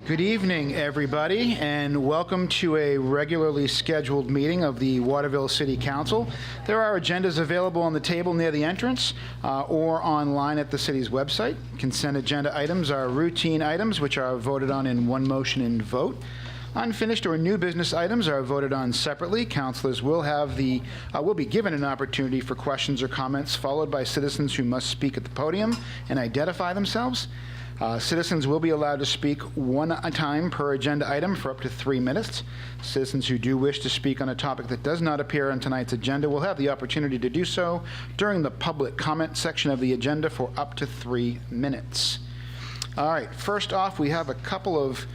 Good evening, everybody, and welcome to a regularly scheduled meeting of the Waterville City Council. There are agendas available on the table near the entrance or online at the city's website. Consent agenda items are routine items which are voted on in one motion and vote. Unfinished or new business items are voted on separately. Councilors will be given an opportunity for questions or comments, followed by citizens who must speak at the podium and identify themselves. Citizens will be allowed to speak one time per agenda item for up to 3 minutes. Citizens who do wish to speak on a topic that does not appear on tonight's agenda will have the opportunity to do so during the public comment section of the agenda for up to 3 minutes. All right, first off, we have a couple of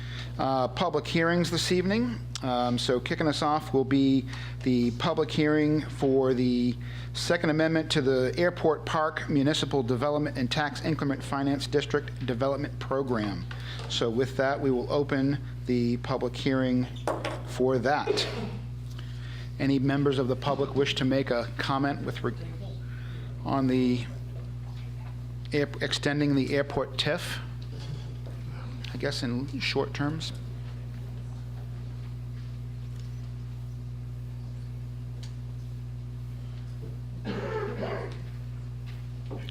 public hearings this evening. So kicking us off will be the public hearing for the Second Amendment to the Airport Park Municipal Development and Tax Increment Finance District Development Program. So with that, we will open the public hearing for that. Any members of the public wish to make a comment on the extending the airport TIF? I guess in short terms.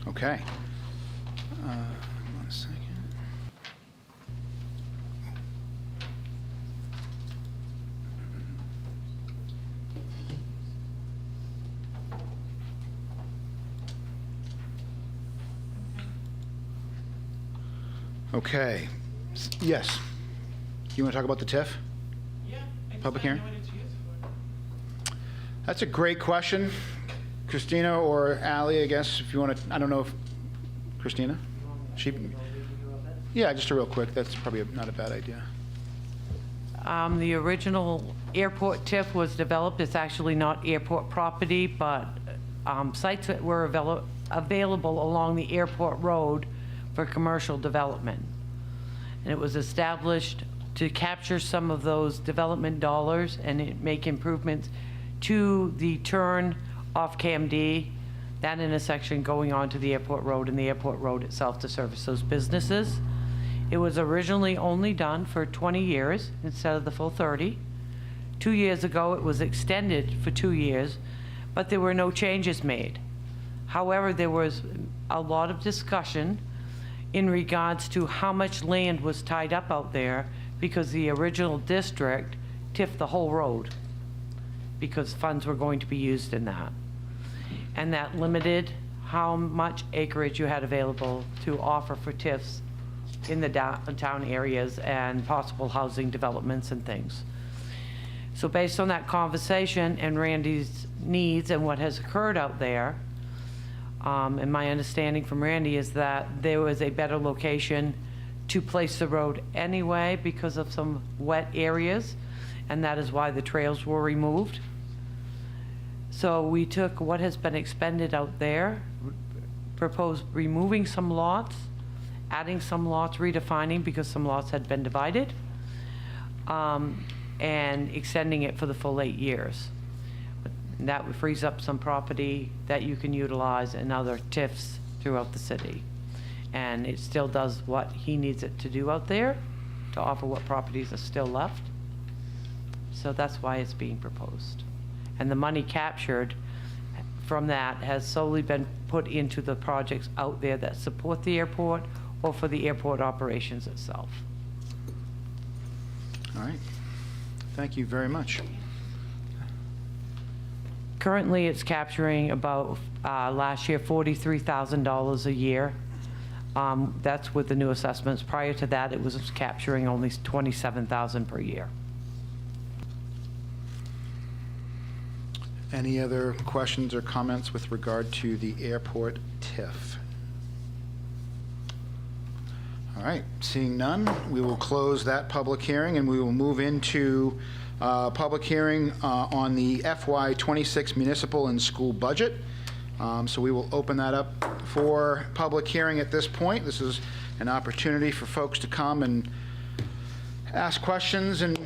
Okay. 1 second. Okay. Yes. You want to talk about the TIF? Yeah. Public hearing? That's a great question. Christina or Allie, I guess, if you want to, I don't know if, Christina? Yeah, just a real quick. That's probably not a bad idea. The original airport TIF was developed. It's actually not airport property, but sites that were available along the airport road for commercial development. And it was established to capture some of those development dollars and make improvements to the turn off KMD, that intersection going onto the airport road and the airport road itself to service those businesses. It was originally only done for 20 years instead of the full 30. 2 years ago, it was extended for 2 years, but there were no changes made. However, there was a lot of discussion in regards to how much land was tied up out there because the original district TIF'd the whole road because funds were going to be used in that. And that limited how much acreage you had available to offer for TIFs in the downtown areas and possible housing developments and things. So based on that conversation and Randy's needs and what has occurred out there, and my understanding from Randy is that there was a better location to place the road anyway because of some wet areas, and that is why the trails were removed. So we took what has been expended out there, proposed removing some lots, adding some lots, redefining because some lots had been divided, and extending it for the full 8 years. And that frees up some property that you can utilize in other TIFs throughout the city. And it still does what he needs it to do out there to offer what properties are still left. So that's why it's being proposed. And the money captured from that has solely been put into the projects out there that support the airport or for the airport operations itself. All right. Thank you very much. Currently, it's capturing about, last year, $43,000 a year. That's with the new assessments. Prior to that, it was capturing only $27,000 per year. Any other questions or comments with regard to the airport TIF? All right, seeing none, we will close that public hearing and we will move into public hearing on the FY26 municipal and school budget. So we will open that up for public hearing at this point. This is an opportunity for folks to come and ask questions and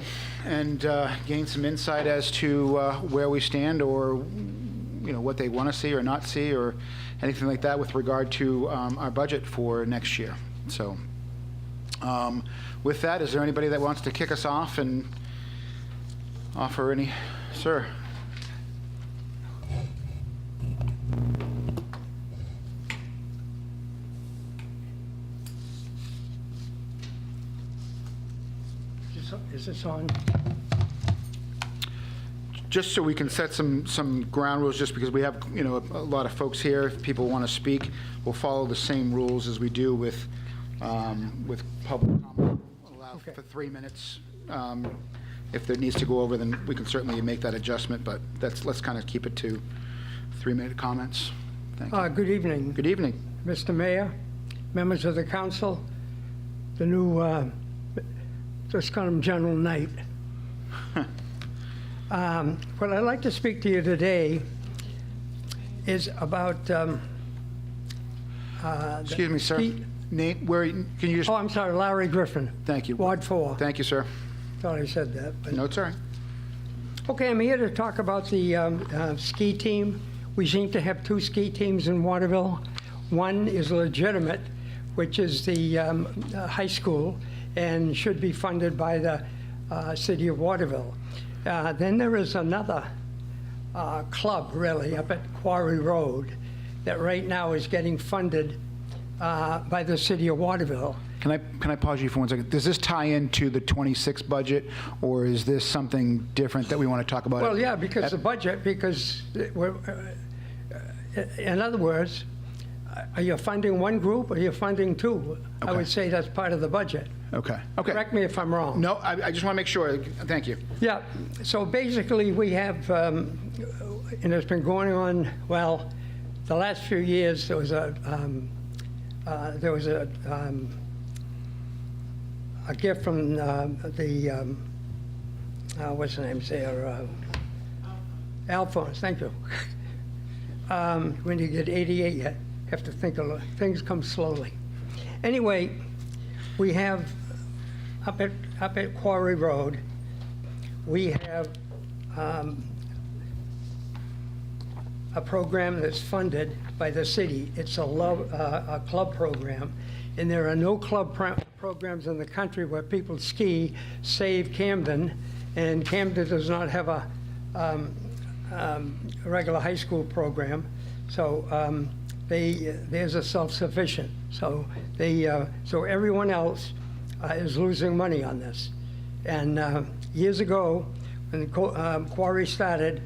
gain some insight as to where we stand or what they want to see or not see or anything like that with regard to our budget for next year. So With that, is there anybody that wants to kick us off and offer any? Sir? Is this on? Just so we can set some ground rules, just because we have, you know, a lot of folks here, if people want to speak, we'll follow the same rules as we do with public comment. Allow Okay. for 3 minutes. If there needs to go over, then we can certainly make that adjustment, but let's kind of keep it to 3-minute comments. Thank you. Good evening, Good evening. Mr. Mayor, members of the council, the new, let's call him General Knight. What I'd like to speak to you today is about. Excuse me, sir. ski- Nate, can you just, Oh, I'm sorry, Larry Griffin, thank you. Ward 4. Thank you, sir. Thought I said that. But. No, it's all right. Okay, I'm here to talk about the ski team. We seem to have 2 ski teams in Waterville. One is legitimate, which is the high school, and should be funded by the city of Waterville. Then there is another club, really, up at Quarry Road, that right now is getting funded by the city of Waterville. Can I pause you for 1 second? Does this tie into the 26 budget, or is this something different that we want to talk about? Well, yeah, because the budget, in other words, are you funding one group or are you funding 2? I Okay. would say that's part of the budget. Okay. Correct me if I'm wrong. No, I just want to make sure. Thank you. Yeah, so basically we have, and it's been going on, well, the last few years, there was a gift from what's the name there? Alphonse, thank you. When you get 88, you have to think a lot. Things come slowly. Anyway, we have up at Quarry Road, we have a program that's funded by the city. It's a club program, and there are no club programs in the country where people ski, save Camden, and Camden does not have a regular high school program, so there's a self-sufficient. So so everyone else is losing money on this. And years ago, when the quarry started,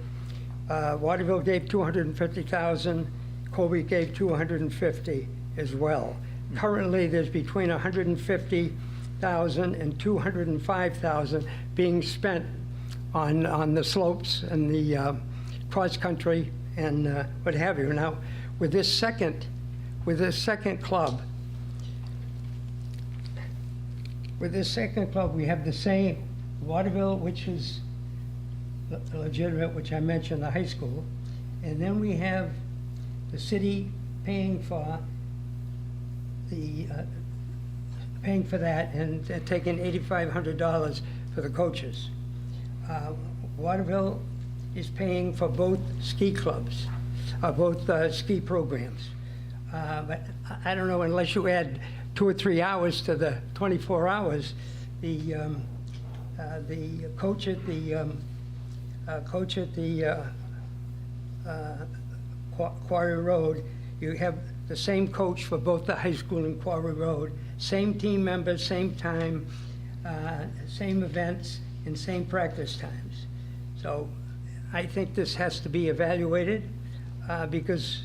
Waterville gave $250,000, Colby gave $250,000 as well. Currently, there's between $150,000 and $205,000 being spent on the slopes and the cross country and what have you. Now, with this second club, we have the same Waterville, which is legitimate, which I mentioned, the high school, and then we have the city paying for that and taking $8,500 for the coaches. Waterville is paying for both ski clubs, both ski programs. But I don't know, unless you add 2 or 3 hours to the 24 hours, the coach at the Quarry Road, you have the same coach for both the high school and Quarry Road, same team members, same time, same events, and same practice times. So I think this has to be evaluated because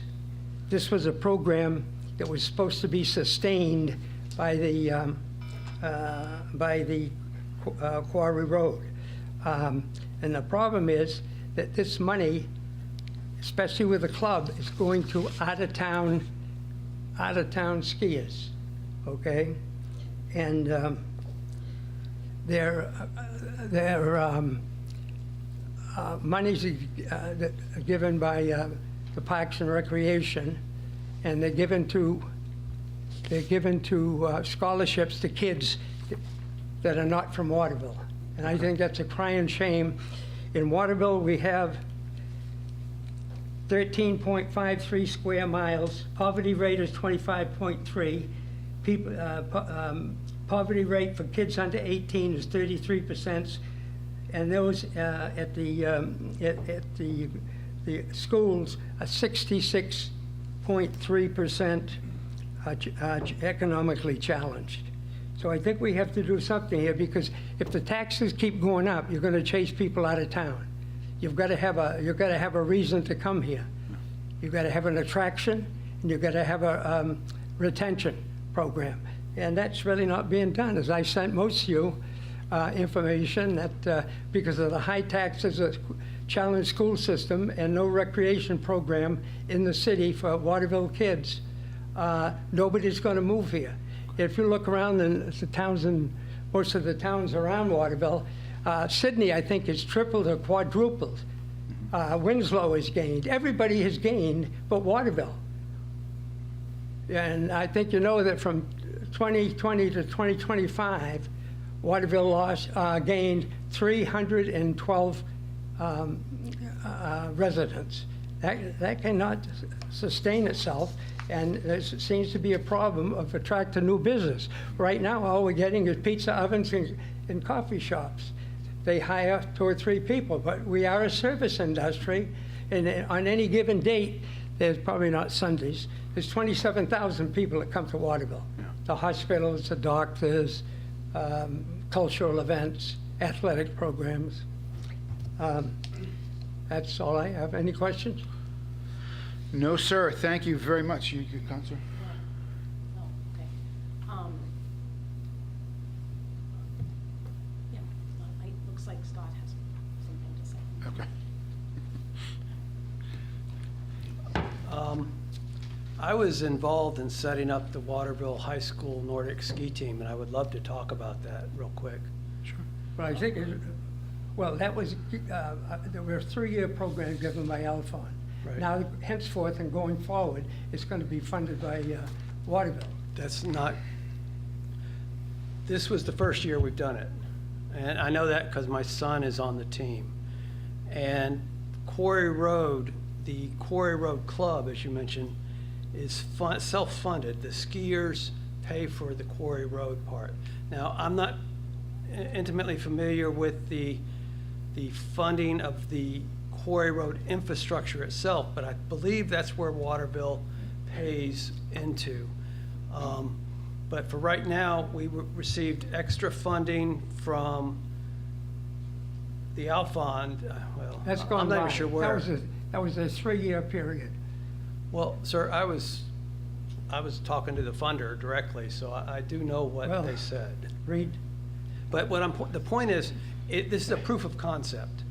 this was a program that was supposed to be sustained by the Quarry Road. And the problem is that this money, especially with the club, is going to out-of-town skiers, okay? And their monies that are given by the Parks and Recreation, and they're given to scholarships to kids that are not from Waterville. And I think that's a crying shame. In Waterville, we have 13.53 square miles. Poverty rate is 25.3. poverty rate for kids under 18 is 33%, and those at the schools are 66.3% economically challenged. So I think we have to do something here, because if the taxes keep going up, you're going to chase people out of town. You've got to have a reason to come here. You've got to have an attraction, and you've got to have a retention program. And that's really not being done. As I sent most of you information that because of the high taxes, a challenged school system, and no recreation program in the city for Waterville kids, nobody's going to move here. If you look around in the towns, and most of the towns around Waterville, Sydney, I think, has tripled or quadrupled. Winslow has gained. Everybody has gained but Waterville. And I think you know that from 2020 to 2025, Waterville gained 312 residents. That cannot sustain itself, and there seems to be a problem of attracting new business. Right now, all we're getting is pizza ovens and coffee shops. They hire 2 or 3 people, but we are a service industry, and on any given date, there's probably not Sundays, there's 27,000 people that come to Waterville. Yeah. The hospitals, the doctors, cultural events, athletic programs. That's all I have. Any questions? No, sir. Thank you very much. You, Counselor? Oh, okay. Yeah, it looks like Scott has something to say. Okay. I was involved in setting up the Waterville High School Nordic ski team, and I would love to talk about that real quick. Sure. Well, I think, well, that was, there were a 3-year program given by Alphon. Right. Now, henceforth and going forward, it's going to be funded by Waterville. That's not, this was the first year we've done it. And I know that because my son is on the team. And Quarry Road, the Quarry Road Club, as you mentioned, is self-funded. The skiers pay for the Quarry Road part. Now, I'm not intimately familiar with the funding of the Quarry Road infrastructure itself, but I believe that's where Waterville pays into. But for right now, we received extra funding from the Alphon. Well, That's gone I'm not by. even sure where. That was a 3-year period. Well, sir, I was talking to the funder directly, so I do know what Well, they said. Read. But the point is, this is a proof of concept.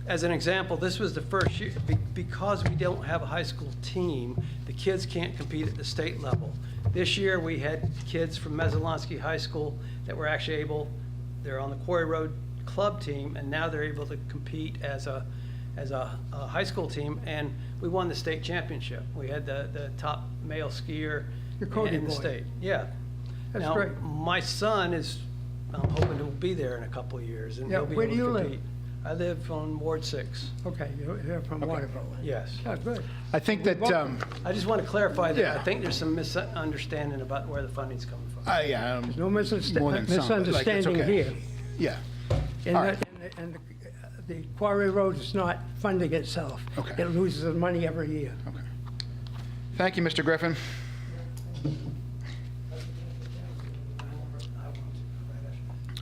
As an example, this was the first year, because we don't have a high school team, the kids can't compete at the state level. This year, we had kids from Mezzalonsky High School that were actually they're on the Quarry Road club team, and now they're able to compete as a high school team, and we won the state championship. We had the top male skier in the state. Yeah. That's now, great. my son I'm hoping to be there in a couple of years, and Yeah, he'll be where able do to you live? compete. I live on Ward 6. Okay, you're from Waterville. Yes. Oh, good. I think that, I just want to clarify that Yeah. I think there's some misunderstanding about where the funding's coming from. yeah, No more than some, but, like, it's misunderstanding okay. here. Yeah. And All right. the Quarry Road is not funding itself. Okay. It loses money every year. Okay. Thank you, Mr. Griffin.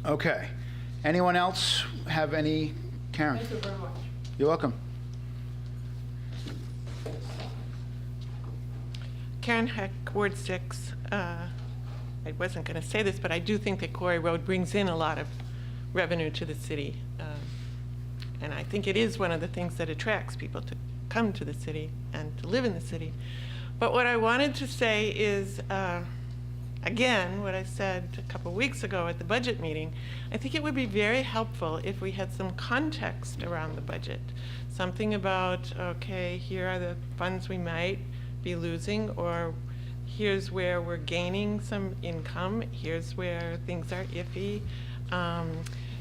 Okay. Anyone else have any? Karen? Thank you very much. You're welcome. Karen Heck, Ward 6. I wasn't going to say this, but I do think that Quarry Road brings in a lot of revenue to the city. And I think it is one of the things that attracts people to come to the city and to live in the city. But what I wanted to say is, again, what I said a couple weeks ago at the budget meeting, I think it would be very helpful if we had some context around the budget. Something about, okay, here are the funds we might be losing, or here's where we're gaining some income, here's where things are iffy.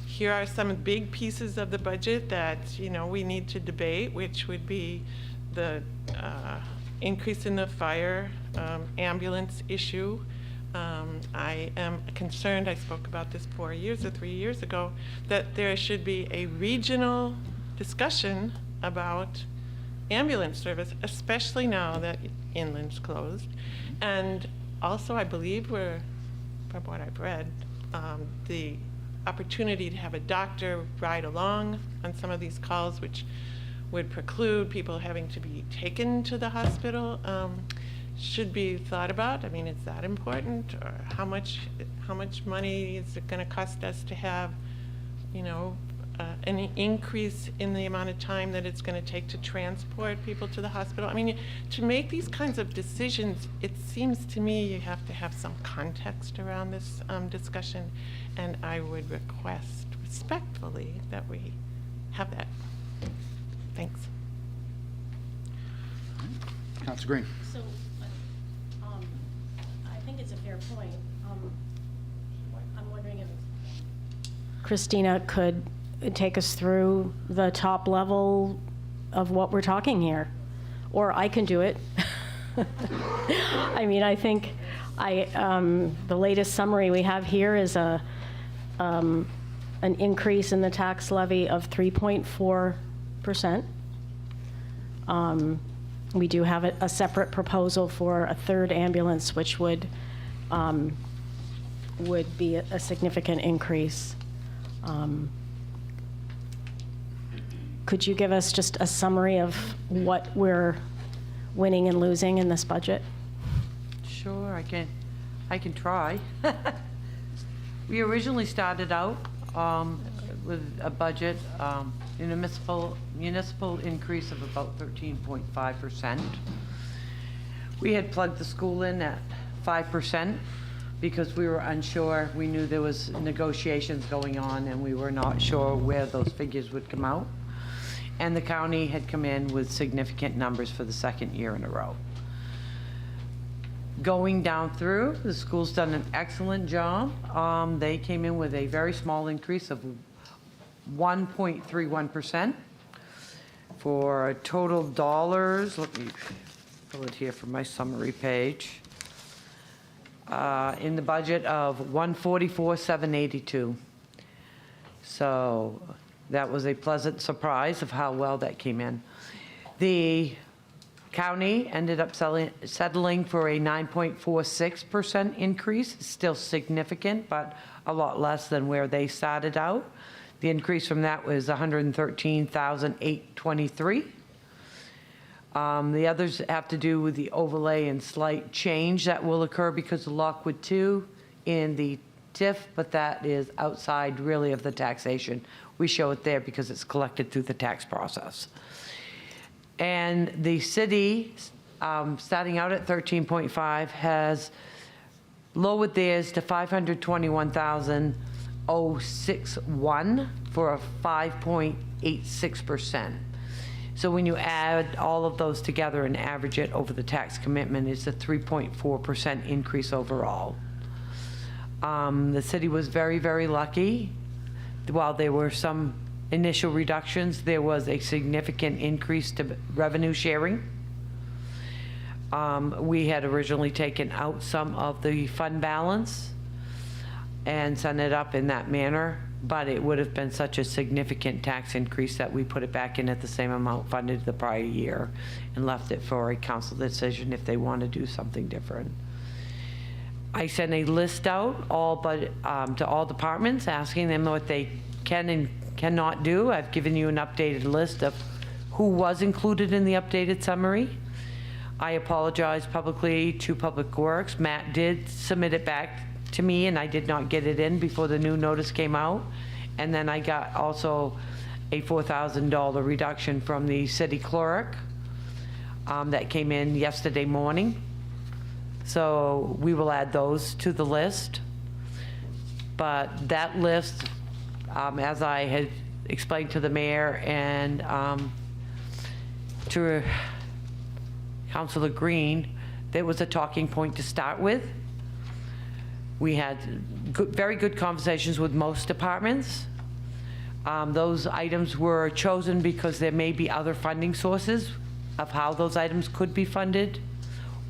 Here are some big pieces of the budget that, we need to debate, which would be the increase in the fire ambulance issue, I am concerned, I spoke about this 4 years or 3 years ago, that there should be a regional discussion about ambulance service, especially now that Inland's closed. And also, I believe from what I've read, the opportunity to have a doctor ride along on some of these calls, which would preclude people having to be taken to the hospital, should be thought about. I mean, is that important? Or how much money is it going to cost us to have, an increase in the amount of time that it's going to take to transport people to the hospital? I mean, to make these kinds of decisions, it seems to me you have to have some context around this discussion, and I would request respectfully that we have that. Thanks. Councilor Green. So, I think it's a fair point. I'm wondering if Christina could take us through the top level of what we're talking here, or I can do it. I mean, I think the latest summary we have here is an increase in the tax levy of 3.4%. We do have a separate proposal for a third ambulance, which would be a significant increase. Could you give us just a summary of what we're winning and losing in this budget? Sure, I can try. We originally started out with a budget, municipal increase of about 13.5%. We had plugged the school in at 5% because we were unsure. We knew there was negotiations going on and we were not sure where those figures would come out. And the county had come in with significant numbers for the second year in a row. Going down through, the school's done an excellent job. They came in with a very small increase of 1.31% for total dollars. Let me pull it here from my summary page. In the budget of $144,782. So that was a pleasant surprise of how well that came in. The county ended up settling for a 9.46% increase. Still significant, but a lot less than where they started out. The increase from that was $113,823. The others have to do with the overlay and slight change that will occur because of Lockwood 2 in the TIF, but that is outside really of the taxation. We show it there because it's collected through the tax process. And the city, starting out at 13.5, has lowered theirs to $521,061 for a 5.86%. So when you add all of those together and average it over the tax commitment, it's a 3.4% increase overall. The city was very, very lucky. While there were some initial reductions, there was a significant increase to revenue sharing. We had originally taken out some of the fund balance and sent it up in that manner, but it would have been such a significant tax increase that we put it back in at the same amount funded the prior year and left it for a council decision if they want to do something different. I sent a list out to all departments asking them what they can and cannot do. I've given you an updated list of who was included in the updated summary. I apologize publicly to Public Works. Matt did submit it back to me and I did not get it in before the new notice came out. And then I got also a $4,000 reduction from the city clerk that came in yesterday morning. So we will add those to the list. But that list, as I had explained to the mayor and to Councilor Green, there was a talking point to start with. We had very good conversations with most departments. Those items were chosen because there may be other funding sources of how those items could be funded,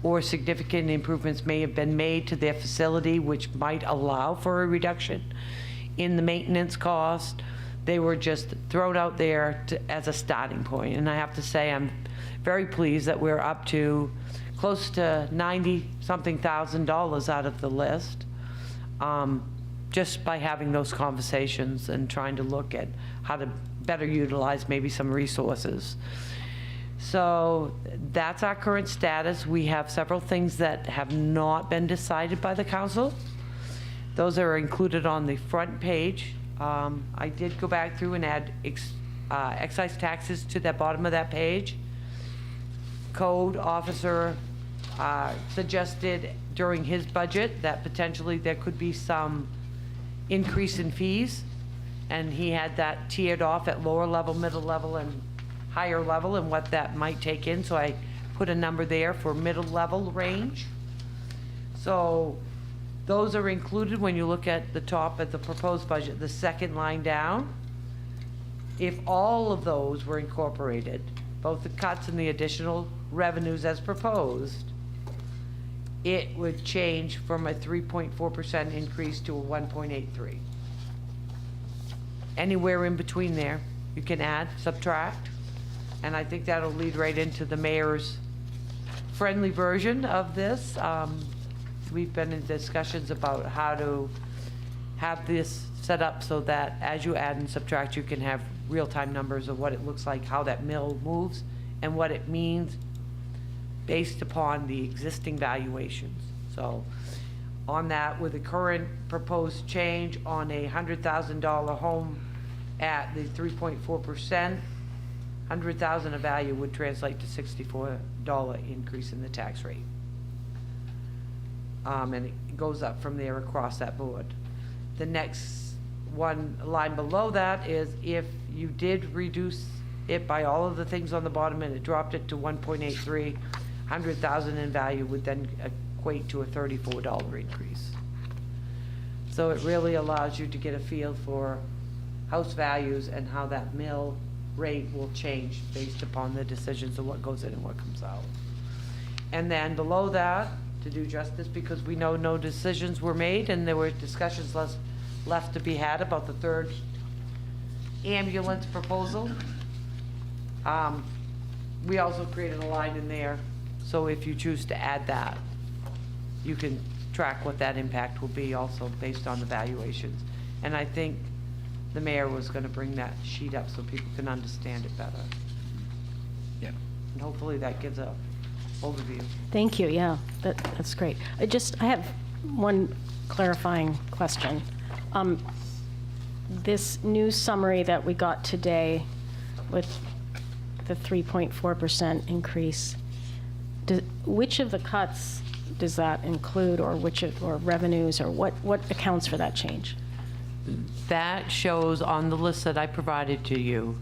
or significant improvements may have been made to their facility which might allow for a reduction in the maintenance cost. They were just thrown out there as a starting point. And I have to say, I'm very pleased that we're up to close to 90-something thousand dollars out of the list, just by having those conversations and trying to look at how to better utilize maybe some resources. So that's our current status. We have several things that have not been decided by the council. Those are included on the front page. I did go back through and add excise taxes to the bottom of that page. Code officer suggested during his budget that potentially there could be some increase in fees, and he had that tiered off at lower level, middle level, and higher level, and what that might take in. So I put a number there for middle level range. So those are included when you look at the top of the proposed budget, the second line down. If all of those were incorporated, both the cuts and the additional revenues as proposed, it would change from a 3.4% increase to a 1.83. Anywhere in between there, you can add, subtract, and I think that'll lead right into the mayor's friendly version of this. We've been in discussions about how to have this set up so that as you add and subtract, you can have real-time numbers of what it looks like, how that mill moves, and what it means based upon the existing valuations. So on that, with the current proposed change on a $100,000 home at the 3.4%, 100,000 of value would translate to $64 increase in the tax rate. And it goes up from there across that board. The next one line below that is if you did reduce it by all of the things on the bottom and it dropped it to 1.83, 100,000 in value would then equate to a $34 increase. So it really allows you to get a feel for house values and how that mill rate will change based upon the decisions of what goes in and what comes out. And then below that, to do justice, because we know no decisions were made and there were discussions left to be had about the third ambulance proposal, we also created a line in there. So if you choose to add that, you can track what that impact will be also based on the valuations. And I think the mayor was going to bring that sheet up so people can understand it better. Yeah. And hopefully that gives a overview. Thank you, yeah, that's great. I have one clarifying question. This new summary that we got today with the 3.4% increase, which of the cuts does that include, or or revenues, or what accounts for that change? That shows on the list that I provided to you,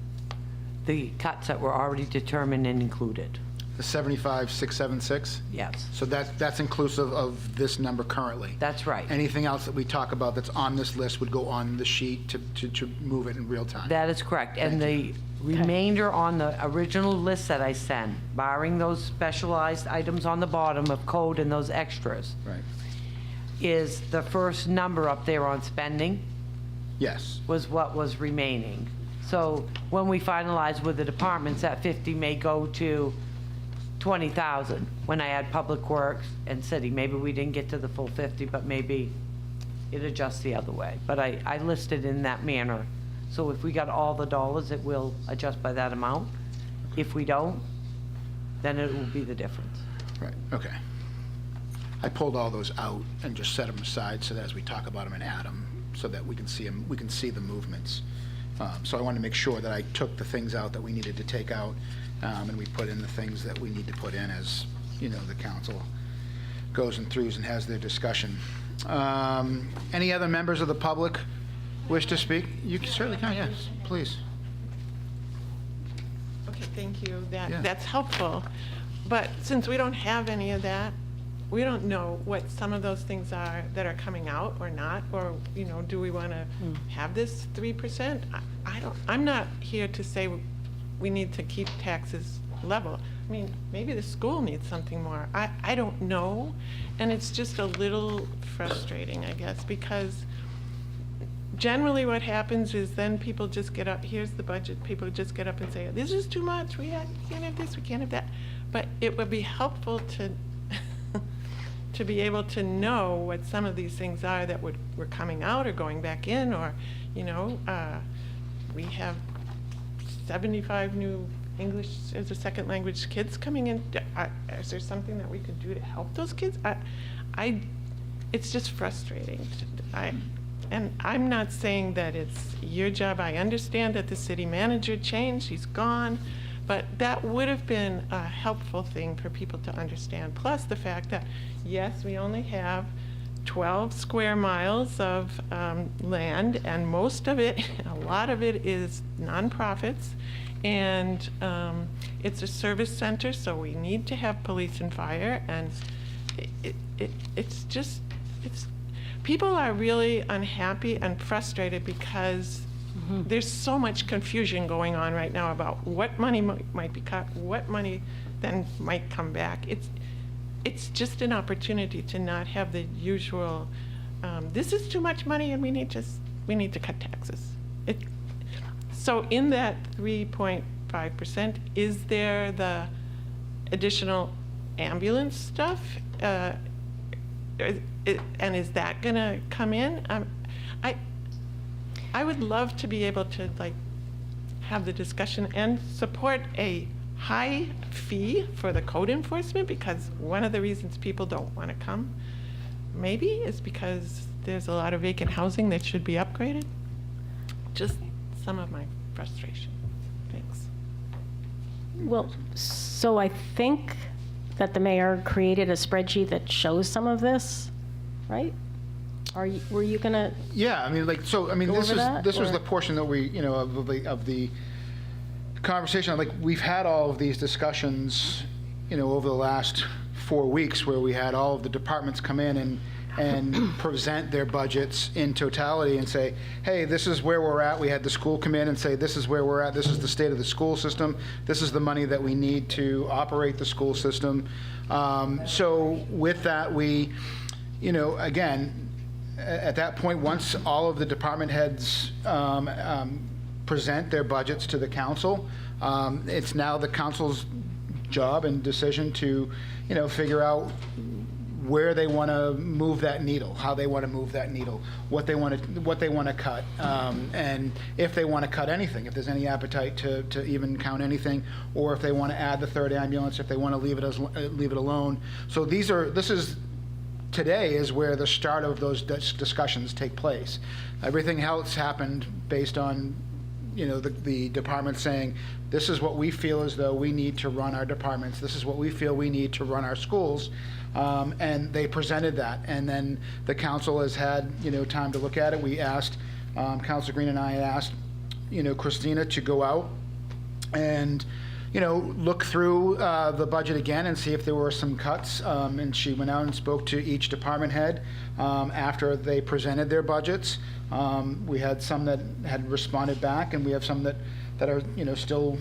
the cuts that were already determined and included. The 75,676? Yes, So that's inclusive of this number currently? that's right. Anything else that we talk about that's on this list would go on the sheet to move it in real time? That is correct. And the remainder on the original list that I sent, barring those specialized items on the bottom of code and those extras, Right. is the first number up there on spending Yes. was what was remaining. So when we finalize with the departments, that 50 may go to 20,000 when I add Public Works and City. Maybe we didn't get to the full 50, but maybe it adjusts the other way. But I listed in that manner. So if we got all the dollars, it will adjust by that amount. If we don't, then it will be the difference. Right, okay. I pulled all those out and just set them aside so that as we talk about them and add them, so that we can see them, we can see the movements. So I wanted to make sure that I took the things out that we needed to take out, and we put in the things that we need to put in as, you know, the council goes and throughs and has their discussion. Any other members of the public wish to speak? You certainly can, yes, please. Okay, thank you. Yeah. That's helpful. But since we don't have any of that, we don't know what some of those things are that are coming out or not, or, you know, do we want to have this 3%? I'm not here to say we need to keep taxes level. I mean, maybe the school needs something more. I don't know. And it's just a little frustrating, I guess, because generally what happens is then people just get up, here's the budget, people just get up and say, this is too much, we can't have this, we can't have that. But it would be helpful to to be able to know what some of these things are that were coming out or going back in, or, you know, we have 75 new English as a second language kids coming in. Is there something that we could do to help those kids? It's just frustrating. And I'm not saying that it's your job. I understand that the city manager changed, he's gone, but that would have been a helpful thing for people to understand. Plus the fact that, yes, we only have 12 square miles of land, and most of it, a lot of it is nonprofits, and it's a service center, so we need to have police and fire, and it's just, people are really unhappy and frustrated because there's so much confusion going on right now about what money might be cut, what money then might come back. It's just an opportunity to not have the usual, this is too much money and we need to cut taxes. So in that 3.5%, is there the additional ambulance stuff? And is that gonna come in? I would love to be able to like have the discussion and support a high fee for the code enforcement, because one of the reasons people don't want to come maybe is because there's a lot of vacant housing that should be upgraded. Just some of my frustration. Thanks. Well, so I think that the mayor created a spreadsheet that shows some of this, right? Were you gonna? Yeah, I mean, like, so, I mean, Go this over is, that, this was or- the portion that we, you know, of the conversation, like, we've had all of these discussions, you know, over the last 4 weeks, where we had all of the departments come in and present their budgets in totality and say, hey, this is where we're at. We had the school come in and say, this is where we're at. This is the state of the school system. This is the money that we need to operate the school system. So with that, we, you know, again, at that point, once all of the department heads present their budgets to the council, it's now the council's job and decision to, you know, figure out where they want to move that needle, how they want to move that needle, what they want to cut, and if they want to cut anything, if there's any appetite to even count anything, or if they want to add the third ambulance, if they want to leave it alone. So today is where the start of those discussions take place. Everything else happened based on, you know, the department saying, this is what we feel as though we need to run our departments. This is what we feel we need to run our schools. And they presented that. And then the council has had, you know, time to look at it. We asked, Councilor Green and I asked, you know, Christina to go out and, you know, look through the budget again and see if there were some cuts. And she went out and spoke to each department head after they presented their budgets. We had some that had responded back, and we have some that are, you know, still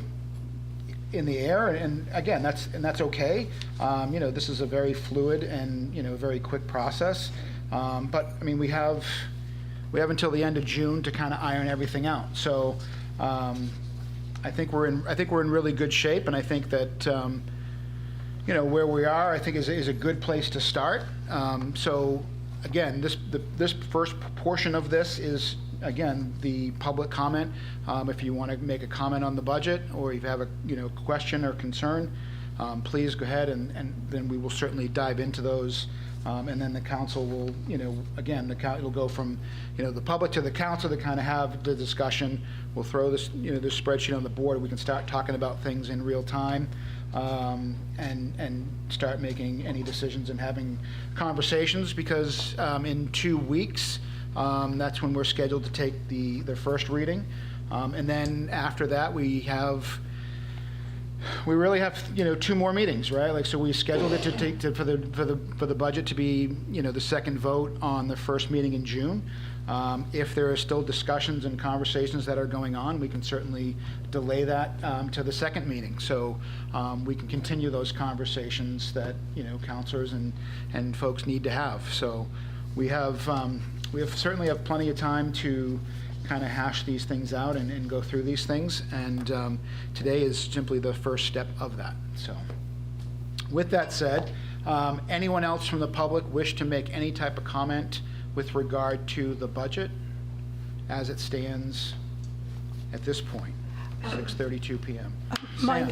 in the air. And again, that's okay. You know, this is a very fluid and, you know, very quick process. But I mean, we have until the end of June to kind of iron everything out. So. I think we're in really good shape, and I think that you know, where we are, I think is a good place to start. So again, this first portion of this is, again, the public comment. If you want to make a comment on the budget, or if you have a, you know, question or concern, please go ahead, and then we will certainly dive into those. And then the council will, you know, again, it'll go from, you know, the public to the council to kind of have the discussion. We'll throw this, you know, this spreadsheet on the board. We can start talking about things in real time, and start making any decisions and having conversations, because in 2 weeks, that's when we're scheduled to take the first reading. And then after that, we have we really have, 2 more meetings, right? Like, so we scheduled it for the budget to be, the second vote on the first meeting in June. If there are still discussions and conversations that are going on, we can certainly delay that to the second meeting. So we can continue those conversations that, counselors and folks need to have. So we certainly have plenty of time to kind of hash these things out and go through these things. And today is simply the first step of that. So with that said, anyone else from the public wish to make any type of comment with regard to the budget as it stands at this point, 6:32 p.m.? Sam?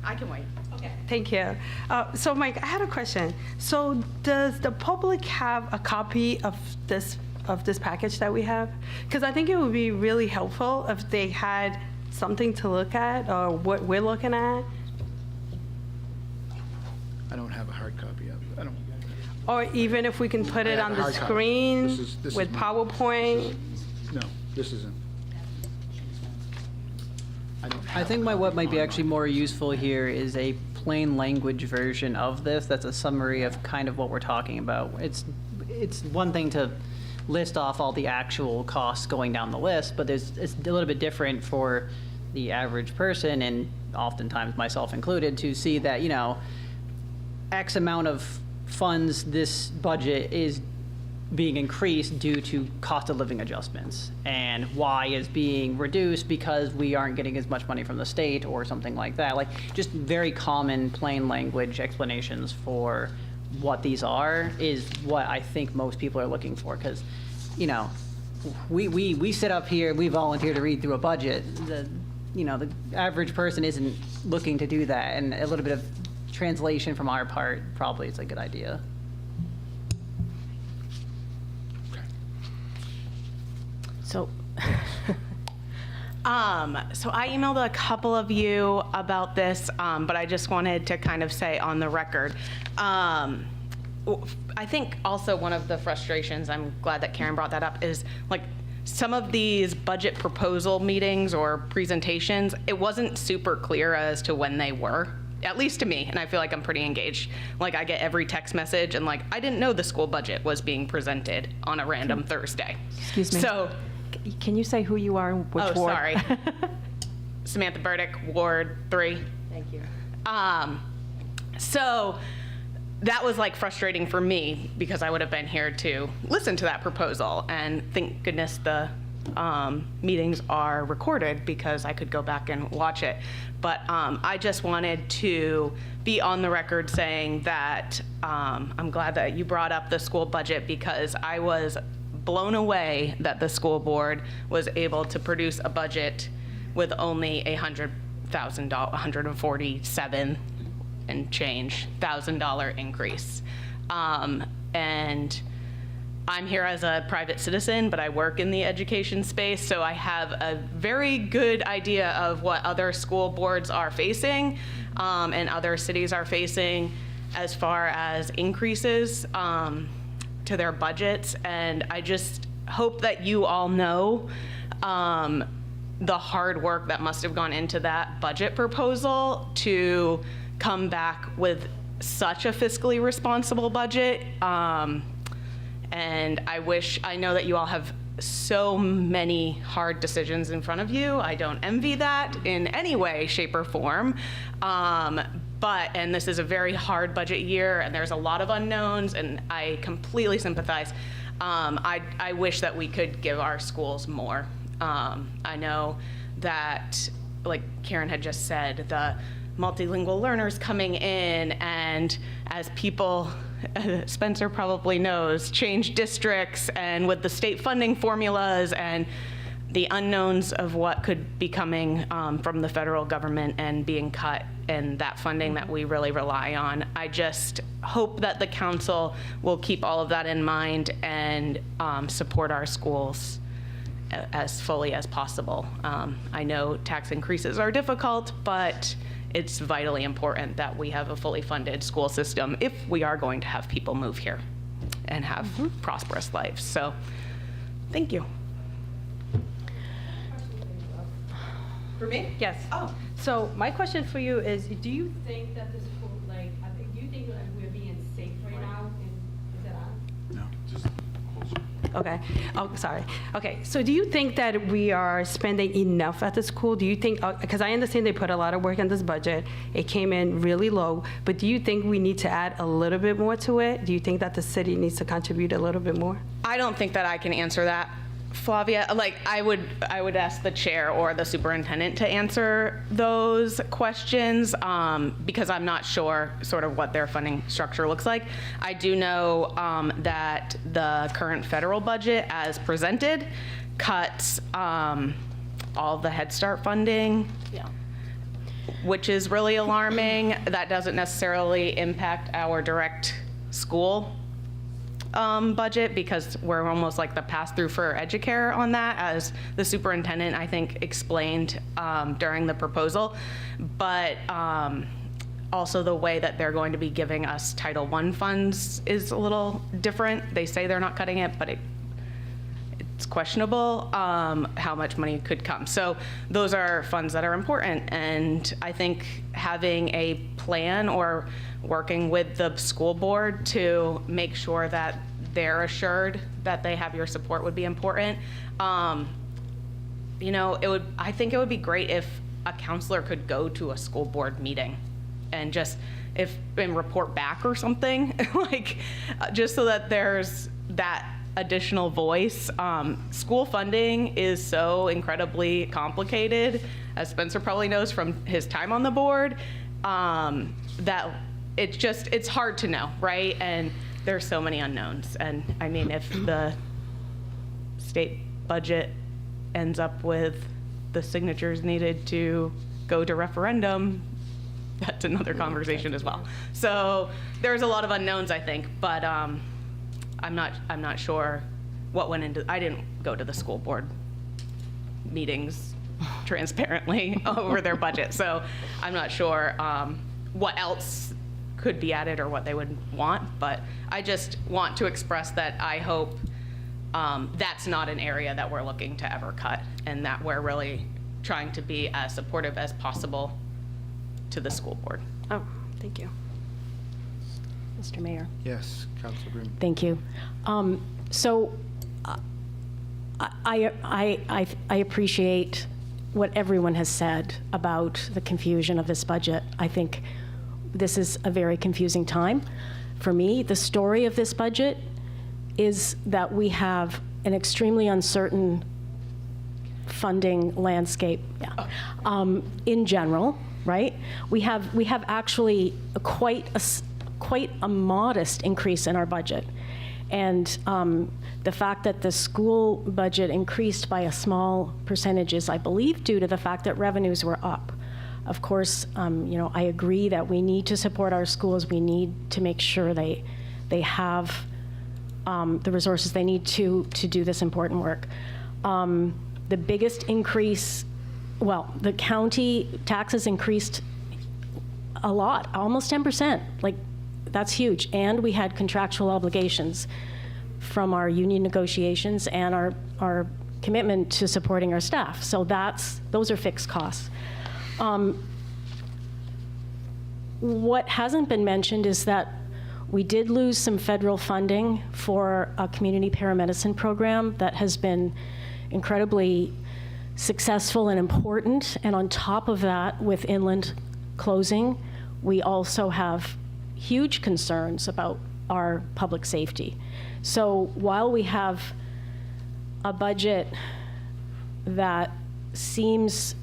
I can wait. Okay. Thank you. So Mike, I had a question. So does the public have a copy of this package that we have? Because I think it would be really helpful if they had something to look at or what we're looking at. I don't have a hard copy of it. I don't. Or even if we can put I it have on a the hard copy. screen This is with mine. PowerPoint. No, this isn't. I think what might be actually more useful here is a plain language version of this that's a summary of kind of what we're talking about. It's one thing to list off all the actual costs going down the list, but it's a little bit different for the average person, and oftentimes myself included, to see that, X amount of funds this budget is being increased due to cost of living adjustments, and Y is being reduced because we aren't getting as much money from the state or something like that. Like, just very common, plain language explanations for what these are is what I think most people are looking for, because, we sit up here, we volunteer to read through a budget. The average person isn't looking to do that, and a little bit of translation from our part probably is a good idea. So, So I emailed a couple of you about this, but I just wanted to kind of say on the record. I think also one of the frustrations, I'm glad that Karen brought that up, is like some of these budget proposal meetings or presentations, it wasn't super clear as to when they were. At least to me, and I feel like I'm pretty engaged. Like, I get every text message, and like, I didn't know the school budget was being presented on a random Thursday. Excuse me. So, Can you say who you are and which ward? sorry. Samantha Burdick, Ward 3. Thank you. So that was like frustrating for me because I would have been here to listen to that proposal, and thank goodness the meetings are recorded because I could go back and watch it. But I just wanted to be on the record saying that I'm glad that you brought up the school budget, because I was blown away that the school board was able to produce a budget with only $100,000, $147 and change $1,000 increase. And I'm here as a private citizen, but I work in the education space, so I have a very good idea of what other school boards are facing and other cities are facing as far as increases to their budgets. And I just hope that you all know the hard work that must have gone into that budget proposal to come back with such a fiscally responsible budget. And I know that you all have so many hard decisions in front of you. I don't envy that in any way, shape, or form. And this is a very hard budget year, and there's a lot of unknowns, and I completely sympathize. I wish that we could give our schools more. I know that, like Karen had just said, the multilingual learners coming in, and as people, Spencer probably knows, change districts, and with the state funding formulas and the unknowns of what could be coming from the federal government and being cut, and that funding that we really rely on. I just hope that the council will keep all of that in mind and support our schools as fully as possible. I know tax increases are difficult, but it's vitally important that we have a fully funded school system if we are going to have people move here and have prosperous lives. So, thank you. For me? Yes. Oh. So my question for you is, do you think that the school, like, do you think that we're being safe right now? Is it on? No, just closer. Okay. Oh, sorry. Okay. So do you think that we are spending enough at the school? Do you think, because I understand they put a lot of work in this budget, it came in really low, but do you think we need to add a little bit more to it? Do you think that the city needs to contribute a little bit more? I don't think that I can answer that, Flavia. Like, I would ask the chair or the superintendent to answer those questions, because I'm not sure sort of what their funding structure looks like. I do know that the current federal budget as presented cuts all the Head Start funding, Yeah. which is really alarming. That doesn't necessarily impact our direct school budget, because we're almost like the pass-through for Educare on that, as the superintendent, I think, explained during the proposal. But also the way that they're going to be giving us Title I funds is a little different. They say they're not cutting it, but it's questionable how much money could come. So those are funds that are important, and I think having a plan or working with the school board to make sure that they're assured that they have your support would be important. You know, I think it would be great if a counselor could go to a school board meeting and and report back or something, like, just so that there's that additional voice. School funding is so incredibly complicated, as Spencer probably knows from his time on the board, that it's hard to know, right? And there's so many unknowns. And I mean, if the state budget ends up with the signatures needed to go to referendum, that's another conversation as well. So there's a lot of unknowns, I think, but I'm not sure what went into. I didn't go to the school board meetings transparently over their budget, so I'm not sure what else could be added or what they would want. But I just want to express that I hope that's not an area that we're looking to ever cut, and that we're really trying to be as supportive as possible to the school board. Oh, thank you. Mr. Mayor. Yes, Councilor Green. Thank you. So I appreciate what everyone has said about the confusion of this budget. I think this is a very confusing time. For me, the story of this budget is that we have an extremely uncertain funding landscape in general, right? We have actually quite a modest increase in our budget. And the fact that the school budget increased by a small percentage is, I believe, due to the fact that revenues were up. Of course, I agree that we need to support our schools. We need to make sure they have the resources they need to do this important work. The biggest increase, well, the county taxes increased a lot, almost 10%. Like, that's huge. And we had contractual obligations from our union negotiations and our commitment to supporting our staff. So those are fixed costs. What hasn't been mentioned is that we did lose some federal funding for a community paramedicine program that has been incredibly successful and important. And on top of that, with inland closing, we also have huge concerns about our public safety. So while we have a budget that seems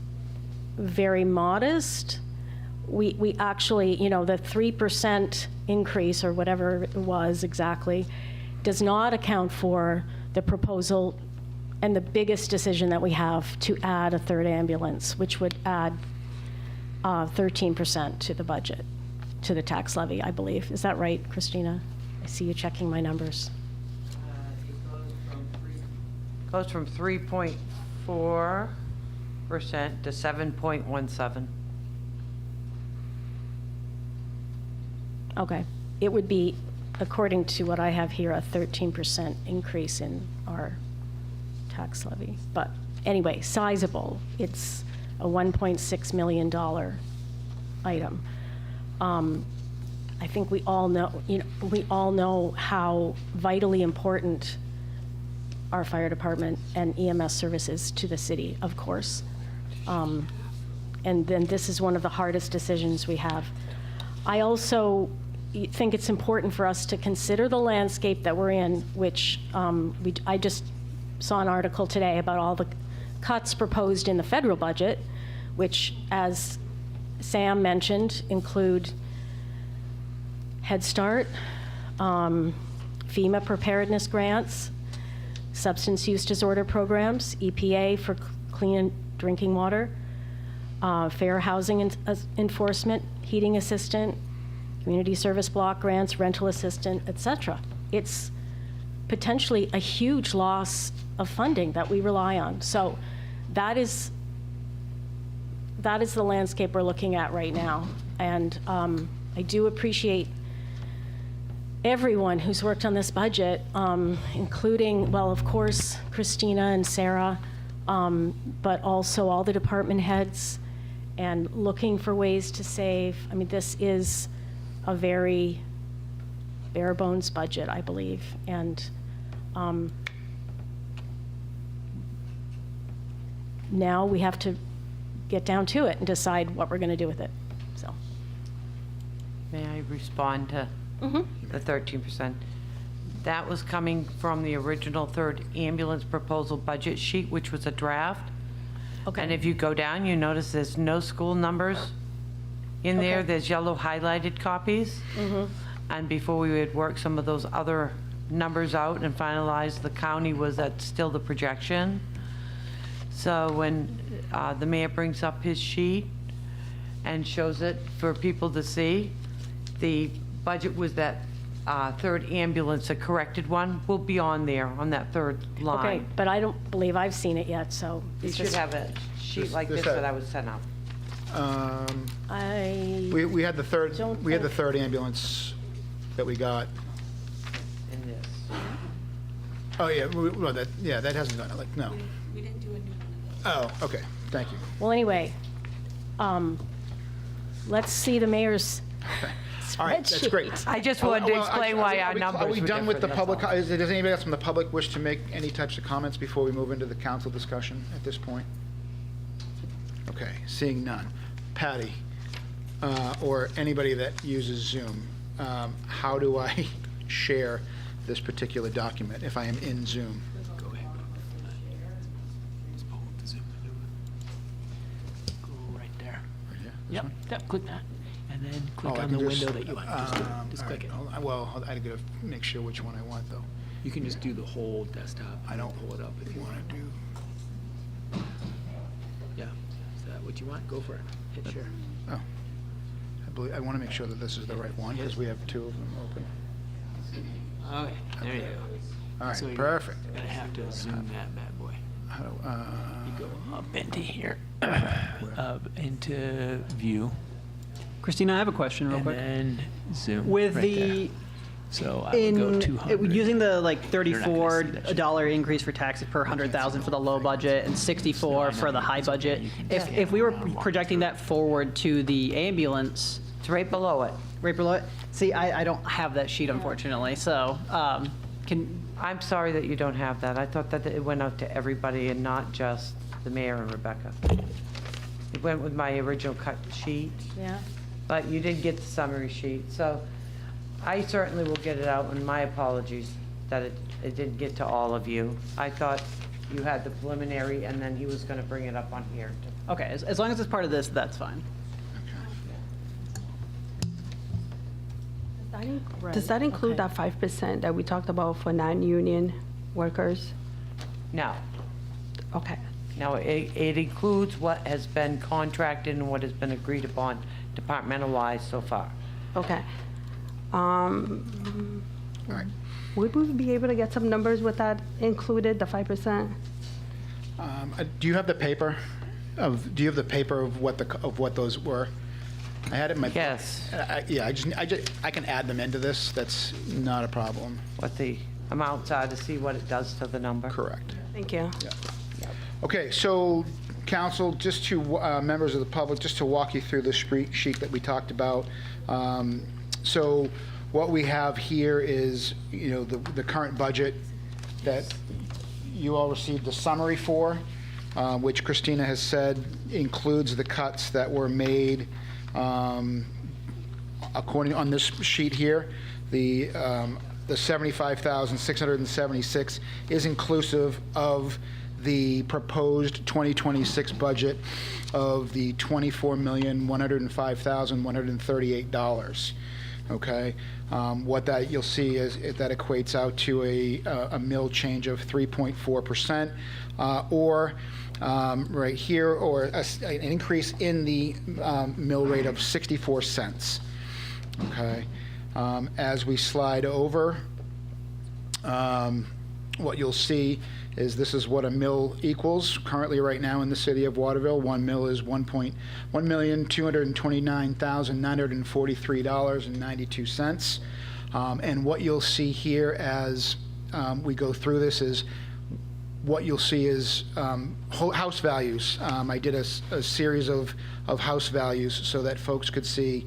very modest, we actually, the 3% increase or whatever it was exactly does not account for the proposal and the biggest decision that we have to add a third ambulance, which would add 13% to the budget, to the tax levy, I believe. Is that right, Christina? I see you checking my numbers. Goes from 3.4% to 7.17. Okay. It would be, according to what I have here, a 13% increase in our tax levy. But anyway, sizable. It's a $1.6 million item. I think we all know how vitally important our fire department and EMS service is to the city, of course. And then this is one of the hardest decisions we have. I also think it's important for us to consider the landscape that we're in, which I just saw an article today about all the cuts proposed in the federal budget, which, as Sam mentioned, include Head Start, FEMA preparedness grants, substance use disorder programs, EPA for clean drinking water, fair housing enforcement, heating assistant, community service block grants, rental assistant, et cetera. It's potentially a huge loss of funding that we rely on. So that is the landscape we're looking at right now. And I do appreciate everyone who's worked on this budget, including, well, of course, Christina and Sarah, but also all the department heads, and looking for ways to save. I mean, this is a very bare bones budget, I believe. And now we have to get down to it and decide what we're going to do with it. So, May I respond to the 13%? That was coming from the original third ambulance proposal budget sheet, which was a draft. okay. And if you go down, you notice there's no school numbers in there. Okay. There's yellow highlighted copies. And before we would work some of those other numbers out and finalize, the county was at still the projection. So when the mayor brings up his sheet and shows it for people to see, the budget was that third ambulance, a corrected one, will be on there, on that third line. Okay, but I don't believe I've seen it yet, so. You it's should just- have a sheet like this this that I was sent out. We had the third, Don't we had the think- third ambulance that we got. In this. Oh, yeah, well, that hasn't gone, like, no. We didn't do a new one. Oh, okay, thank you. Well, anyway, let's see the mayor's All right, that's great. spreadsheet. I just wanted to Well, explain why our numbers Are we were done with the different, public, that's all. does anybody else from the public wish to make any types of comments before we move into the council discussion at this point? Okay, seeing none. Patty, or anybody that uses Zoom, how do I share this particular document if I am in Zoom? Go ahead. Just pull up the Zoom window. Go right there. Right here? This Yep, one? yep, click that. And then Oh, click I on can the just- window that you want. Just all click right, it. hold on. Well, I gotta make sure which one I want, though. You can just do the whole desktop. I don't pull it up if you want. want to do, Yeah. Is that what you want? Go for it. Hit share. oh. I want to make sure that this is the right one, because we have two of them open. Okay, there you go. All So right, you're perfect. gonna have to zoom that bad boy. How do, You go up into here, up into view, Christina, I have a question real and quick. then zoom. With right the, there. So I would go in, 200. using the like You're not gonna see that shit. $34 increase for taxes per 100,000 for the low budget and 64 for the high budget, if we were projecting that forward to the ambulance, It's right below it. right below it, see, I don't have that sheet unfortunately, so, can, I'm sorry that you don't have that. I thought that it went out to everybody and not just the mayor and Rebecca. It went with my original cut sheet, Yeah. but you didn't get the summary sheet. So I certainly will get it out, and my apologies that it didn't get to all of you. I thought you had the preliminary, and then he was going to bring it up on here. okay, as long as it's part of this, that's fine. Does that include that 5% that we talked about for non-union workers? No, Okay. no, it includes what has been contracted and what has been agreed upon departmental-wise so far. Okay. all right. Would we be able to get some numbers with that included, the 5%? Do you have the paper do you have the paper of what those were? I had it in my. Yes. Yeah, I can add them into this. That's not a problem. What the amounts are to see what it does to the number. Correct. Thank you. Yeah. Okay, so council, just to members of the public, just to walk you through the sheet that we talked about. So what we have here is, the current budget that you all received a summary for, which Christina has said includes the cuts that were made according on this sheet here. The $75,676 is inclusive of the proposed 2026 budget of the $24,105,138. Okay, what that you'll see is that equates out to a mill change of 3.4%, or right here, or an increase in the mill rate of 64 cents. Okay, as we slide over, what you'll see is this is what a mill equals currently right now in the city of Waterville. One mill is $1,229,943.92. And what you'll see here as we go through this is what you'll see is house values. I did a series of house values so that folks could see,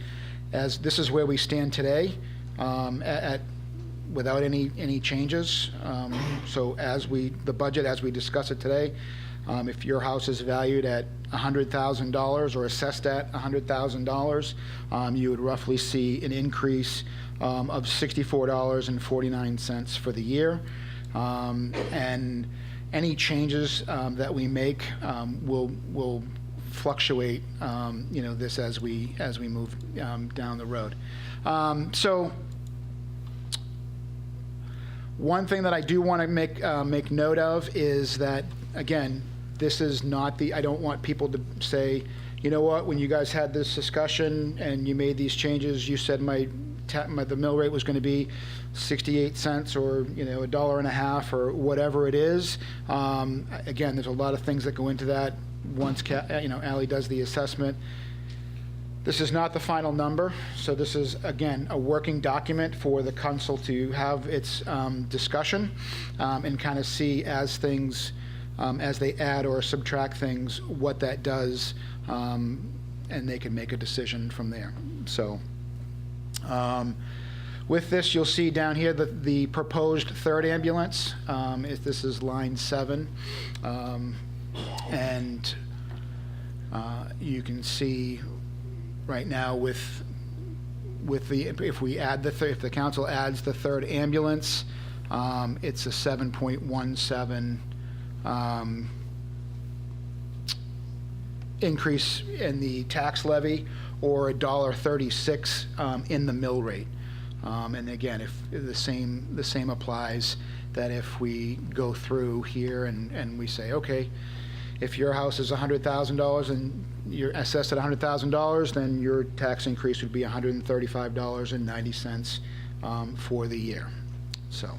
as this is where we stand today without any changes. So the budget as we discuss it today, if your house is valued at $100,000 or assessed at $100,000, you would roughly see an increase of $64.49 for the year. And any changes that we make will fluctuate, this as we move down the road. So one thing that I do want to make note of is that, again, this is not I don't want people to say, you know what, when you guys had this discussion and you made these changes, you said the mill rate was going to be 68 cents or $1.50 or whatever it is. Again, there's a lot of things that go into that. Once Ally does the assessment, this is not the final number. So this is, again, a working document for the council to have its discussion and kind of see as things, as they add or subtract things, what that does, and they can make a decision from there. So with this, you'll see down here the proposed third ambulance. This is line 7. And you can see right now if the council adds the third ambulance, it's a 7.17 increase in the tax levy, or $1.36 in the mill rate. And again, if the same applies, that if we go through here and we say, okay, if your house is $100,000 and you're assessed at $100,000, then your tax increase would be $135.90 for the year. So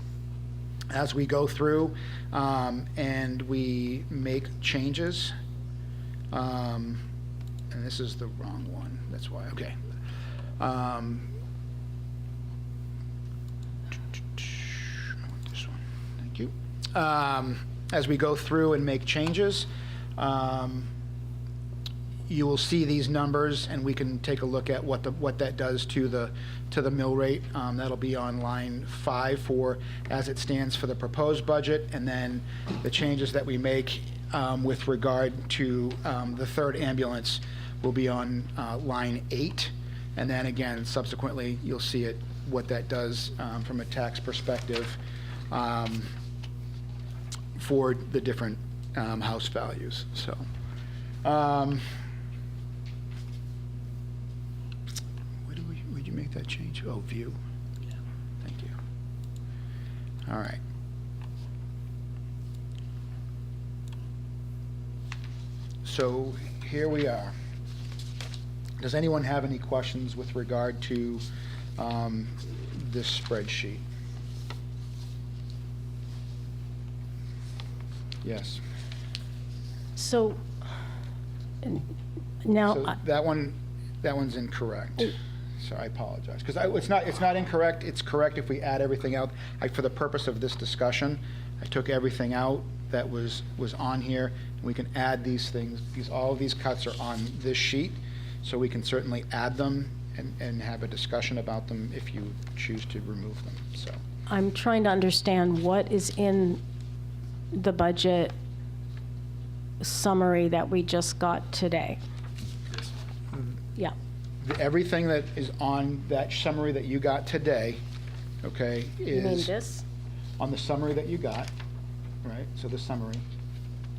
as we go through and we make changes, and this is the wrong one, that's why, okay. This one, thank you. As we go through and make changes, you will see these numbers, and we can take a look at what that does to the mill rate. That'll be on line 5 for as it stands for the proposed budget, and then the changes that we make with regard to the third ambulance will be on line 8, and then again subsequently you'll see what that does from a tax perspective for the different house values. So where'd you make that change? Oh, view. Yeah. Thank you. All right. So here we are. Does anyone have any questions with regard to this spreadsheet? Yes. So now, So that one's incorrect. So I apologize, because it's not incorrect. It's correct if we add everything out. For the purpose of this discussion, I took everything out that was on here. We can add these things, all of these cuts are on this sheet, so we can certainly add them and have a discussion about them if you choose to remove them, so. I'm trying to understand what is in the budget summary that we just got today. Yeah. Everything that is on that summary that you got today, okay, You mean is this? on the summary that you got, right? So the summary,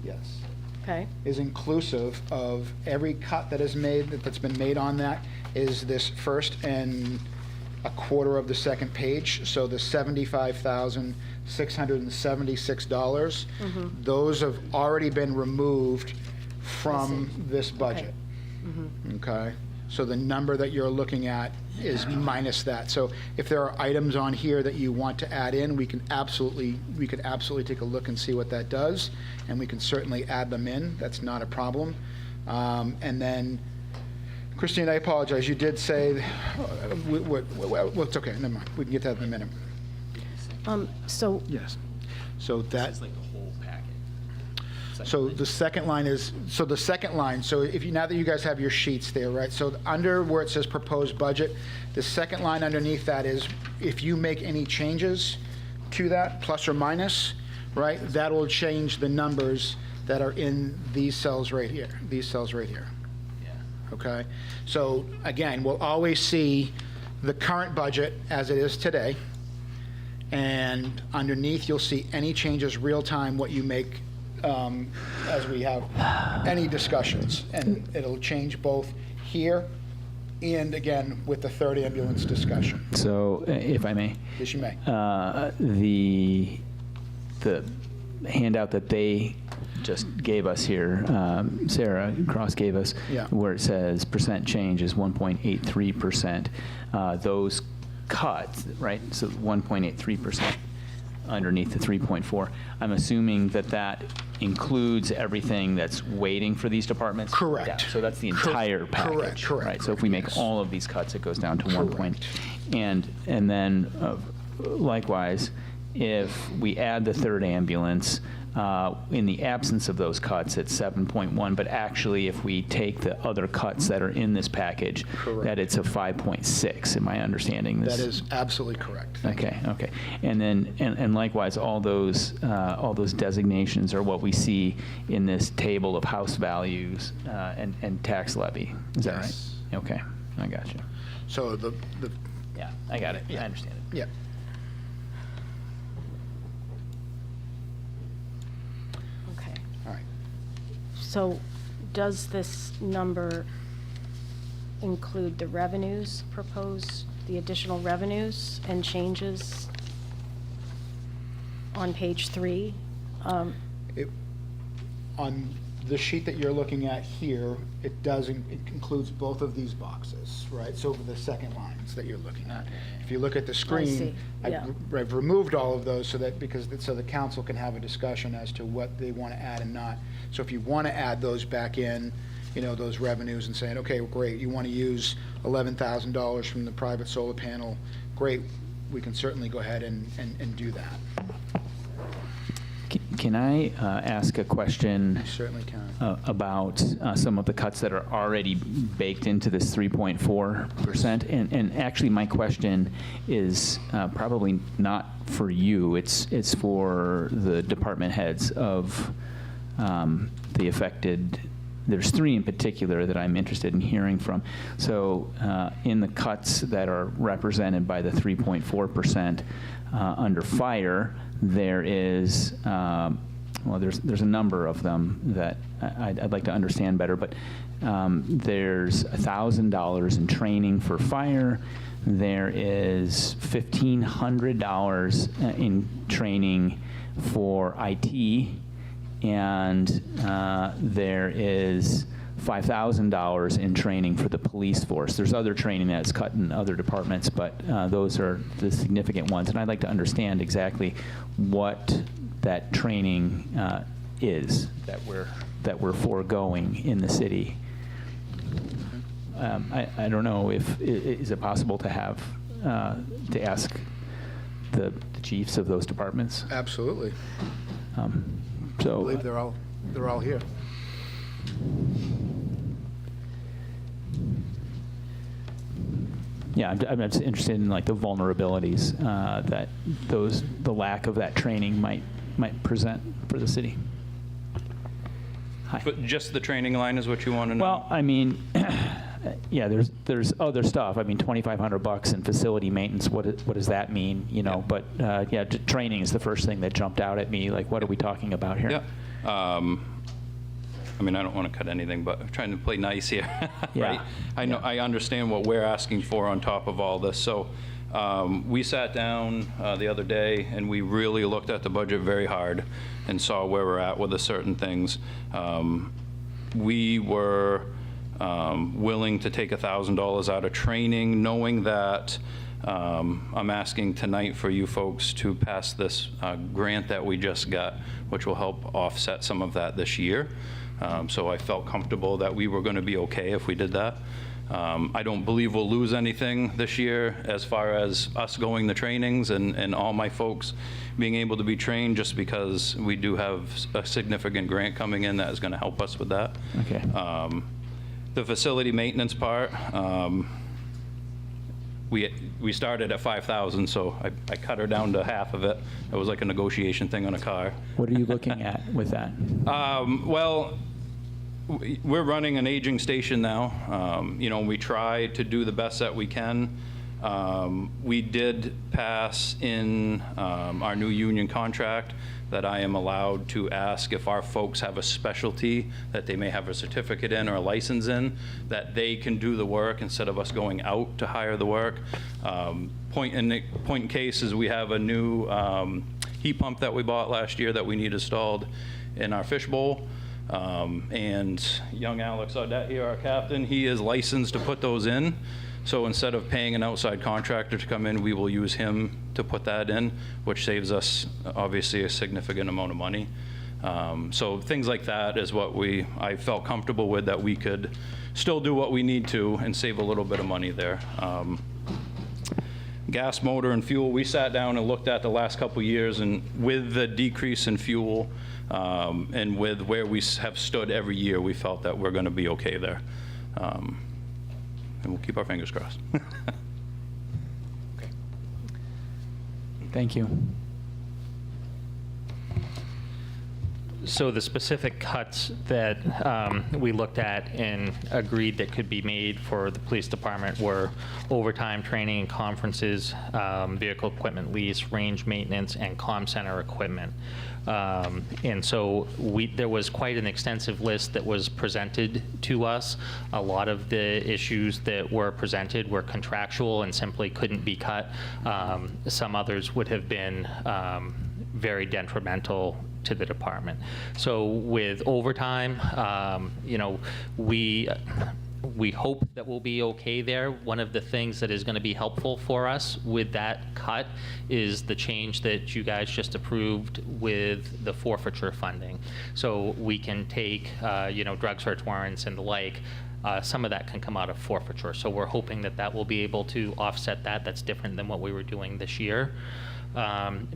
yes, Okay. is inclusive of every cut that is made, that's been made on that, is this first and a quarter of the second page. So the $75,676, those have already been removed from this budget. Okay? So the number that you're looking at is minus that. So if there are items on here that you want to add in, we could absolutely take a look and see what that does, and we can certainly add them in. That's not a problem. And then, Christine, I apologize. You did say, well, it's okay. Never mind. We can get that in a minute. So Yes. So that. It's like the whole packet. So the second line is, so if you, now that you guys have your sheets there, right? So under where it says proposed budget, the second line underneath that is if you make any changes to that, plus or minus, right? That will change the numbers that are in these cells right here, Yeah. okay? So again, we'll always see the current budget as it is today. And underneath, you'll see any changes real time, what you make as we have any discussions. And it'll change both here and again with the third ambulance discussion. So, if I may, Yes, you may. the handout that they just gave us here, Sarah Cross gave us, Yeah. where it says percent change is 1.83%. Those cuts, right? So 1.83% underneath the 3.4. I'm assuming that that includes everything that's waiting for these departments? Correct. Yeah, so that's the entire package. correct, Right, so if we make yes. all of these cuts, it goes down to 1 point. Correct. And then likewise, if we add the third ambulance, in the absence of those cuts, it's 7.1, but actually if we take the other cuts that are in this package, Correct. that it's a 5.6, am I understanding this? That is absolutely correct. Okay, okay. And then, and likewise, all those designations are what we see in this table of house values and tax levy. Is that right? Yes. Okay, I got you. So the Yeah, I got it. I understand it. yeah. Okay. All right. So does this number include the revenues proposed, the additional revenues and changes on page 3? On the sheet that you're looking at here, it includes both of these boxes, right? So the second lines that you're looking at. If you look at the screen, see, yeah. I've removed all of those so that so the council can have a discussion as to what they want to add and not. So if you want to add those back in, those revenues and saying, okay, great, you want to use $11,000 from the private solar panel, great, we can certainly go ahead and do that. Can I ask a question? You certainly can. About some of the cuts that are already baked into this 3.4%. And actually, my question is probably not for you. It's for the department heads of the affected. There's 3 in particular that I'm interested in hearing from. So in the cuts that are represented by the 3.4% under fire, there is, there's a number of them that I'd like to understand better, but there's $1,000 in training for fire. There is $1,500 in training for IT, and there is $5,000 in training for the police force. There's other training that's cut in other departments, but those are the significant ones. And I'd like to understand exactly what that training is that we're foregoing in the city. I don't know if is it possible to have to ask the chiefs of those departments. Absolutely. I So, believe they're all here. yeah, I'm just interested in like the vulnerabilities that the lack of that training might present for the city. Hi. But just the training line is what you want to know? Well, I mean, yeah, there's other stuff. I mean, $2,500 in facility maintenance. What does that mean? You know, but yeah, training is the first thing that jumped out at me. Like, what are we talking about here? Yeah. I mean, I don't want to cut anything, but I'm trying to play nice here, Yeah. right? I know, I understand what we're asking for on top of all this. So we sat down the other day and we really looked at the budget very hard and saw where we're at with the certain things. We were willing to take $1,000 out of training, knowing that I'm asking tonight for you folks to pass this grant that we just got, which will help offset some of that this year. So I felt comfortable that we were going to be okay if we did that. I don't believe we'll lose anything this year as far as us going the trainings and all my folks being able to be trained, just because we do have a significant grant coming in that is going to help us with that. Okay. The facility maintenance part, we started at 5,000, so I cut her down to half of it. It was like a negotiation thing on a car. What are you looking at with that? Well, we're running an aging station now. You know, we try to do the best that we can. We did pass in our new union contract that I am allowed to ask if our folks have a specialty that they may have a certificate in or a license in, that they can do the work instead of us going out to hire the work. Point in case is we have a new heat pump that we bought last year that we need installed in our fishbowl. And young Alex Audette here, our captain, he is licensed to put those in. So instead of paying an outside contractor to come in, we will use him to put that in, which saves us obviously a significant amount of money. So things like that is what I felt comfortable with, that we could still do what we need to and save a little bit of money there. Gas motor and fuel, we sat down and looked at the last couple years, and with the decrease in fuel and with where we have stood every year, we felt that we're going to be okay there. And we'll keep our fingers crossed. Okay. Thank you. So the specific cuts that we looked at and agreed that could be made for the police department were overtime, training and conferences, vehicle equipment lease, range maintenance, and comm center equipment. And so there was quite an extensive list that was presented to us. A lot of the issues that were presented were contractual and simply couldn't be cut. Some others would have been very detrimental to the department. So with overtime, you know, we hope that we'll be okay there. One of the things that is going to be helpful for us with that cut is the change that you guys just approved with the forfeiture funding. So we can take, you know, drug search warrants and the like. Some of that can come out of forfeiture. So we're hoping that that will be able to offset that. That's different than what we were doing this year.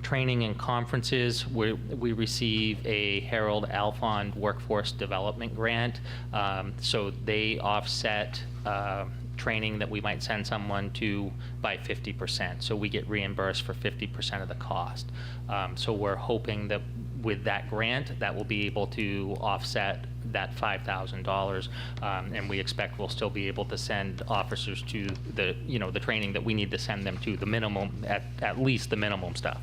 Training and conferences, we receive a Harold Alfond Workforce Development Grant. So they offset training that we might send someone to by 50%. So we get reimbursed for 50% of the cost. So we're hoping that with that grant, that will be able to offset that $5,000, and we expect we'll still be able to send officers to the, you know, the training that we need to send them to, the minimum, at least the minimum stuff.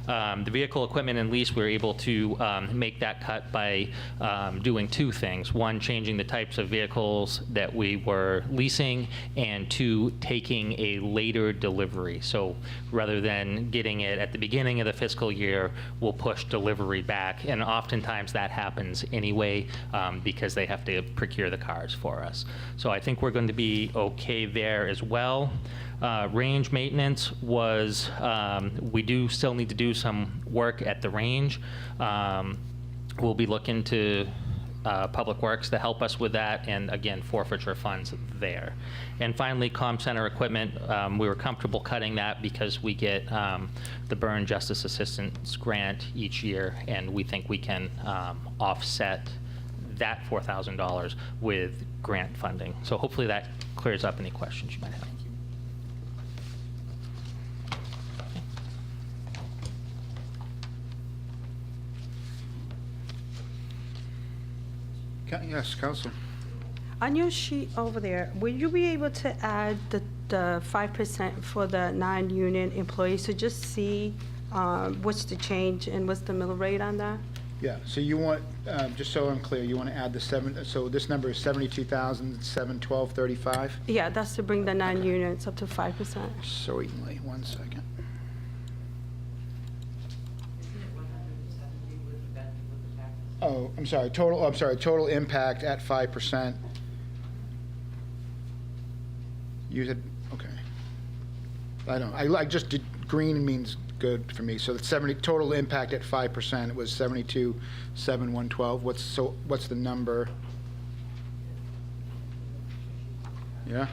The vehicle equipment and lease, we were able to make that cut by doing two things. One, changing the types of vehicles that we were leasing, and two, taking a later delivery. So rather than getting it at the beginning of the fiscal year, we'll push delivery back. And oftentimes that happens anyway because they have to procure the cars for us. So I think we're going to be okay there as well. Range maintenance was, we do still need to do some work at the range. We'll be looking to Public Works to help us with that, and again, forfeiture funds there. And finally, comm center equipment, we were comfortable cutting that because we get the Burn Justice Assistance Grant each year, and we think we can offset that $4,000 with grant funding. So hopefully that clears up any questions you might have. Yes, Council. On your sheet over there, will you be able to add the 5% for the non-union employees to just see what's the change and what's the mill rate on that? Yeah, so you want, just so I'm clear, you want to add the so this number is 72,712.35? Yeah, that's to bring the non-unions up to 5%. Certainly, 1 second. Oh, I'm sorry, total impact at 5%. You said, okay. I just did, green means good for me, so the total impact at 5%, it was 72,712. What's the number? Yeah?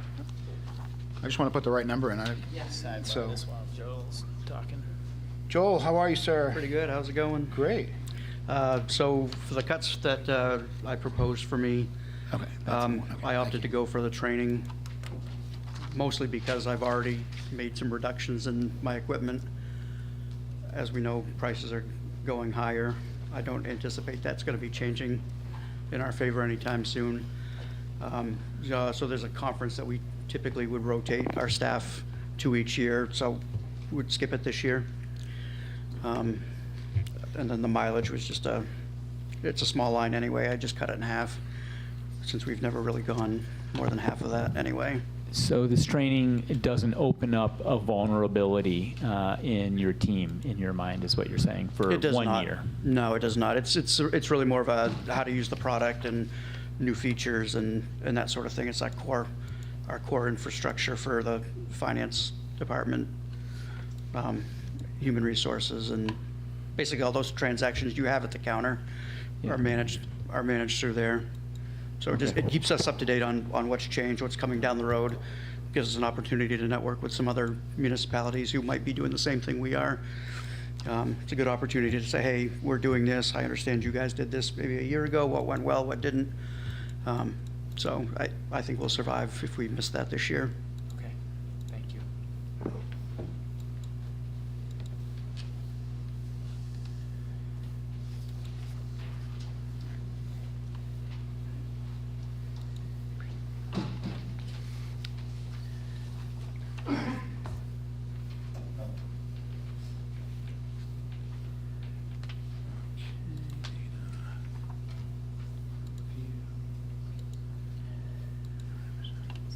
I just want to put the right number in. Yes. So, This while Joel's talking. Joel, how are you, sir? Pretty good. How's it going? Great. So for the cuts that I proposed for me, Okay. I opted to go for the training, mostly because I've already made some reductions in my equipment. As we know, prices are going higher. I don't anticipate that's going to be changing in our favor anytime soon. So there's a conference that we typically would rotate our staff to each year, so we'd skip it this year. And then the mileage was just it's a small line anyway. I just cut it in half, since we've never really gone more than half of that anyway. So this training doesn't open up a vulnerability in your team, in your mind, is what you're saying, for It does 1 not. year? No, it does not. It's really more of a how to use the product and new features and that sort of thing. It's our core infrastructure for the finance department, human resources, and basically all those transactions you have at the counter are managed through there. So it keeps us up to date on what's changed, what's coming down the road, gives us an opportunity to network with some other municipalities who might be doing the same thing we are. It's a good opportunity to say, hey, we're doing this. I understand you guys did this maybe a year ago. What went well, what didn't. So I think we'll survive if we miss that this year. Okay, thank you.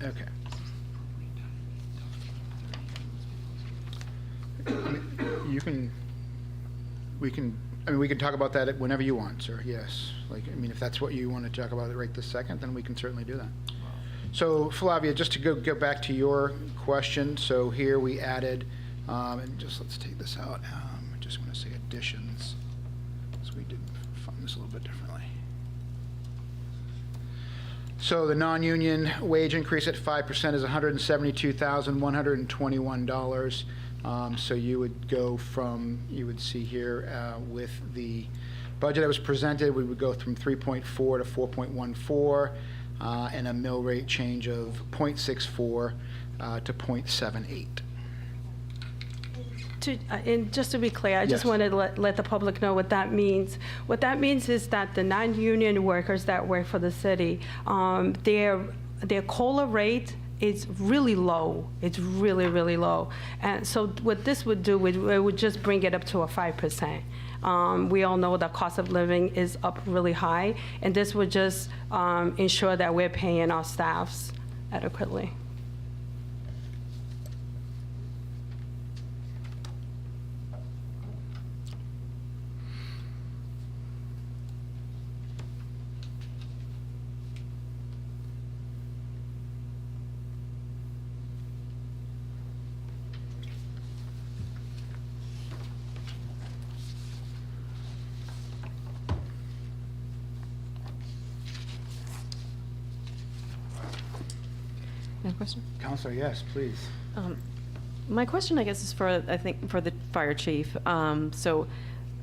Okay. We can talk about that whenever you want, sir, yes. If that's what you want to talk about right this second, then we can certainly do that. So Flavia, just to go back to your question, so here we added, and just let's take this out. I just want to say additions, because we did fund this a little bit differently. So the non-union wage increase at 5% is $172,121. So you would go from, you would see here with the budget that was presented, we would go from 3.4 to 4.14, and a mill rate change of 0.64 to 0.78. And just to be clear, I just Yes. wanted to let the public know what that means. What that means is that the non-union workers that work for the city, their COLA rate is really low. It's really, really low. And so what this would do, it would just bring it up to a 5%. We all know the cost of living is up really high, and this would just ensure that we're paying our staffs adequately. question? Counselor, yes, please. My question, I guess, is for, I think, for the fire chief. So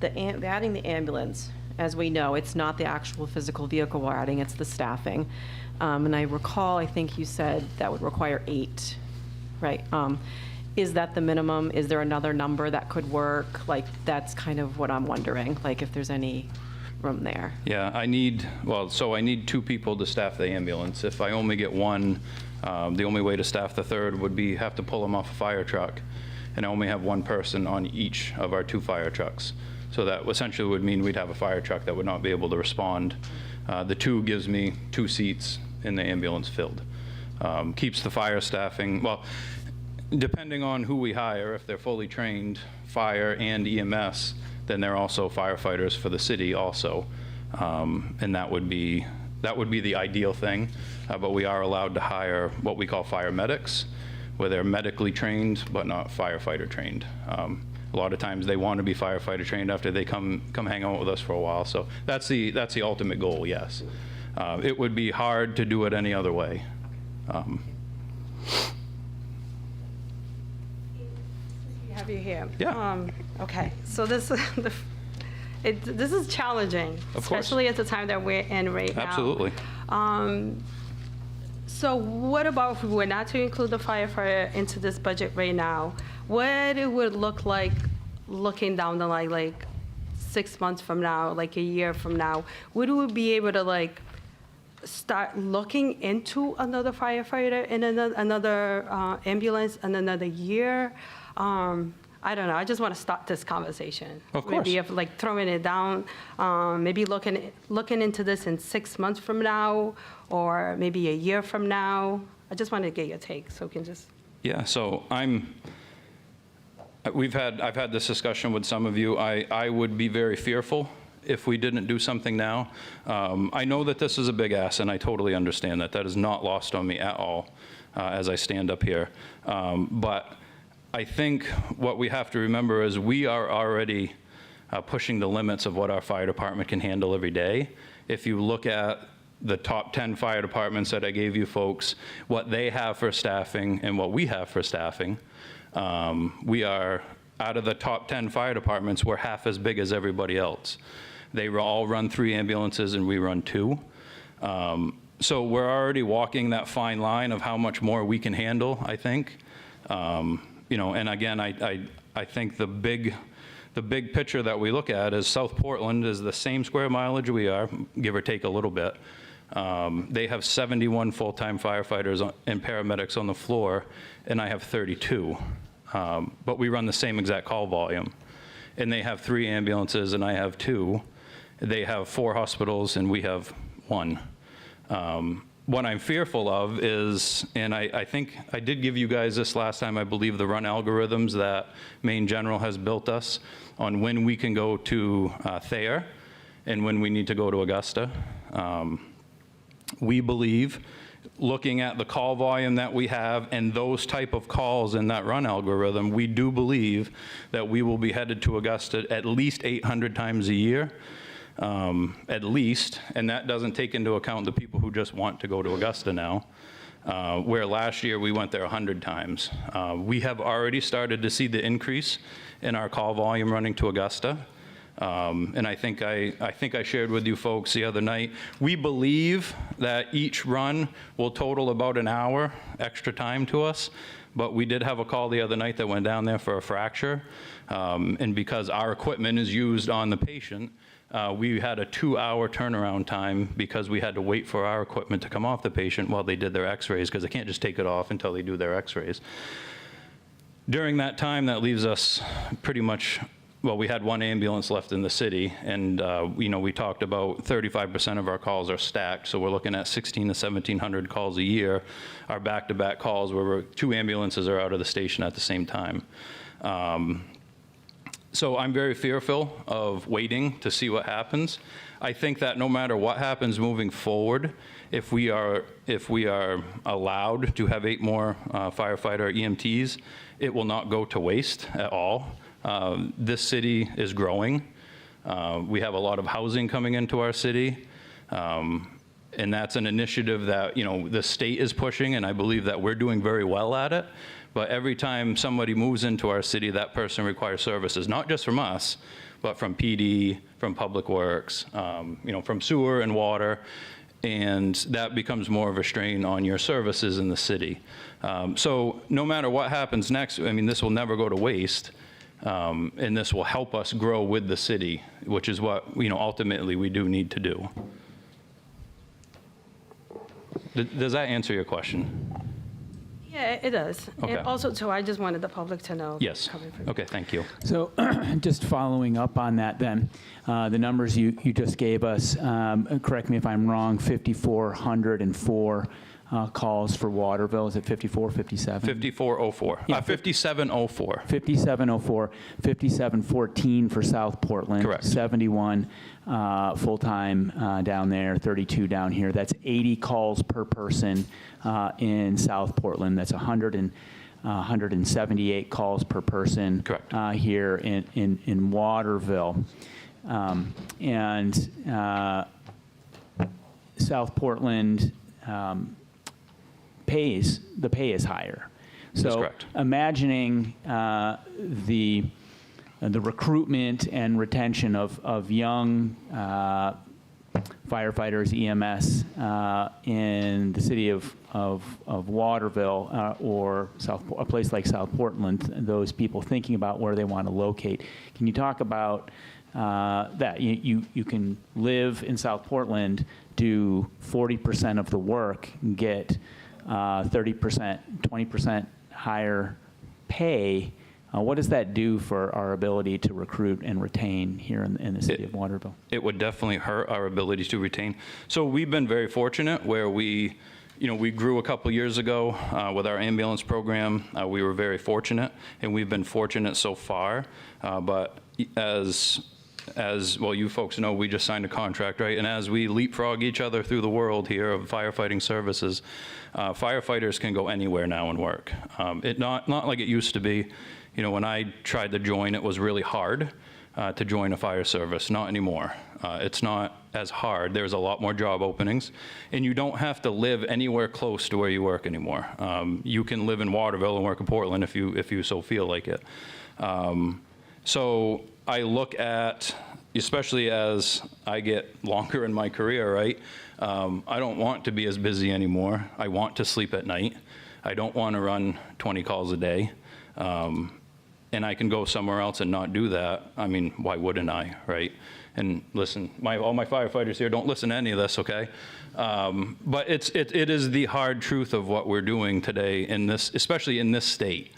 adding the ambulance, as we know, it's not the actual physical vehicle we're adding, it's the staffing. And I recall, I think you said that would require 8, right? Is that the minimum? Is there another number that could work? Like, that's kind of what I'm wondering, like if there's any room there. Yeah, I need 2 people to staff the ambulance. If I only get 1, the only way to staff the third would be have to pull them off a fire truck. And I only have 1 person on each of our 2 fire trucks. So that essentially would mean we'd have a fire truck that would not be able to respond. The 2 gives me 2 seats in the ambulance filled. Keeps the fire staffing, well, depending on who we hire, if they're fully trained fire and EMS, then they're also firefighters for the city also. And that would be the ideal thing. But we are allowed to hire what we call fire medics, where they're medically trained but not firefighter trained. A lot of times they want to be firefighter trained after they come hang out with us for a while. So that's the ultimate goal, yes. It would be hard to do it any other way. Have you here? Yeah. Okay, so this is challenging, Of course. especially at the time that we're in right now. Absolutely. So what about if we were not to include the firefighter into this budget right now? What it would look like looking down the line, like 6 months from now, like a year from now? Would we be able to like start looking into another firefighter in another ambulance in another year? I don't know. I just want to start this conversation. Of course. Maybe of like throwing it down, maybe looking into this in 6 months from now, or maybe a year from now. I just wanted to get your take, so we can just. Yeah. So I've had this discussion with some of you. I would be very fearful if we didn't do something now. I know that this is a big ask, and I totally understand that. That is not lost on me at all as I stand up here. But I think what we have to remember is we are already pushing the limits of what our fire department can handle every day. If you look at the top 10 fire departments that I gave you folks, what they have for staffing and what we have for staffing, we are, out of the top 10 fire departments, we're half as big as everybody else. They all run 3 ambulances and we run 2. So we're already walking that fine line of how much more we can handle, I think. And again, I think the big picture that we look at is South Portland is the same square mileage we are, give or take a little bit. They have 71 full-time firefighters and paramedics on the floor, and I have 32. But we run the same exact call volume. And they have 3 ambulances, and I have 2. They have 4 hospitals, and we have 1. What I'm fearful of is, and I think I did give you guys this last time, I believe, the run algorithms that Maine General has built us on when we can go to Thayer and when we need to go to Augusta. We believe, looking at the call volume that we have and those type of calls in that run algorithm, we do believe that we will be headed to Augusta at least 800 times a year. At least, and that doesn't take into account the people who just want to go to Augusta now, where last year we went there 100 times. We have already started to see the increase in our call volume running to Augusta. And I think I shared with you folks the other night, we believe that each run will total about an hour extra time to us. But we did have a call the other night that went down there for a fracture. And because our equipment is used on the patient, we had a 2-hour turnaround time because we had to wait for our equipment to come off the patient while they did their x-rays, because they can't just take it off until they do their x-rays. During that time, that leaves us pretty much, well, we had 1 ambulance left in the city, and we talked about 35% of our calls are stacked, so we're looking at 1,600 to 1,700 calls a year. Our back-to-back calls where 2 ambulances are out of the station at the same time. So I'm very fearful of waiting to see what happens. I think that no matter what happens moving forward, if we are allowed to have 8 more firefighter EMTs, it will not go to waste at all. This city is growing. We have a lot of housing coming into our city. And that's an initiative that, you know, the state is pushing, and I believe that we're doing very well at it. But every time somebody moves into our city, that person requires services, not just from us, but from PD, from Public Works, you know, from sewer and water. And that becomes more of a strain on your services in the city. So no matter what happens next, I mean, this will never go to waste. And this will help us grow with the city, which is what, you know, ultimately we do need to do. Does that answer your question? Yeah, it does. Okay. And also, so I just wanted the public to know. Yes. coming from- Okay, thank you. So just following up on that then, the numbers you just gave us, correct me if I'm wrong, 5,404 calls for Waterville. Is it 54, 57? 5404. Yeah, 5704. 5704, 5714 for South Portland. Correct. 71 full-time down there, 32 down here. That's 80 calls per person in South Portland. That's 178 calls per person. Correct. Here in Waterville. And South Portland the pay is higher. That's So correct. imagining the recruitment and retention of young firefighters, EMS in the city of Waterville or a place like South Portland, those people thinking about where they want to locate. Can you talk about that? You can live in South Portland, do 40% of the work, get 30%, 20% higher pay. What does that do for our ability to recruit and retain here in the city of Waterville? It would definitely hurt our ability to retain. So we've been very fortunate where we grew a couple years ago with our ambulance program. We were very fortunate, and we've been fortunate so far. But as well, you folks know, we just signed a contract, right? And as we leapfrog each other through the world here of firefighting services, firefighters can go anywhere now and work. Not like it used to be. You know, when I tried to join, it was really hard to join a fire service. Not anymore. It's not as hard. There's a lot more job openings, and you don't have to live anywhere close to where you work anymore. You can live in Waterville and work in Portland if you so feel like it. So I look at, especially as I get longer in my career, right? I don't want to be as busy anymore. I want to sleep at night. I don't want to run 20 calls a day. And I can go somewhere else and not do that. I mean, why wouldn't I, right? And listen, all my firefighters here, don't listen to any of this, okay? But it is the hard truth of what we're doing today in this, especially in this state.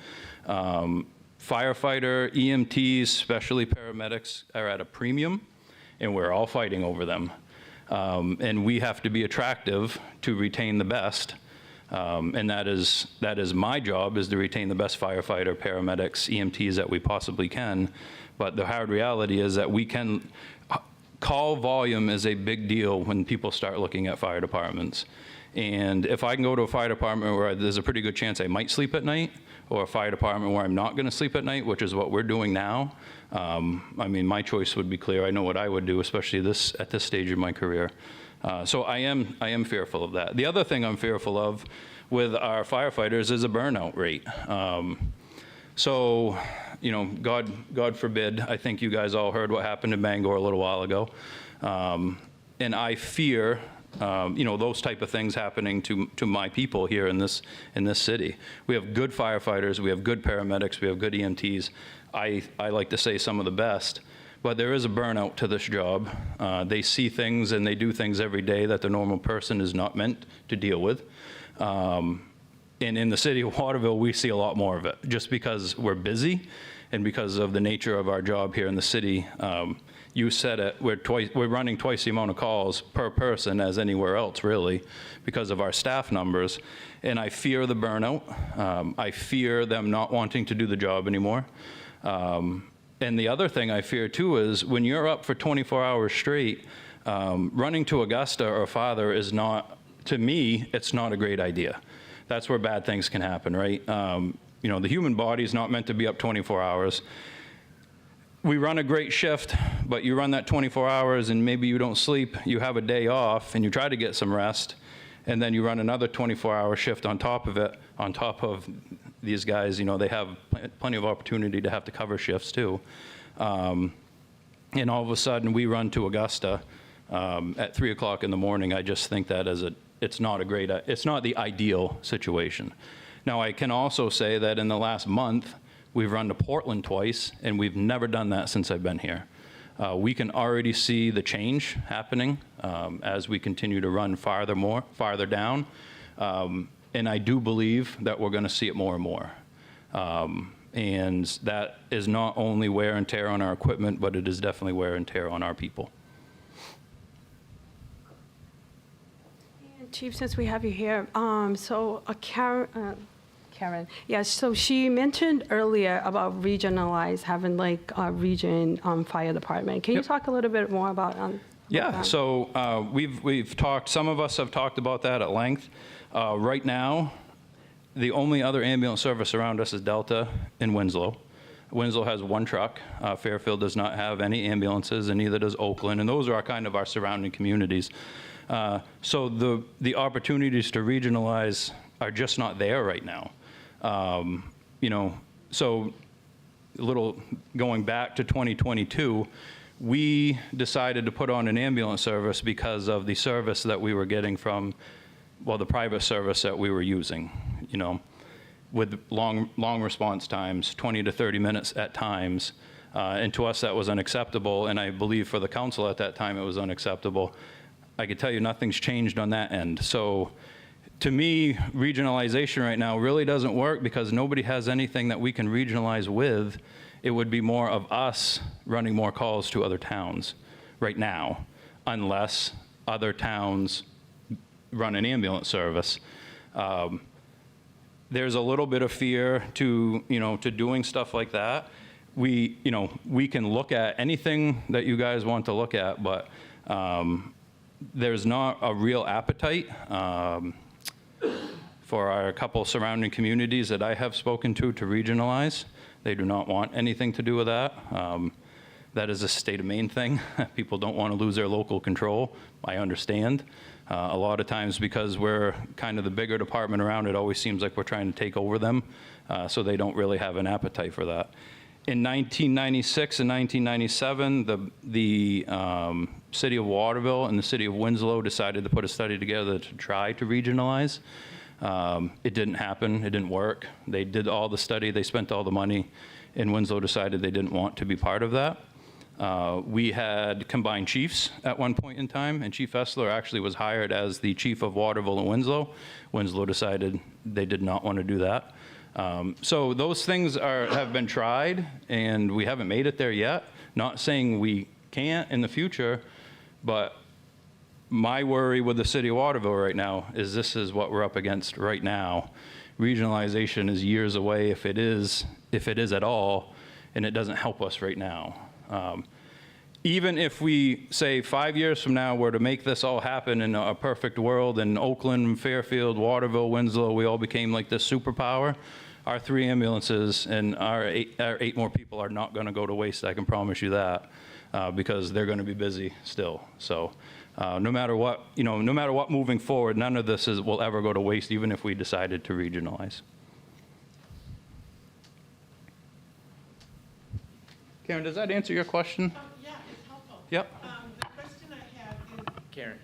Firefighter, EMTs, especially paramedics, are at a premium, and we're all fighting over them. And we have to be attractive to retain the best. And that is my job, is to retain the best firefighter, paramedics, EMTs that we possibly can. But the hard reality is that we can, call volume is a big deal when people start looking at fire departments. And if I can go to a fire department where there's a pretty good chance I might sleep at night, or a fire department where I'm not going to sleep at night, which is what we're doing now, I mean, my choice would be clear. I know what I would do, especially at this stage of my career. So I am fearful of that. The other thing I'm fearful of with our firefighters is a burnout rate. So, you know, God forbid, I think you guys all heard what happened in Bangor a little while ago. And I fear, you know, those type of things happening to my people here in this city. We have good firefighters, we have good paramedics, we have good EMTs. I like to say some of the best. But there is a burnout to this job. They see things and they do things every day that the normal person is not meant to deal with. And in the city of Waterville, we see a lot more of it, just because we're busy and because of the nature of our job here in the city. You said it, we're running twice the amount of calls per person as anywhere else, really, because of our staff numbers. And I fear the burnout. I fear them not wanting to do the job anymore. And the other thing I fear too is when you're up for 24 hours straight, running to Augusta or farther is not, to me, it's not a great idea. That's where bad things can happen, right? You know, the human body is not meant to be up 24 hours. we run a great shift, but you run that 24 hours and maybe you don't sleep, you have a day off and you try to get some rest, and then you run another 24-hour shift on top of it, on top of these guys, you know, they have plenty of opportunity to have to cover shifts too. And all of a sudden we run to Augusta at 3 o'clock in the morning. I just think that it's not the ideal situation. Now, I can also say that in the last month, we've run to Portland twice, and we've never done that since I've been here. We can already see the change happening as we continue to run farther down. And I do believe that we're going to see it more and more. And that is not only wear and tear on our equipment, but it is definitely wear and tear on our people. And Chief, since we have you here, Karen, yeah, so she mentioned earlier about regionalize, having like a region fire department. Can you talk a little bit more about Yeah, that? so we've talked, some of us have talked about that at length. Right now, the only other ambulance service around us is Delta and Winslow. Winslow has one truck. Fairfield does not have any ambulances, and neither does Oakland, and those are kind of our surrounding communities. So the opportunities to regionalize are just not there right now. You know, so a little going back to 2022, we decided to put on an ambulance service because of the service that we were getting from, well, the private service that we were using, you know, with long response times, 20 to 30 minutes at times. And to us, that was unacceptable. And I believe for the council at that time, it was unacceptable. I could tell you nothing's changed on that end. So to me, regionalization right now really doesn't work because nobody has anything that we can regionalize with. It would be more of us running more calls to other towns right now, unless other towns run an ambulance service. There's a little bit of fear to doing stuff like that. We can look at anything that you guys want to look at, but there's not a real appetite for our couple surrounding communities that I have spoken to regionalize. They do not want anything to do with that. That is a state of Maine thing. People don't want to lose their local control. I understand. A lot of times because we're kind of the bigger department around, it always seems like we're trying to take over them. So they don't really have an appetite for that. In 1996 and 1997, the city of Waterville and the city of Winslow decided to put a study together to try to regionalize. It didn't happen. It didn't work. They did all the study. They spent all the money. And Winslow decided they didn't want to be part of that. We had combined chiefs at one point in time, and Chief Essler actually was hired as the chief of Waterville and Winslow. Winslow decided they did not want to do that. So those things have been tried, and we haven't made it there yet. Not saying we can't in the future, but my worry with the city of Waterville right now is this is what we're up against right now. Regionalization is years away, if it is at all, and it doesn't help us right now. Even if we say 5 years from now were to make this all happen in a perfect world, and Oakland, Fairfield, Waterville, Winslow, we all became like this superpower, our 3 ambulances and our eight more people are not going to go to waste. I can promise you that, because they're going to be busy still. So no matter what moving forward, none of this will ever go to waste, even if we decided to regionalize. Karen, does that answer your question? Yeah, it's helpful. Yep. The question I have is, Karen.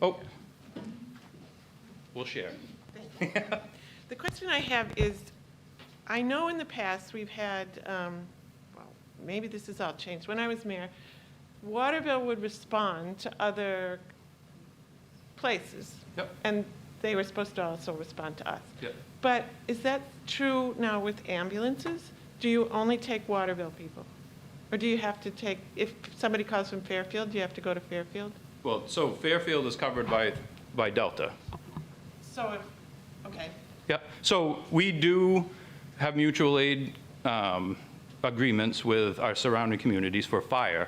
Oh. We'll share. The question I have is, I know in the past we've had, well, maybe this has all changed. When I was mayor, Waterville would respond to other places. Yep. And they were supposed to also respond to us. Yep. But is that true now with ambulances? Do you only take Waterville people? Or do you have to take, if somebody calls from Fairfield, do you have to go to Fairfield? Well, so Fairfield is covered by Delta. So if, okay. Yep. So we do have mutual aid agreements with our surrounding communities for fire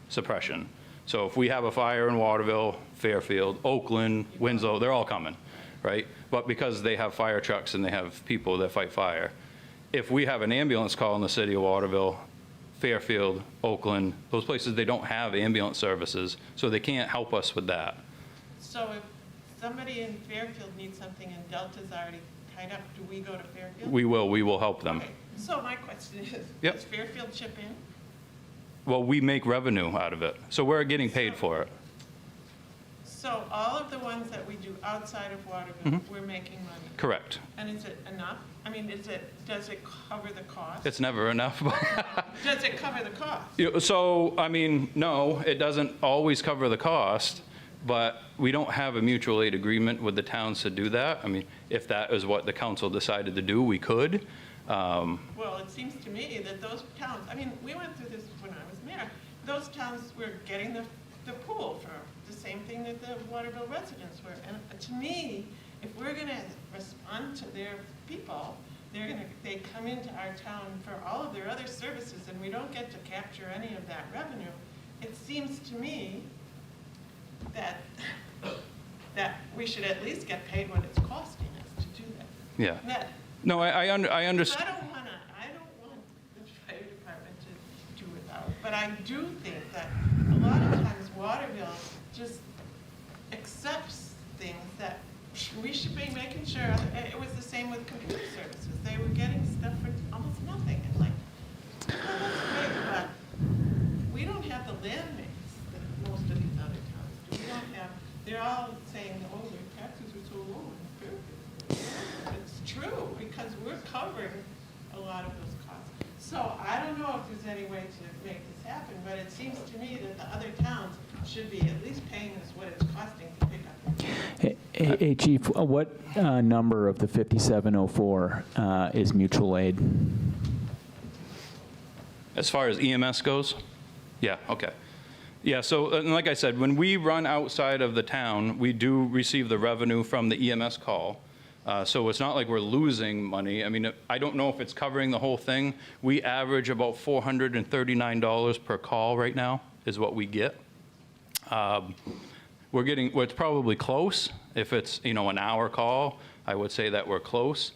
suppression. So if we have a fire in Waterville, Fairfield, Oakland, Winslow, they're all coming, right? But because they have fire trucks and they have people that fight fire, if we have an ambulance call in the city of Waterville, Fairfield, Oakland, those places, they don't have ambulance services, so they can't help us with that. So if somebody in Fairfield needs something and Delta's already tied up, do we go to Fairfield? We will help them. Okay, so my question is, Yep. does Fairfield chip in? Well, we make revenue out of it, so we're getting paid for it. So all of the ones that we do outside of Waterville, we're making money? Correct. And is it enough? I mean, does it cover the cost? It's never enough. Does it cover the cost? So, I mean, no, it doesn't always cover the cost, but we don't have a mutual aid agreement with the towns to do that. I mean, if that is what the council decided to do, we could. Well, it seems to me that those towns, I mean, we went through this when I was mayor, those towns were getting the pool for the same thing that the Waterville residents were. And to me, if we're gonna respond to their people, they come into our town for all of their other services and we don't get to capture any of that revenue. It seems to me that we should at least get paid what it's costing us to do that. Yeah. That- No, I So understand. I don't want the fire department to do without, but I do think that a lot of times Waterville just accepts things that we should be making sure. It was the same with computer services. They were getting stuff for almost nothing, and like, well, that's great, but we don't have the land base that most of these other towns do. We don't have, they're all saying, oh, their taxes are so low in Fairfield. It's true, because we're covering a lot of those costs. So I don't know if there's any way to make this happen, but it seems to me that the other towns should be at least paying us what it's costing to pick up their kids. Hey, Chief, what number of the 5704 is mutual aid? As far as EMS goes? Yeah, okay. Yeah, so and like I said, when we run outside of the town, we do receive the revenue from the EMS call. So it's not like we're losing money. I mean, I don't know if it's covering the whole thing. We average about $439 per call right now is what we get. We're getting, well, it's probably close. If it's, an hour call, I would say that we're close.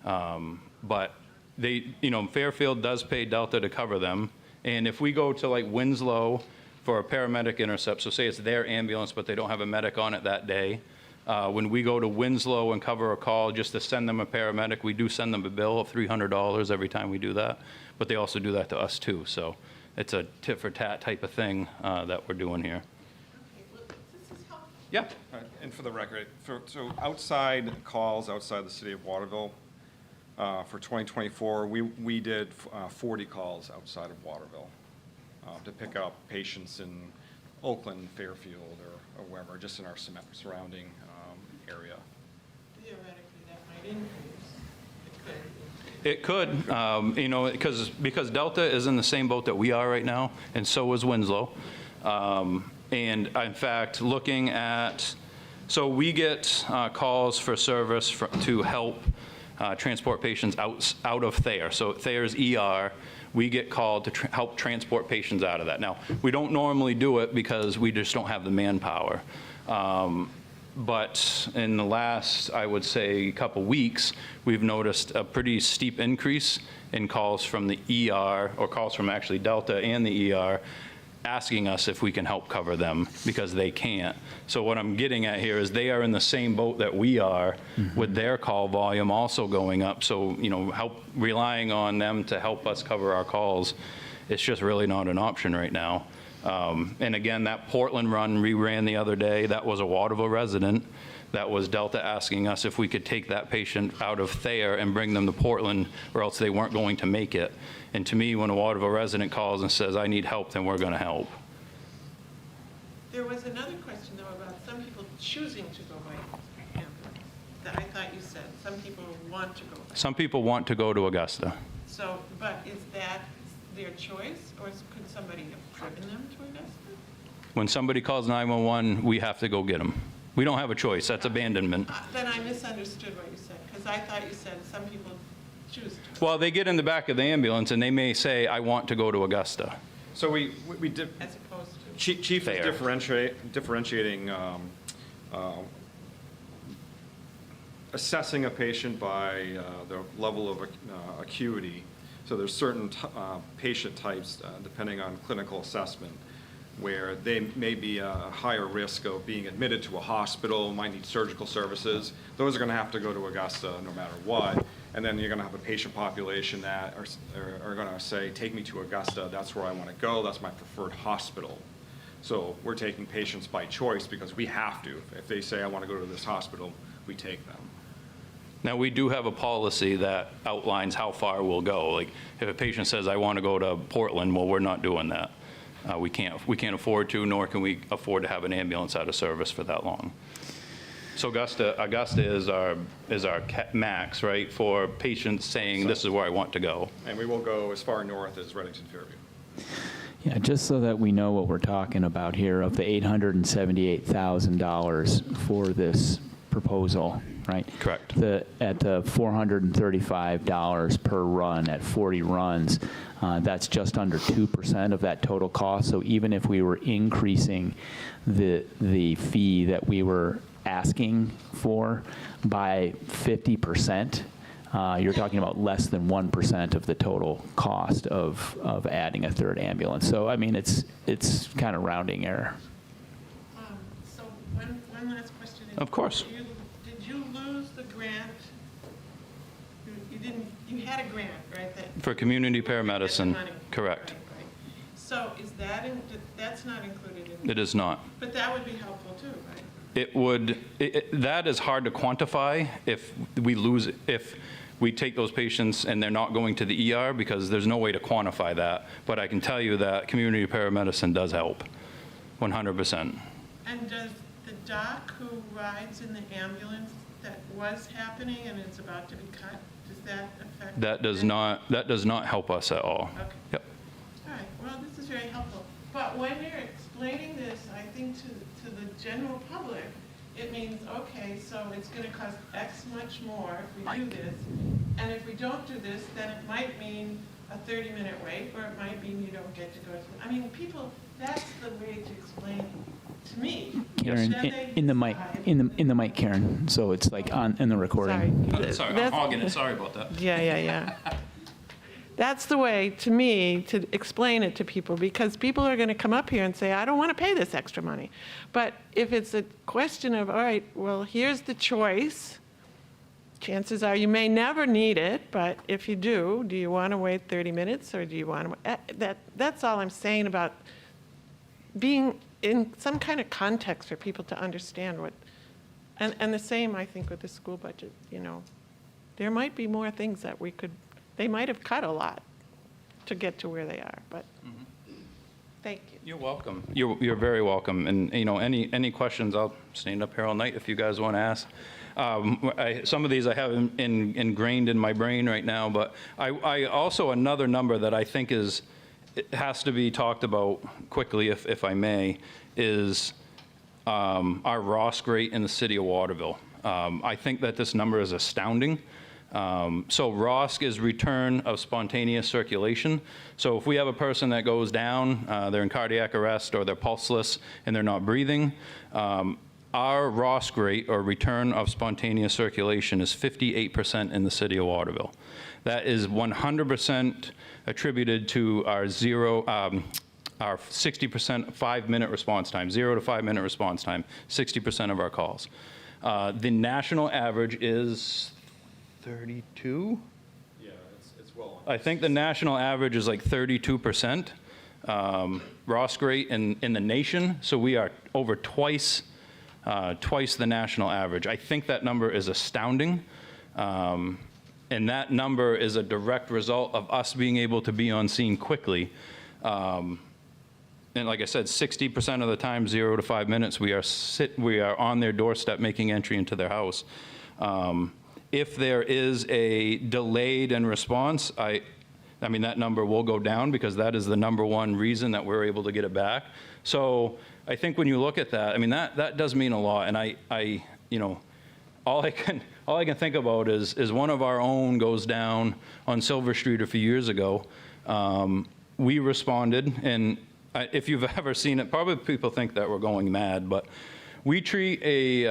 But they, Fairfield does pay Delta to cover them. And if we go to like Winslow for a paramedic intercept, so say it's their ambulance, but they don't have a medic on it that day, when we go to Winslow and cover a call just to send them a paramedic, we do send them a bill of $300 every time we do that. But they also do that to us too. So it's a tit for tat type of thing that we're doing here. Okay, well, this is helpful. Yeah. And for the record, so outside calls outside the city of Waterville, for 2024, we did 40 calls outside of Waterville to pick up patients in Oakland, Fairfield, or wherever, just in our surrounding area. Theoretically, that might increase. It could. Because Delta is in the same boat that we are right now, and so is Winslow. And in fact, looking at, so we get calls for service to help transport patients out of Thayer. So Thayer's ER, we get called to help transport patients out of that. Now, we don't normally do it because we just don't have the manpower. But in the last, I would say, couple weeks, we've noticed a pretty steep increase in calls from the ER, or calls from actually Delta and the ER, asking us if we can help cover them because they can't. So what I'm getting at here is they are in the same boat that we are with their call volume also going up. So, relying on them to help us cover our calls, it's just really not an option right now. And again, that Portland run we ran the other day, that was a Waterville resident. That was Delta asking us if we could take that patient out of Thayer and bring them to Portland, or else they weren't going to make it. And to me, when a Waterville resident calls and says, I need help, then we're going to help. There was another question, though, about some people choosing to go by ambulance, that I thought you said. Some people want to go by. Some people want to go to Augusta. So, but is that their choice, or could somebody have driven them to Augusta? When somebody calls 911, we have to go get them. We don't have a choice. That's abandonment. Then I misunderstood what you said, because I thought you said some people choose to. Well, they get in the back of the ambulance and they may say, I want to go to Augusta. So we did. As opposed to. Chief is differentiating assessing a patient by the level of acuity So there's certain patient types, depending on clinical assessment, where they may be a higher risk of being admitted to a hospital, might need surgical services. Those are going to have to go to Augusta no matter what. And then you're going to have a patient population that are going to say, take me to Augusta, that's where I want to go, that's my preferred hospital. So we're taking patients by choice because we have to. If they say, I want to go to this hospital, we take them. Now, we do have a policy that outlines how far we'll go. Like, if a patient says, I want to go to Portland, well, we're not doing that. We can't afford to, nor can we afford to have an ambulance out of service for that long. So Augusta is our max, right, for patients saying, this is where I want to go. And we will go as far north as Reddington Fairview. Yeah, just so that we know what we're talking about here, of the $878,000 for this proposal, right? Correct. At the $435 per run at 40 runs, that's just under 2% of that total cost. So even if we were increasing the fee that we were asking for by 50%, you're talking about less than 1% of the total cost of adding a third ambulance. So I mean, it's kind of rounding error. So one last question. Of course. Did you lose the grant? You had a grant, right? For community paramedicine, money. correct. Right. So is that's not included in It is not. But that would be helpful too, right? It would, that is hard to quantify if we take those patients and they're not going to the ER, because there's no way to quantify that. But I can tell you that community paramedicine does help, 100%. And does the doc who rides in the ambulance, that was happening and it's about to be cut, does that affect? That does not help us at all. Okay. Yep. All right, well, this is very helpful. But when you're explaining this, I think to the general public, it means, okay, so it's going to cost X much more if we do this. And if we don't do this, then it might mean a 30-minute wait, or it might mean you don't get to go to, I mean, people, that's the way to explain to me. Karen, in the mic, Karen. So it's like in the recording. Sorry, I'm hogging it. Sorry about that. Yeah. That's the way, to me, to explain it to people, because people are going to come up here and say, I don't want to pay this extra money. But if it's a question of, all right, well, here's the choice, chances are you may never need it, but if you do you want to wait 30 minutes, or do you want to, that's all I'm saying about being in some kind of context for people to understand what, and the same, I think, with the school budget, there might be more things that they might have cut a lot to get to where they are, but thank you. You're welcome. You're very welcome. And any questions, I'll stand up here all night if you guys want to ask. Some of these I have ingrained in my brain right now, but I also, another number that I think it has to be talked about quickly, if I may, is our ROSC rate in the city of Waterville. I think that this number is astounding. So ROSC is return of spontaneous circulation. So if we have a person that goes down, they're in cardiac arrest or they're pulseless and they're not breathing, our ROSC rate, or return of spontaneous circulation, is 58% in the city of Waterville. That is 100% attributed to our 60% 5-minute response time, 0 to 5 minute response time, 60% of our calls. The national average is 32? Yeah, it's well. I think the national average is like 32% ROSC rate in the nation, so we are over twice the national average. I think that number is astounding, and that number is a direct result of us being able to be on scene quickly. And like I said, 60% of the time, 0 to 5 minutes, we are on their doorstep making entry into their house. If there is a delayed in response, I mean, that number will go down, because that is the number one reason that we're able to get it back. So I think when you look at that, I mean, that does mean a lot. And all I can think about is one of our own goes down on Silver Street a few years ago. We responded, and if you've ever seen it, probably people think that we're going mad, but we treat a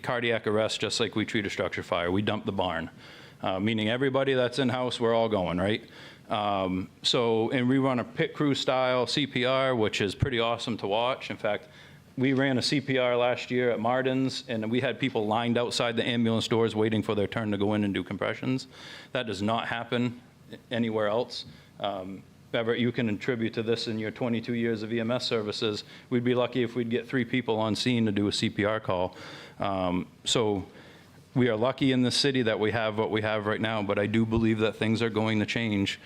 cardiac arrest just like we treat a structure fire. We dump the barn. meaning everybody that's in-house, we're all going, right? And we run a pit crew style CPR, which is pretty awesome to watch. In fact, we ran a CPR last year at Martin's, and we had people lined outside the ambulance doors waiting for their turn to go in and do compressions. That does not happen anywhere else. Everett, you can attribute to this in your 22 years of EMS services. We'd be lucky if we'd get 3 people on scene to do a CPR call. So we are lucky in this city that we have what we have right now, but I do believe that things are going to change.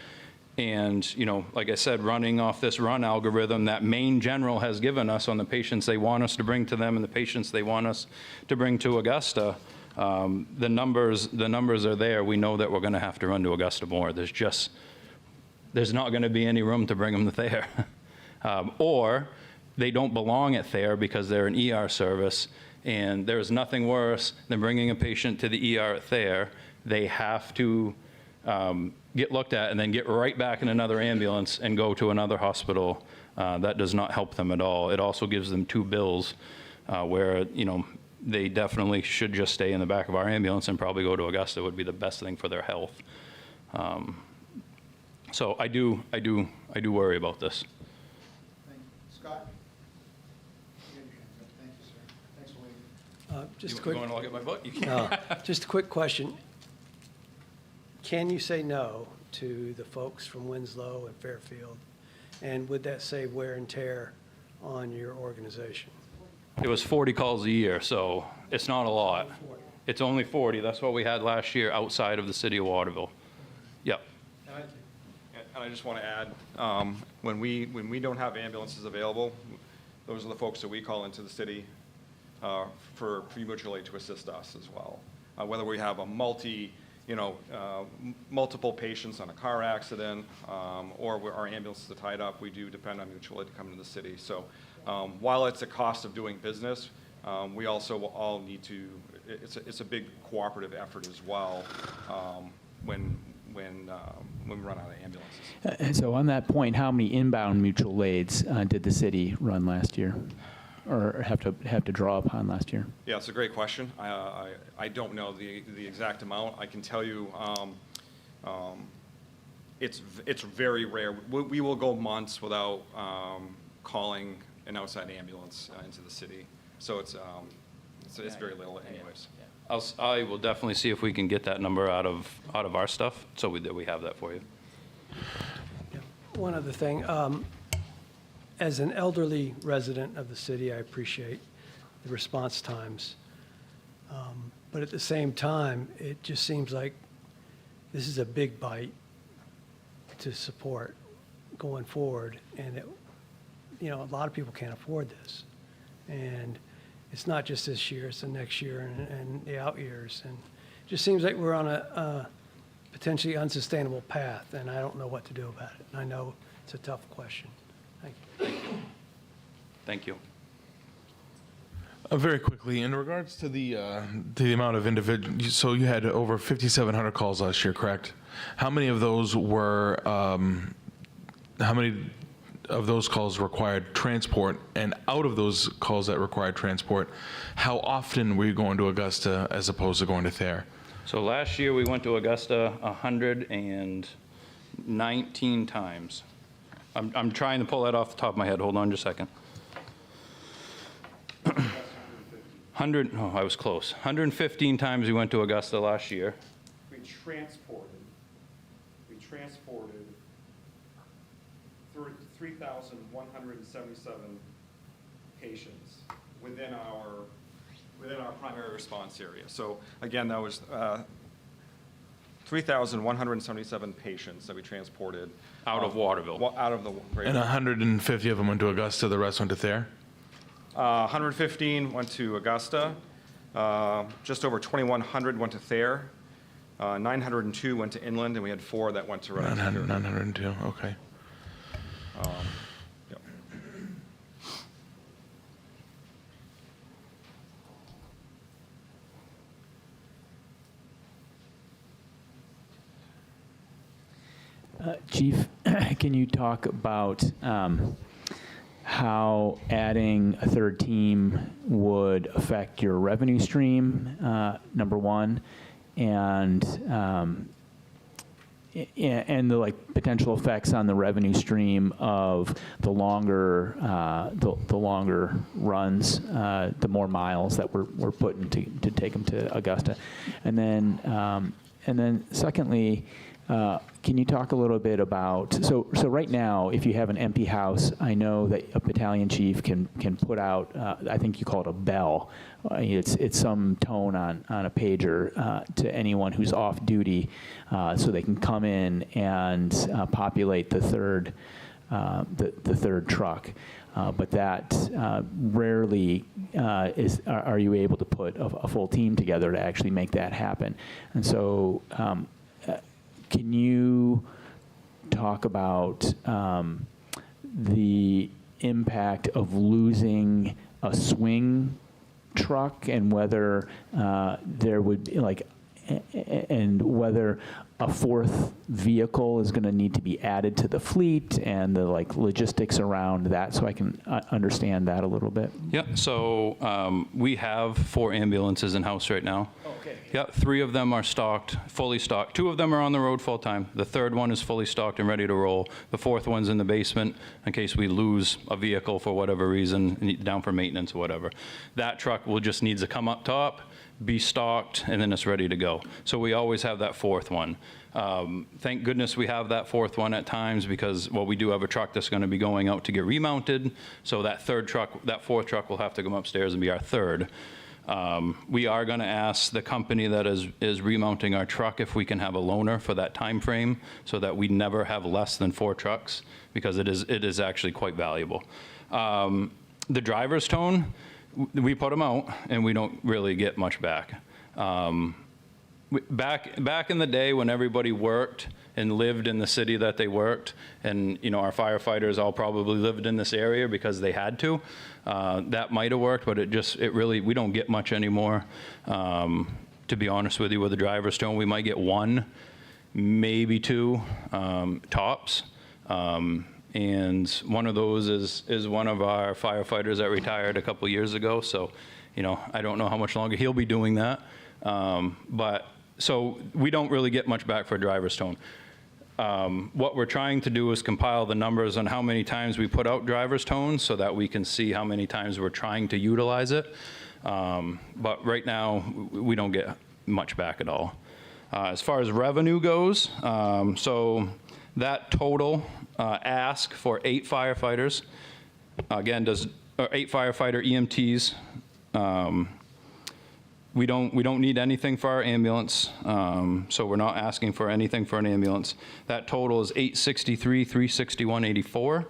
And, you know, like I said, running off this run algorithm that Maine General has given us on the patients they want us to bring to them and the patients they want us to bring to Augusta, the numbers are there. We know that we're going to have to run to Augusta more. There's not going to be any room to bring them to Thayer. Or they don't belong at Thayer because they're an ER service, and there's nothing worse than bringing a patient to the ER at Thayer. They have to get looked at and then get right back in another ambulance and go to another hospital. That does not help them at all. It also gives them 2 bills where, you know, they definitely should just stay in the back of our ambulance and probably go to Augusta. Would be the best thing for their health. So I do worry about this. Thank you. Scott? Thank you, sir. Thanks for waiting. Just You quick. want to look at my book? You can. No, just a quick question. Can you say no to the folks from Winslow and Fairfield? And would that save wear and tear on your organization? It was 40 calls a year, so it's not a lot. It's only 40. That's what we had last year outside of the city of Waterville. Yep. And I just want to add, when we don't have ambulances available, those are the folks that we call into the city for mutual aid to assist us as well. Whether we have a multiple patients on a car accident, or our ambulances are tied up, we do depend on mutual aid to come into the city. So while it's a cost of doing business, we also all need to, it's a big cooperative effort as well when we run out of ambulances. So on that point, how many inbound mutual aids did the city run last year, or have to draw upon last year? Yeah, it's a great question. I don't know the exact amount. I can tell you it's very rare. We will go months without calling an outside ambulance into the city. So it's very little anyways. I will definitely see if we can get that number out of our stuff, so we have that for you. One other thing, as an elderly resident of the city, I appreciate the response times. But at the same time, it just seems like this is a big bite to support going forward. And a lot of people can't afford this. And it's not just this year, it's the next year and the out years. And it just seems like we're on a potentially unsustainable path, and I don't know what to do about it. And I know it's a tough question. Thank you. Thank you. Very quickly, in regards to the amount of individuals, so you had over 5,700 calls last year, correct? How many of those were, how many of those calls required transport? And out of those calls that required transport, how often were you going to Augusta as opposed to going to Thayer? So last year we went to Augusta 119 times. I'm trying to pull that off the top of my head. Hold on just a second. 115 times we went to Augusta last year. We transported 3,177 patients within our primary response area. So again, that was 3,177 patients that we transported out of Waterville. Out of the And 150 of them went to Augusta, the rest went to Thayer? 115 went to Augusta. Just over 2,100 went to Thayer. 902 went to Inland, and we had 4 that went to Running Security. 902, okay. Yep. Chief, can you talk about how adding a third team would affect your revenue stream, number one, and the like potential effects on the revenue stream of the longer the longer runs, the more miles that we're putting to take them to Augusta, and then secondly, can you talk a little bit about, so right now, if you have an empty house, I know that a battalion chief can put out, I think you call it a bell. It's some tone on a pager to anyone who's off duty, so they can come in and populate the third truck. But that rarely are you able to put a full team together to actually make that happen. And so can you talk about the impact of losing a swing truck and whether there would be and whether a fourth vehicle is going to need to be added to the fleet and the logistics around that, so I can understand that a little bit? Yeah, so we have 4 ambulances in-house right now. Oh, okay. Yeah, 3 of them are stocked, fully stocked. 2 of them are on the road full-time. The 3rd one is fully stocked and ready to roll. The 4th one's in the basement in case we lose a vehicle for whatever reason, down for maintenance or whatever. That truck will just needs to come up top, be stocked, and then it's ready to go. So we always have that 4th one. Thank goodness we have that 4th one at times because, well, we do have a truck that's going to be going out to get remounted. So that 4th truck will have to come upstairs and be our 3rd. We are going to ask the company that is remounting our truck if we can have a loaner for that time frame so that we never have less than 4 trucks because it is actually quite valuable. The driver's tone, we put them out and we don't really get much back. Back in the day when everybody worked and lived in the city that they worked, and our firefighters all probably lived in this area because they had to, that might have worked, but we don't get much anymore. To be honest with you, with the driver's tone, we might get 1, maybe 2 tops. And one of those is one of our firefighters that retired a couple years ago. So, I don't know how much longer he'll be doing that. So we don't really get much back for a driver's tone. What we're trying to do is compile the numbers on how many times we put out driver's tones so that we can see how many times we're trying to utilize it. But right now, we don't get much back at all. As far as revenue goes, so that total ask for 8 firefighters, again, 8 firefighter EMTs. We don't need anything for our ambulance, so we're not asking for anything for an ambulance. That total is $863, $361.84.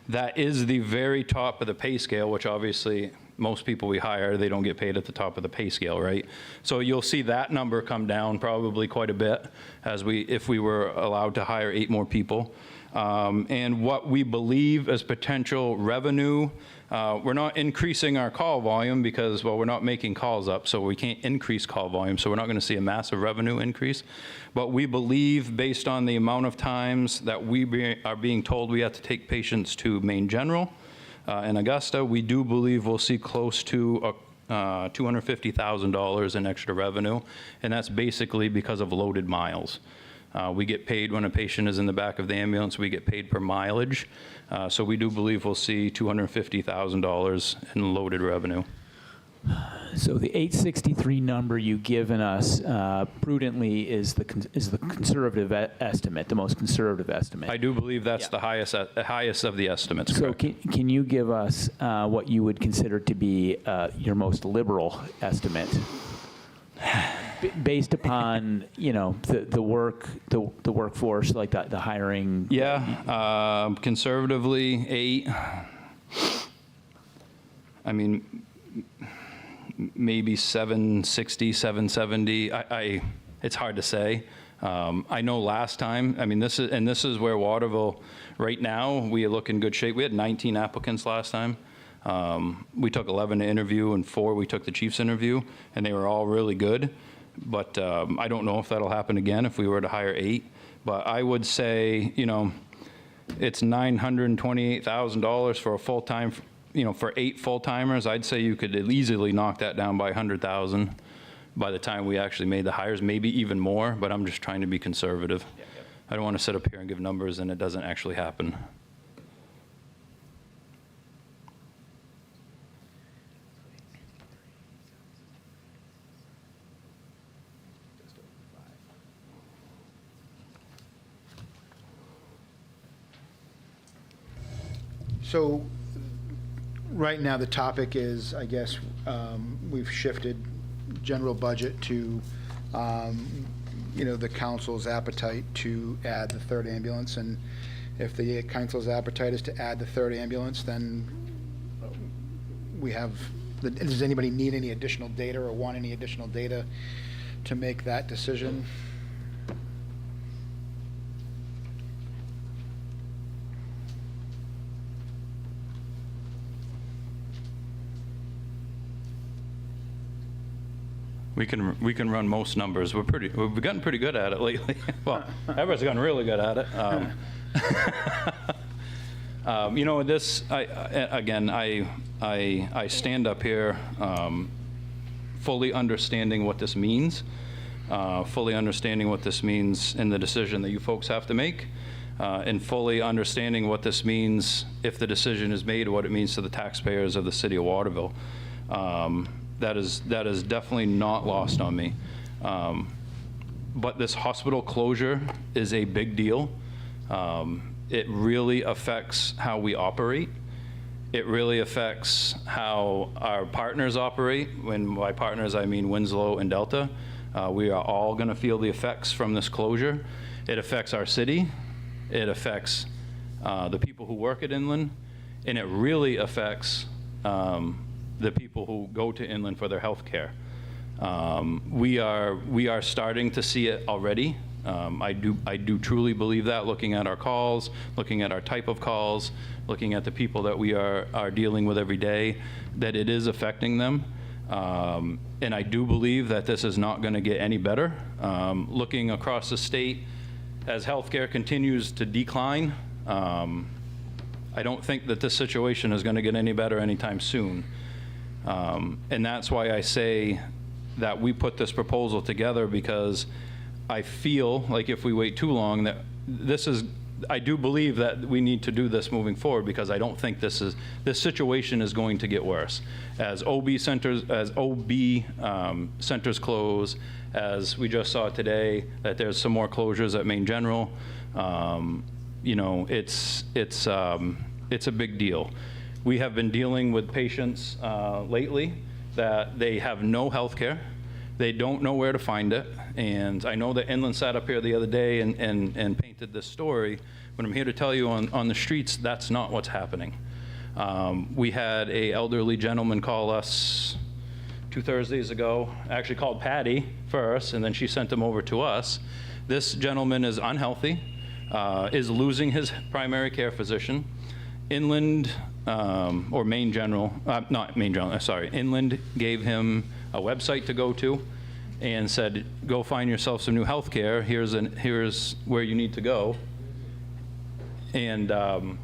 That is the very top of the pay scale, which obviously most people we hire, they don't get paid at the top of the pay scale, right? So you'll see that number come down probably quite a bit if we were allowed to hire 8 more people. And what we believe as potential revenue, we're not increasing our call volume because, well, we're not making calls up, so we can't increase call volume, so we're not going to see a massive revenue increase. But we believe, based on the amount of times that we are being told we have to take patients to Maine General in Augusta, we do believe we'll see close to $250,000 in extra revenue, and that's basically because of loaded miles. We get paid when a patient is in the back of the ambulance. We get paid per mileage. So we do believe we'll see $250,000 in loaded revenue. So the 863 number you've given us prudently is the conservative estimate, the most conservative estimate. I do believe that's the highest of the estimates. So correct. can you give us what you would consider to be your most liberal estimate? Based upon the workforce, like the hiring. Yeah, conservatively 8. I mean, maybe 760, 770. It's hard to say. I know last time. I mean, this is where Waterville right now we look in good shape. We had 19 applicants last time. We took 11 to interview and 4 we took the chief's interview, and they were all really good. But I don't know if that'll happen again if we were to hire 8. But I would say, it's $928,000 for a full-time, for 8 full-timers. I'd say you could easily knock that down by $100,000 by the time we actually made the hires, maybe even more, but I'm just trying to be conservative. I don't want to sit up here and give numbers and it doesn't actually happen. So, right now, the topic is, I guess, we've shifted general budget to, the council's appetite to add the third ambulance. And if the council's appetite is to add the third ambulance, then we have, does anybody need any additional data or want any additional data to make that decision? We can run most numbers. We've gotten pretty good at it lately. Well, everybody's gotten really good at it. I stand up here fully understanding what this means, fully understanding what this means in the decision that you folks have to make, and fully understanding what this means if the decision is made, what it means to the taxpayers of the city of Waterville. That is definitely not lost on me. But this hospital closure is a big deal. It really affects how we operate. It really affects how our partners operate. When by partners, I mean Winslow and Delta. We are all going to feel the effects from this closure. It affects our city. It affects the people who work at Inland. And it really affects the people who go to Inland for their health care. We are starting to see it already. I do truly believe that, looking at our calls, looking at our type of calls, looking at the people that we are dealing with every day, that it is affecting them. And I do believe that this is not going to get any better. Looking across the state, as healthcare continues to decline, I don't think that this situation is going to get any better anytime soon. And that's why I say that we put this proposal together, because I feel like if we wait too long, that I do believe that we need to do this moving forward, because I don't think this situation is going to get worse. As OB centers close, as we just saw today, that there's some more closures at Main General, it's a big deal. We have been dealing with patients lately that they have no health care. They don't know where to find it. And I know that Inland sat up here the other day and painted this story, but I'm here to tell you on the streets, that's not what's happening. We had an elderly gentleman call us 2 Thursdays ago, actually called Patty first, and then she sent him over to us. This gentleman is unhealthy, is losing his primary care physician. Inland, or Main General, not Main General, sorry, Inland gave him a website to go to and said, go find yourself some new health care. Here's where you need to go. And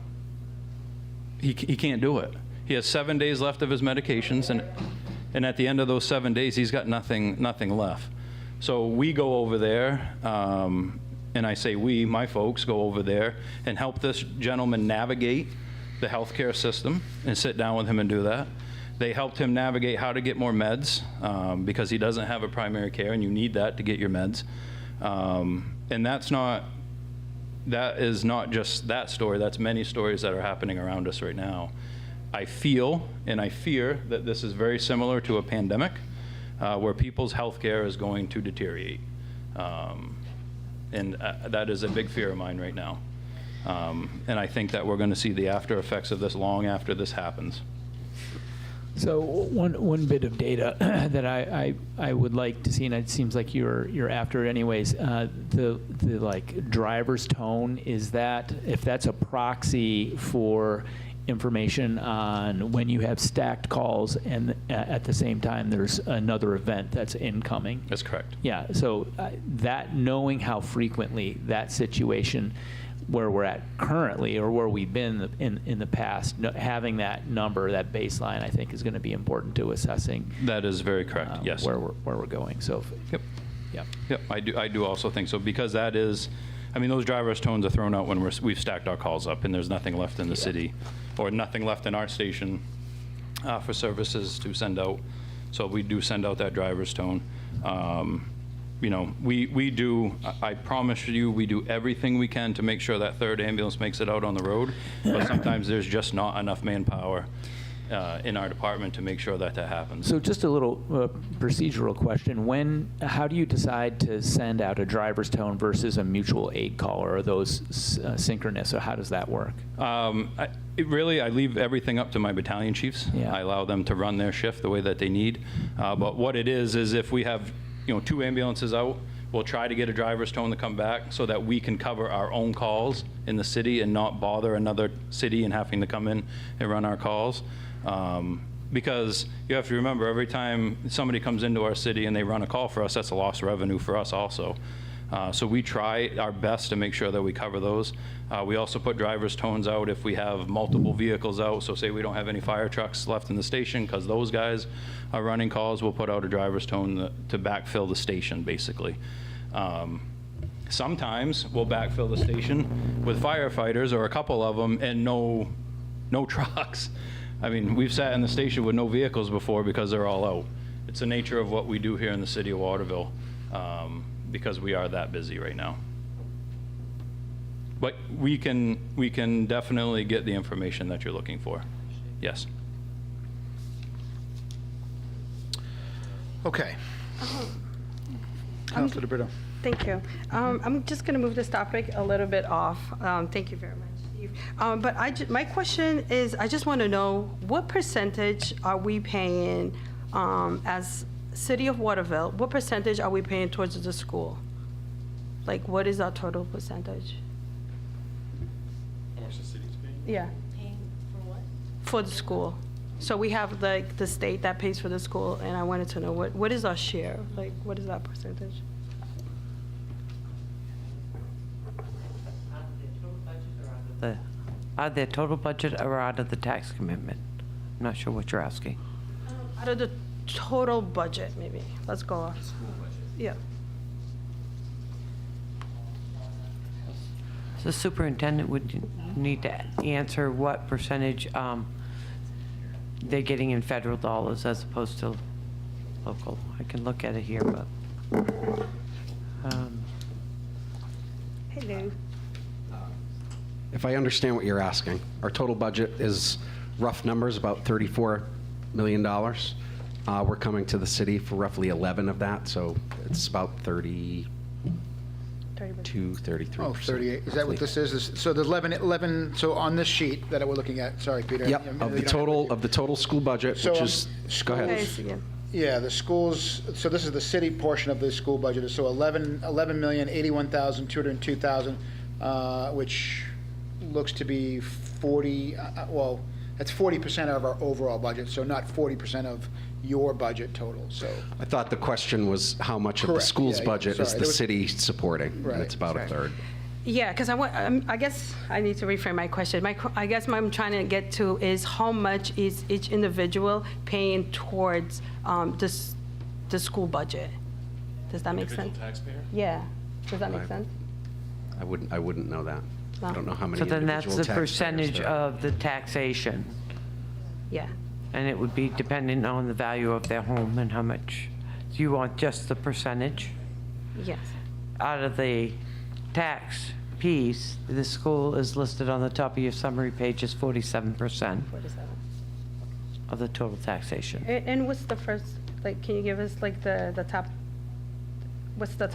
he can't do it. He has 7 days left of his medications, and at the end of those 7 days, he's got nothing left. So we go over there, and I say we, my folks, go over there and help this gentleman navigate the healthcare system and sit down with him and do that. They helped him navigate how to get more meds, because he doesn't have a primary care, and you need that to get your meds. And that is not just that story, that's many stories that are happening around us right now. I feel and I fear that this is very similar to a pandemic, where people's health care is going to deteriorate. And that is a big fear of mine right now. And I think that we're going to see the after effects of this long after this happens. So one bit of data that I would like to see, and it seems like you're after it anyways, the like driver's tone, is that, if that's a proxy for information on when you have stacked calls and at the same time there's another event that's incoming. That's correct. Yeah, so that knowing how frequently that situation where we're at currently or where we've been in the past, having that number, that baseline, I think is going to be important to assessing. That is very correct, yes. Where we're going. So, Yep. yeah. Yep, I do also think so, because that is, I mean, those driver's tones are thrown out when we've stacked our calls up and there's nothing left in the city, or nothing left in our station for services to send out. So we do send out that driver's tone. You know, we do, I promise you, we do everything we can to make sure that third ambulance makes it out on the road, but sometimes there's just not enough manpower in our department to make sure that happens. So just a little procedural question. How do you decide to send out a driver's tone versus a mutual aid call, or are those synchronous, or how does that work? I leave everything up to my battalion chiefs. Yeah. I allow them to run their shift the way that they need. But what it is if we have, 2 ambulances out, we'll try to get a driver's tone to come back so that we can cover our own calls in the city and not bother another city and having to come in and run our calls. Because you have to remember, every time somebody comes into our city and they run a call for us, that's a lost revenue for us also. So we try our best to make sure that we cover those. We also put driver's tones out if we have multiple vehicles out. So say we don't have any fire trucks left in the station because those guys are running calls, we'll put out a driver's tone to backfill the station, basically. Sometimes we'll backfill the station with firefighters, or a couple of them, and no trucks. I mean, we've sat in the station with no vehicles before because they're all out. It's the nature of what we do here in the city of Waterville, because we are that busy right now. But we can definitely get the information that you're looking for. Yes. Okay. Councilor DeBrito. Thank you. I'm just going to move this topic a little bit off. Thank you very much, Steve. But my question is, I just want to know, what percentage are we paying as City of Waterville? What percentage are we paying towards the school? Like, what is our total percentage? How much the city's paying? Yeah. Paying for what? For the school. So we have like the state that pays for the school, and I wanted to know what is our share? Like, what is that percentage? Out of their total budget or out of the tax commitment? I'm not sure what you're asking. Out of the total budget, maybe. Let's go off. Yeah. The superintendent would need to answer what percentage they're getting in federal dollars as opposed to local. I can look at it here, but. Hello. If I understand what you're asking, our total budget is, rough numbers, about $34 million. We're coming to the city for roughly 11 of that, so it's about 32, 33%. Oh, 38. Is that what this is? So the 11, so on this sheet that we're looking at, sorry, Peter. Yep, of the total school budget, So which on is, go ahead. Okay, so yeah. Yeah, the schools, so this is the city portion of the school budget, so 11,081,202,000, which looks to be 40, well, that's 40% of our overall budget, so not 40% of your budget total, so. I thought the question was how much of the Correct, school's yeah, budget is sorry, the there was- city supporting? and Right, It's about a right. third. Yeah, because I guess I need to reframe my question. I guess what I'm trying to get to is how much is each individual paying towards the school budget? Does that make sense? Taxpayer? Yeah. Does that make sense? I wouldn't know that. I don't know how many So then that's individual the taxpayers percentage there are. of the taxation. Yeah. And it would be dependent on the value of their home and how much. Do you want just the percentage? Yes. Out of the tax piece, the school is listed on the top of your summary page as 47% 47. of the total taxation. And what's the first, like, can you give us like the top, what's the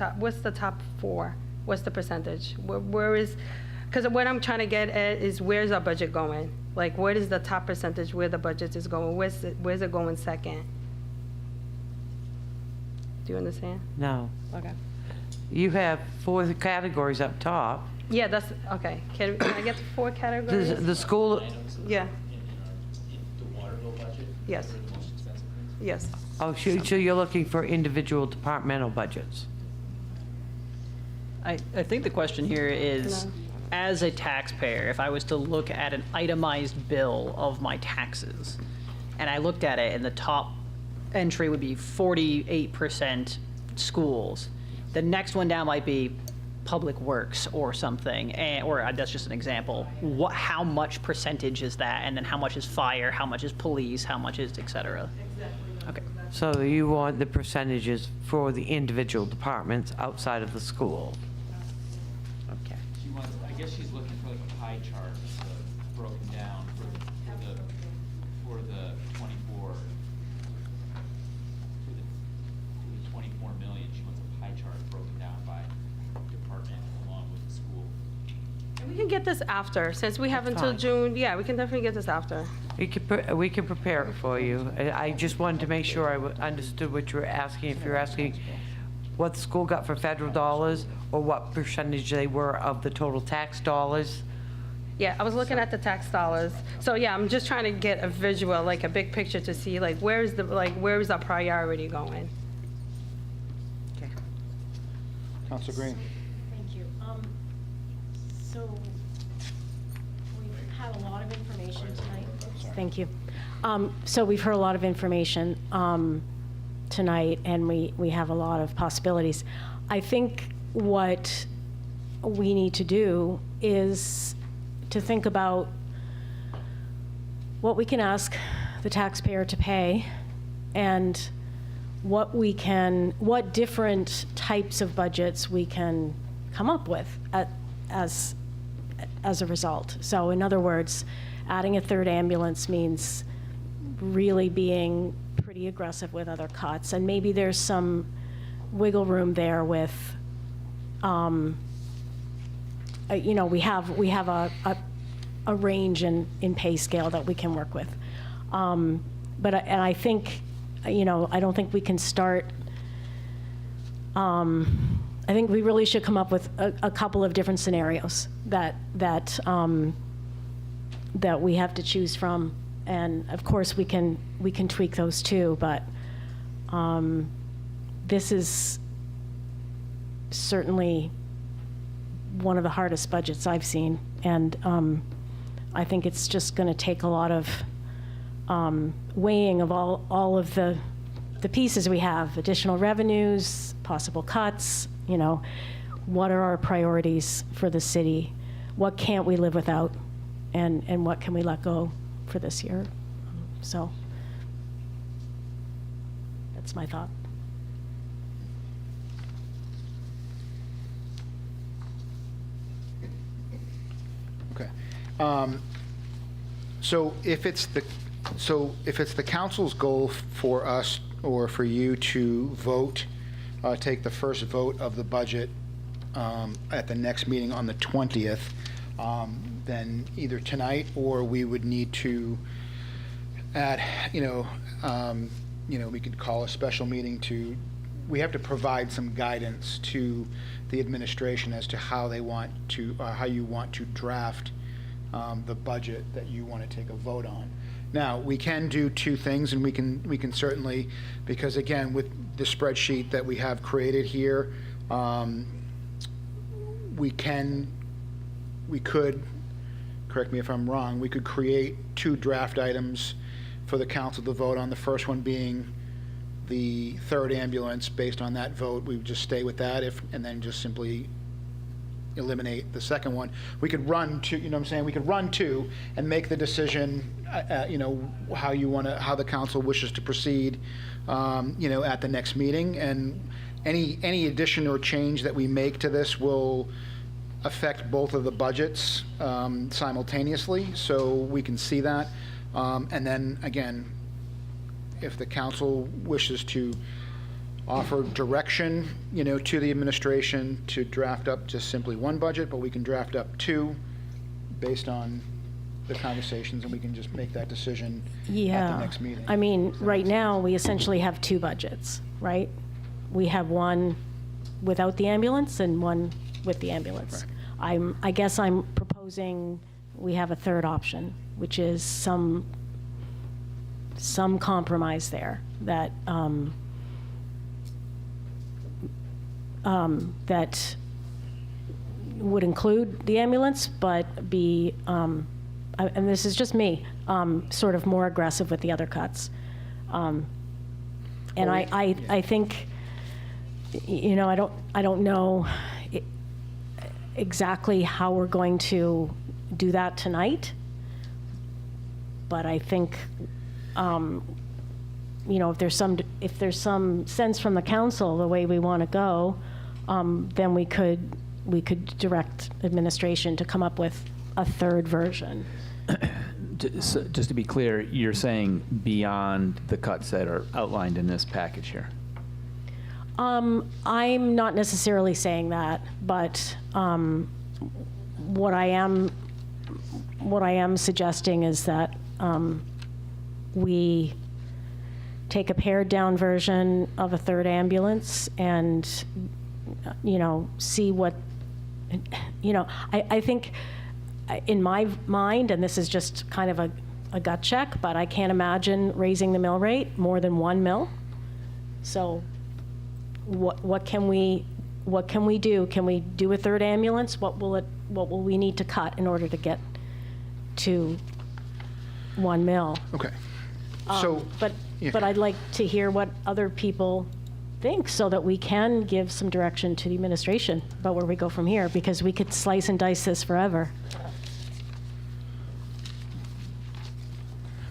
top four? What's the percentage? Where is, because what I'm trying to get at is where's our budget going? Like, what is the top percentage where the budget is going? Where's it going second? Do you understand? No. Okay. You have 4 categories up top. Yeah, that's, okay. Can I get the 4 categories? The school, Yeah. Yes. Yes. oh, so you're looking for individual departmental budgets? I think the question here is, as a taxpayer, if I was to look at an itemized bill of my taxes, and I looked at it, and the top entry would be 48% schools, the next one down might be public works or something, or that's just an example. How much percentage is that? And then how much is fire? How much is police? How much is et cetera? Okay. So you want the percentages for the individual departments outside of the school? Okay. I guess she's looking for like a pie chart broken down for the 24 million. She wants a pie chart broken down by department along with the school. And we can get this after, since we have until fine. June. Yeah, we can definitely get this after. We can prepare it for you. I just wanted to make sure I understood what you were asking. If you're asking what the school got for federal dollars, or what percentage they were of the total tax dollars. Yeah, I was looking at the tax dollars. So yeah, I'm just trying to get a visual, like a big picture to see like where is our priority going? Okay. Councilor Green. Thank you. So we've had a lot of information tonight. Thank you. So we've heard a lot of information tonight, and we have a lot of possibilities. I think what we need to do is to think about what we can ask the taxpayer to pay, and what different types of budgets we can come up with as a result. So in other words, adding a third ambulance means really being pretty aggressive with other cuts, and maybe there's some wiggle room there with, we have a range in pay scale that we can work with. But I think, I don't think we can start, I think we really should come up with a couple of different scenarios that we have to choose from. And of course, we can tweak those too, but this is certainly one of the hardest budgets I've seen. And I think it's just going to take a lot of weighing of all of the pieces we have, additional revenues, possible cuts, what are our priorities for the city? What can't we live without? And what can we let go for this year? So that's my thought. Okay. So if it's the council's goal for us or for you to vote, take the first vote of the budget at the next meeting on the 20th, then either tonight or we would need to add, we could call a special meeting we have to provide some guidance to the administration as to how you want to draft the budget that you want to take a vote on. Now, we can do two things, and we can certainly, because again, with the spreadsheet that we have created here, we could, correct me if I'm wrong, we could create two draft items for the council to vote on. The first one being the third ambulance. Based on that vote, we would just stay with that and then just simply eliminate the second one. We could run two, we could run two and make the decision, how the council wishes to proceed, at the next meeting. And any addition or change that we make to this will affect both of the budgets simultaneously, so we can see that. And then again, if the council wishes to offer direction, to the administration to draft up just simply one budget, but we can draft up two based on the conversations, and we can just make that decision at the next meeting. I mean, right now, we essentially have two budgets, right? We have one without the ambulance and one with the ambulance. Right. I guess I'm proposing we have a third option, which is some compromise there that would include the ambulance, but be, and this is just me, sort of more aggressive with the other cuts. And I think, you know, I don't know exactly how we're going to do that tonight, but I think, you know, if there's some sense from the council the way we want to go, then we could direct administration to come up with a third version. Just to be clear, you're saying beyond the cuts that are outlined in this package here? I'm not necessarily saying that, but what I am suggesting is that we take a pared down version of a third ambulance and, you know, see what, you know, I think in my mind, and this is just kind of a gut check, but I can't imagine raising the mill rate more than 1 mil. So what can we do? Can we do a third ambulance? What will we need to cut in order to get to 1 mil? Okay. So, but I'd like to hear what other people think so that we can give some direction to the administration about where we go from here, because we could slice and dice this forever.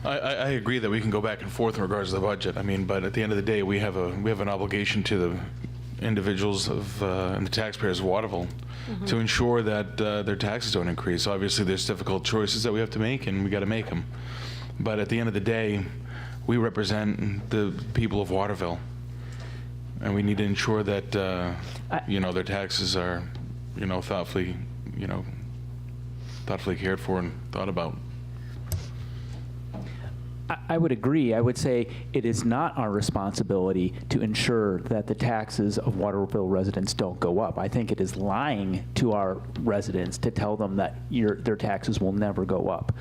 I agree that we can go back and forth in regards to the budget. I mean, but at the end of the day, we have an obligation to the individuals and the taxpayers of Waterville to ensure that their taxes don't increase. Obviously, there's difficult choices that we have to make, and we got to make them. But at the end of the day, we represent the people of Waterville, and we need to ensure that you know, their taxes are, you know, thoughtfully cared for and thought about. I would agree. I would say it is not our responsibility to ensure that the taxes of Waterville residents don't go up. I think it is lying to our residents to tell them that their taxes will never go up,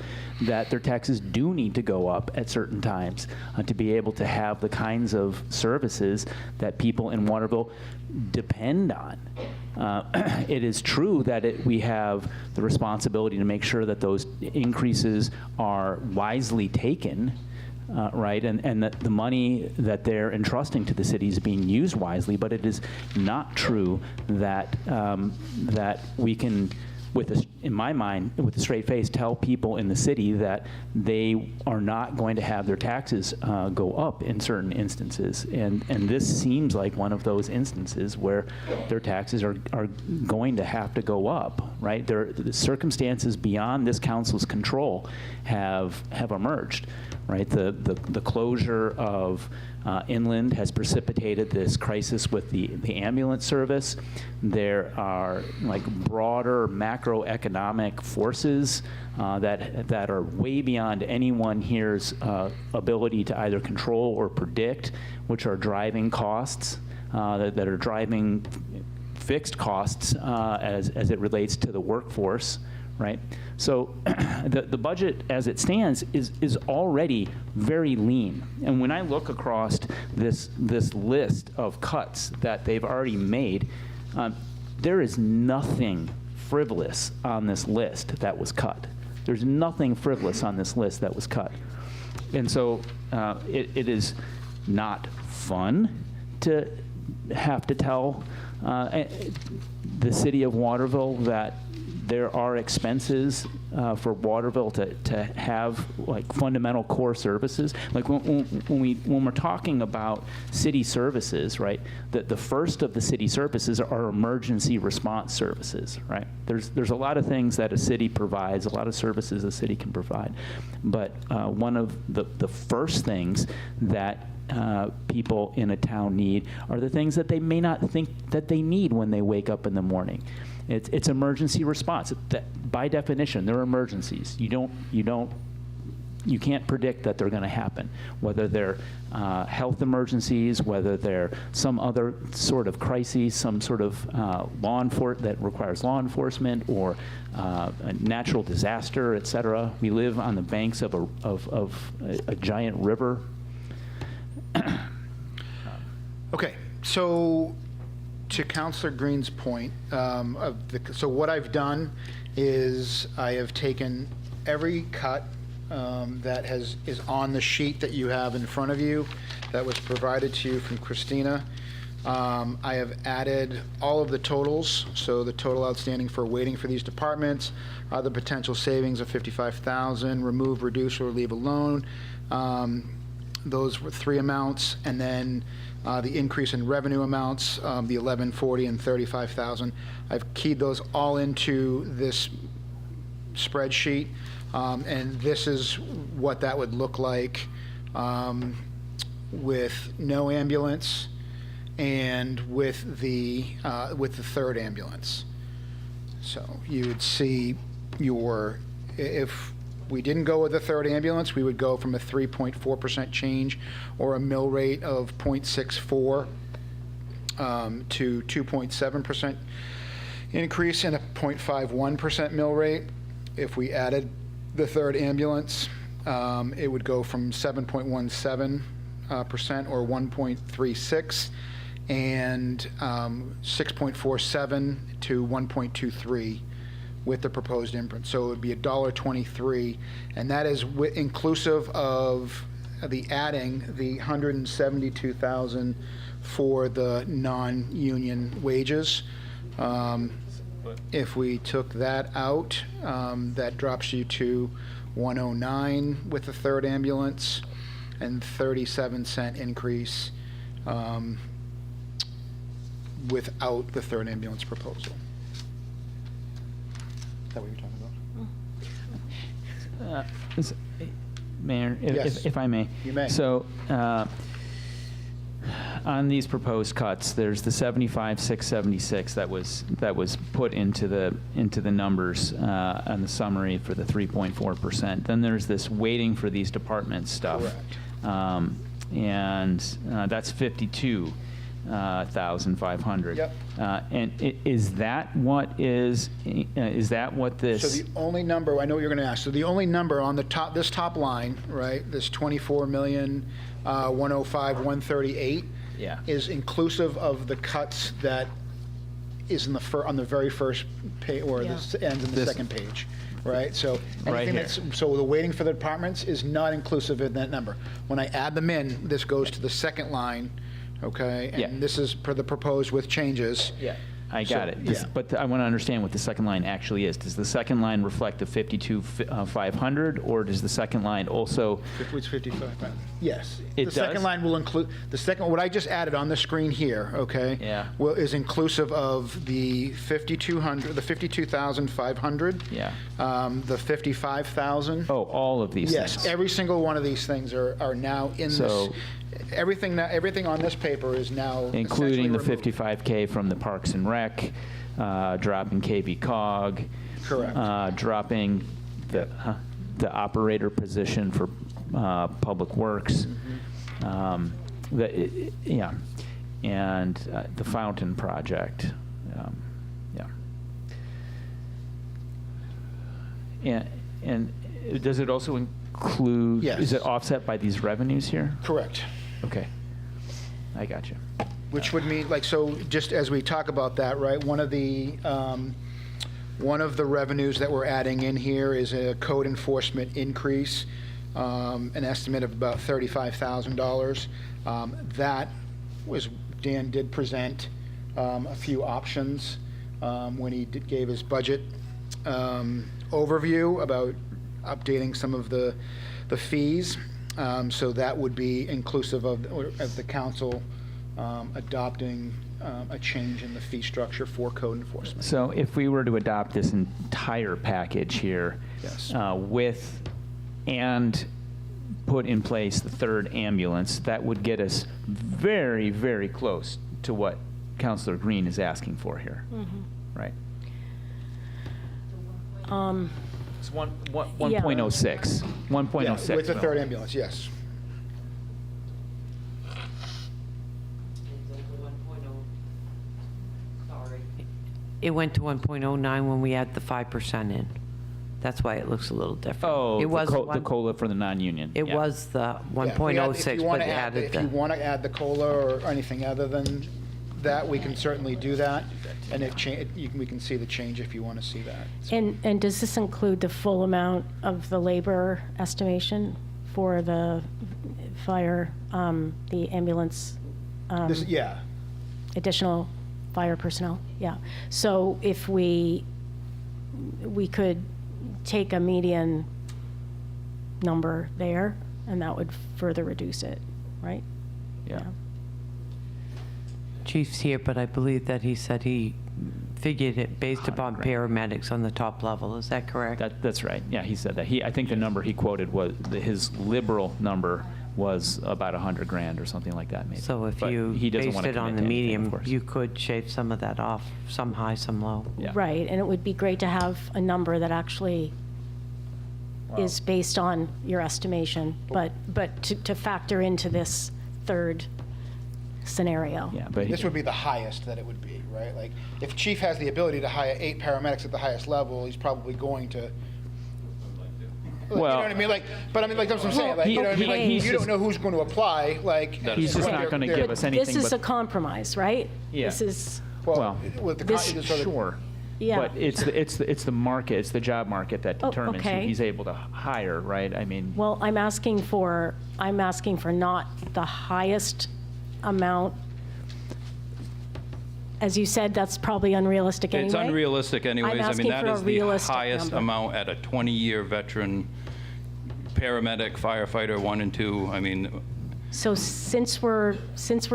that their taxes do need to go up at certain times to be able to have the kinds of services that people in Waterville depend on. It is true that we have the responsibility to make sure that those increases are wisely taken, right, and that the money that they're entrusting to the city is being used wisely. But it is not true that that we can, in my mind, with a straight face, tell people in the city that they are not going to have their taxes go up in certain instances. And this seems like one of those instances where their taxes are going to have to go up, right? The circumstances beyond this council's control have emerged, right? The closure of Inland has precipitated this crisis with the ambulance service. There are like broader macroeconomic forces that are way beyond anyone here's ability to either control or predict, which are driving costs, that are driving fixed costs as it relates to the workforce, right? So the budget as it stands is already very lean. And when I look across this list of cuts that they've already made, there is nothing frivolous on this list that was cut. There's nothing frivolous on this list that was cut. And so it is not fun to have to tell the city of Waterville that there are expenses for Waterville to have like fundamental core services. Like when we're talking about city services, right? The first of the city services are emergency response services, right? There's a lot of things that a city provides, a lot of services a city can provide, but one of the first things that people in a town need are the things that they may not think that they need when they wake up in the morning. It's emergency response. By definition, they're emergencies. You can't predict that they're going to happen, whether they're health emergencies, whether they're some other sort of crisis, some sort of that requires law enforcement, or a natural disaster, et cetera. We live on the banks of a giant river. Okay, so to Counselor Green's point, so what I've done is I have taken every cut that is on the sheet that you have in front of you that was provided to you from Christina. I have added all of the totals, so the total outstanding for waiting for these departments, the potential savings of $55,000, remove, reduce, or leave alone. Those were 3 amounts, and then the increase in revenue amounts, the $1140 and $35,000. I've keyed those all into this spreadsheet, and this is what that would look like with no ambulance and with the third ambulance. So you would see if we didn't go with the third ambulance, we would go from a 3.4% change or a mill rate of 0.64 to 2.7% increase and a 0.51% mill rate. If we added the third ambulance, it would go from 7.17% or 1.36 and 6.47 to 1.23 with the proposed imprint. So it would be $1.23, and that is inclusive of the adding the $172,000 for the non-union wages. If we took that out, that drops you to 109 with the third ambulance and 37-cent increase without the third ambulance proposal. Is that what you're talking about? Mayor, Yes. if I may. You may. So on these proposed cuts, there's the 75,676 that was put into the numbers on the summary for the 3.4%. Then there's this waiting for these departments stuff. Correct. And that's 52,500. Yep. And is that what this? So the only number, I know what you're going to ask, so the only number on the top, this top line, right, this 24,105,138 Yeah. is inclusive of the cuts that is in on the very first page, or this ends in the second page, right? So Right anything here. so the waiting for the departments is not inclusive in that number. When I add them in, this goes to the second line, okay? And Yeah. this is for the proposed with changes. Yeah. I got it. yeah. But I want to understand what the second line actually is. Does the second line reflect the 52,500, or does the second line also? Which 55? Yes. It The second does? line will include, what I just added on the screen here, okay? Yeah. Is inclusive of the 5,200, the 52,500. Yeah. The 55,000. Oh, all of these Yes, things. every single one of these things are now in this. So- Everything on this paper is now Including the essentially removed. 55K from the Parks and Rec, dropping KB cog. Correct. Dropping the operator position for Public Works. Mm-hmm. And the fountain project. And does it also include? Yes. Is it offset by these revenues here? Correct. Okay, I got you. Which would mean, so just as we talk about that, right, one of the revenues that we're adding in here is a code enforcement increase, an estimate of about $35,000. That was, Dan did present a few options when he gave his budget overview about updating some of the fees. So that would be inclusive of the council adopting a change in the fee structure for code enforcement. So if we were to adopt this entire package here, Yes. and put in place the third ambulance, that would get us very, very close to what Councilor Green is asking for here, right? It's 1.06. 1.06. Yeah, with the mil. third ambulance, yes. It went to 1.09 when we add the 5% in. That's why it looks a little different. Oh, It was the one- COLA for the non-union. It yeah. was the Yeah, if 1.06, you but wanna they add- added If you the, want to add the COLA or anything other than that, we can certainly do that. And we can see the change if you want to see that. So- And does this include the full amount of the labor estimation for the fire, the ambulance? Yeah. Additional fire personnel? Yeah. So if we could take a median number there, and that would further reduce it, right? Yeah. Chief's here, but I believe that he said he figured it based upon paramedics on the top level. Is that correct? That's right. Yeah, he said that. I think the number he quoted was, his liberal number was about 100 grand or something like that, maybe. So if But you he doesn't based wanna it on commit the to anything, of medium, course. you could shave some of that off, some high, some low. Yeah. Right, and it would be great to have a number that actually is based on your estimation, but to factor into this third scenario. Yeah, but This would be the highest that it would be, right? Like, if chief has the ability to hire 8 paramedics at the highest level, he's probably going to. You know what I mean? Like, but I mean, like, that's what I'm saying. Like, you know what I mean? Like, Okay. you don't know who's going to apply. Like, He's just not going to give us anything. This is but- a compromise, right? Yeah. This is, Well, with the this- sure. yeah. But it's the market, it's the job market that Oh, determines who okay. he's able to hire, right? I mean, Well, I'm asking for not the highest amount. As you said, that's probably unrealistic anyway. It's unrealistic anyways. I mean, asking that for a is the realistic highest number. amount at a 20-year veteran paramedic, firefighter, 1 and 2. I mean, So since we're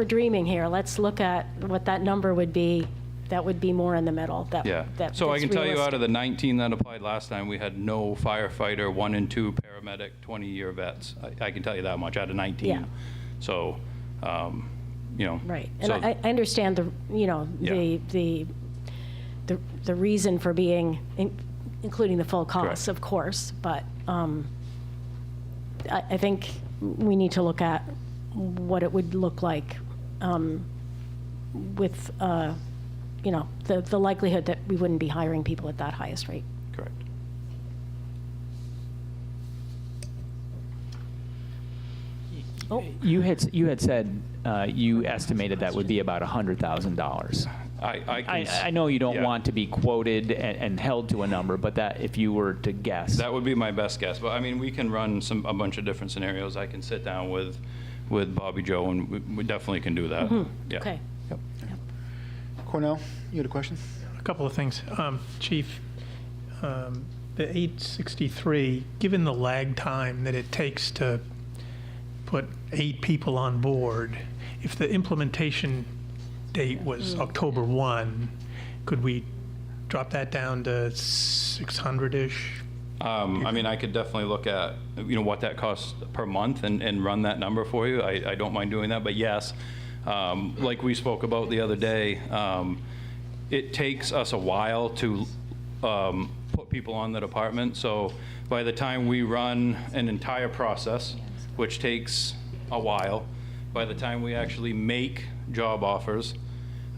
dreaming here, let's look at what that number would be. That would be more in the middle. yeah. So I can tell you out of the 19 that applied last time, we had no firefighter, 1 and 2 paramedic, 20-year vets. I can tell you that much out of 19. Yeah. So, you know. Right, and so- I understand the reason for being, including the full costs, Correct. of course, but I think we need to look at what it would look like with, the likelihood that we wouldn't be hiring people at that highest rate. Correct. you had said you estimated that would be about $100,000. I know you don't yeah. want to be quoted and held to a number, but that if you were to guess. That would be my best guess, but I mean, we can run a bunch of different scenarios. I can sit down with Bobby Joe, and we definitely can do that. Yeah. Okay. Yep. Cornell, you had a question? A couple of things. Chief, the 863, given the lag time that it takes to put 8 people on board, if the implementation date was October 1, could we drop that down to 600-ish? I mean, I could definitely look at, what that costs per month and run that number for you. I don't mind doing that, but yes, like we spoke about the other day, it takes us a while to put people on the department. So by the time we run an entire process, which takes a while, by the time we actually make job offers,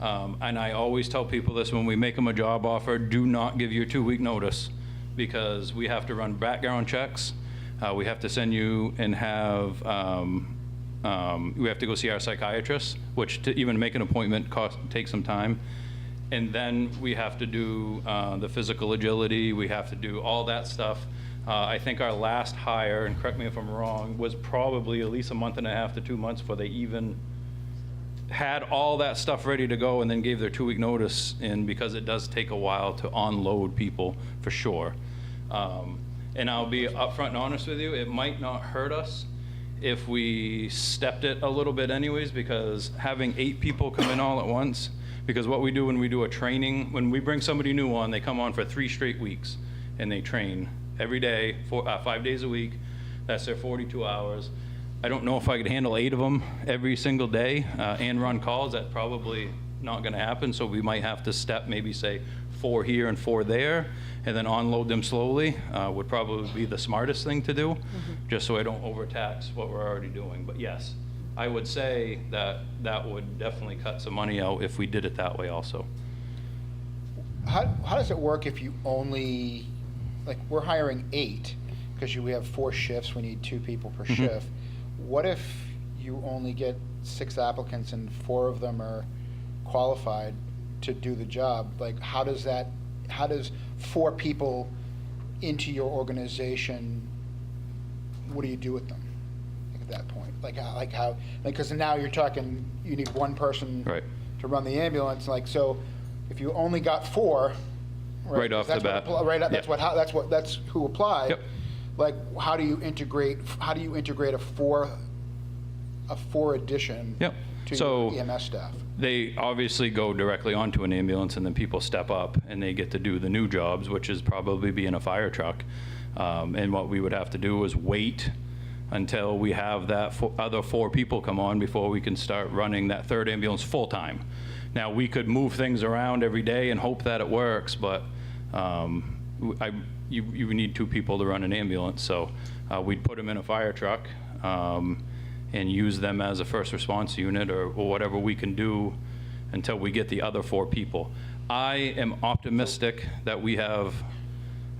and I always tell people this when we make them a job offer, do not give your 2-week notice, because we have to run background checks. We have to send you and have, we have to go see our psychiatrist, which to even make an appointment takes some time. And then we have to do the physical agility, we have to do all that stuff. I think our last hire, and correct me if I'm wrong, was probably at least a month and a half to 2 months before they even had all that stuff ready to go and then gave their 2-week notice in, because it does take a while to unload people for sure. And I'll be upfront and honest with you, it might not hurt us if we stepped it a little bit anyways, because having 8 people come in all at once, because what we do when we do a training, when we bring somebody new on, they come on for 3 straight weeks and they train every day, 5 days a week. That's their 42 hours. I don't know if I could handle 8 of them every single day and run calls. That's probably not going to happen. So we might have to step, maybe say 4 here and 4 there, and then unload them slowly. Would probably be the smartest thing to do, just so I don't overtax what we're already doing. But yes, I would say that that would definitely cut some money out if we did it that way also. How does it work if you only, like, we're hiring 8 because we have 4 shifts, we need 2 people per shift. What if you only get 6 applicants and 4 of them are qualified to do the job, like, how does 4 people into your organization, what do you do with them at that point? Because now you're talking, you need one person Right. to run the ambulance, like, so if you only got 4, Right off the bat. That's who applied. Yep. Like, how do you integrate a 4 addition Yep. to So your EMS staff? they obviously go directly onto an ambulance, and then people step up and they get to do the new jobs, which is probably being a fire truck. And what we would have to do is wait until we have that other 4 people come on before we can start running that 3rd ambulance full-time. Now, we could move things around every day and hope that it works, but you need 2 people to run an ambulance, so we'd put them in a fire truck and use them as a first response unit or whatever we can do until we get the other 4 people. I am optimistic that we have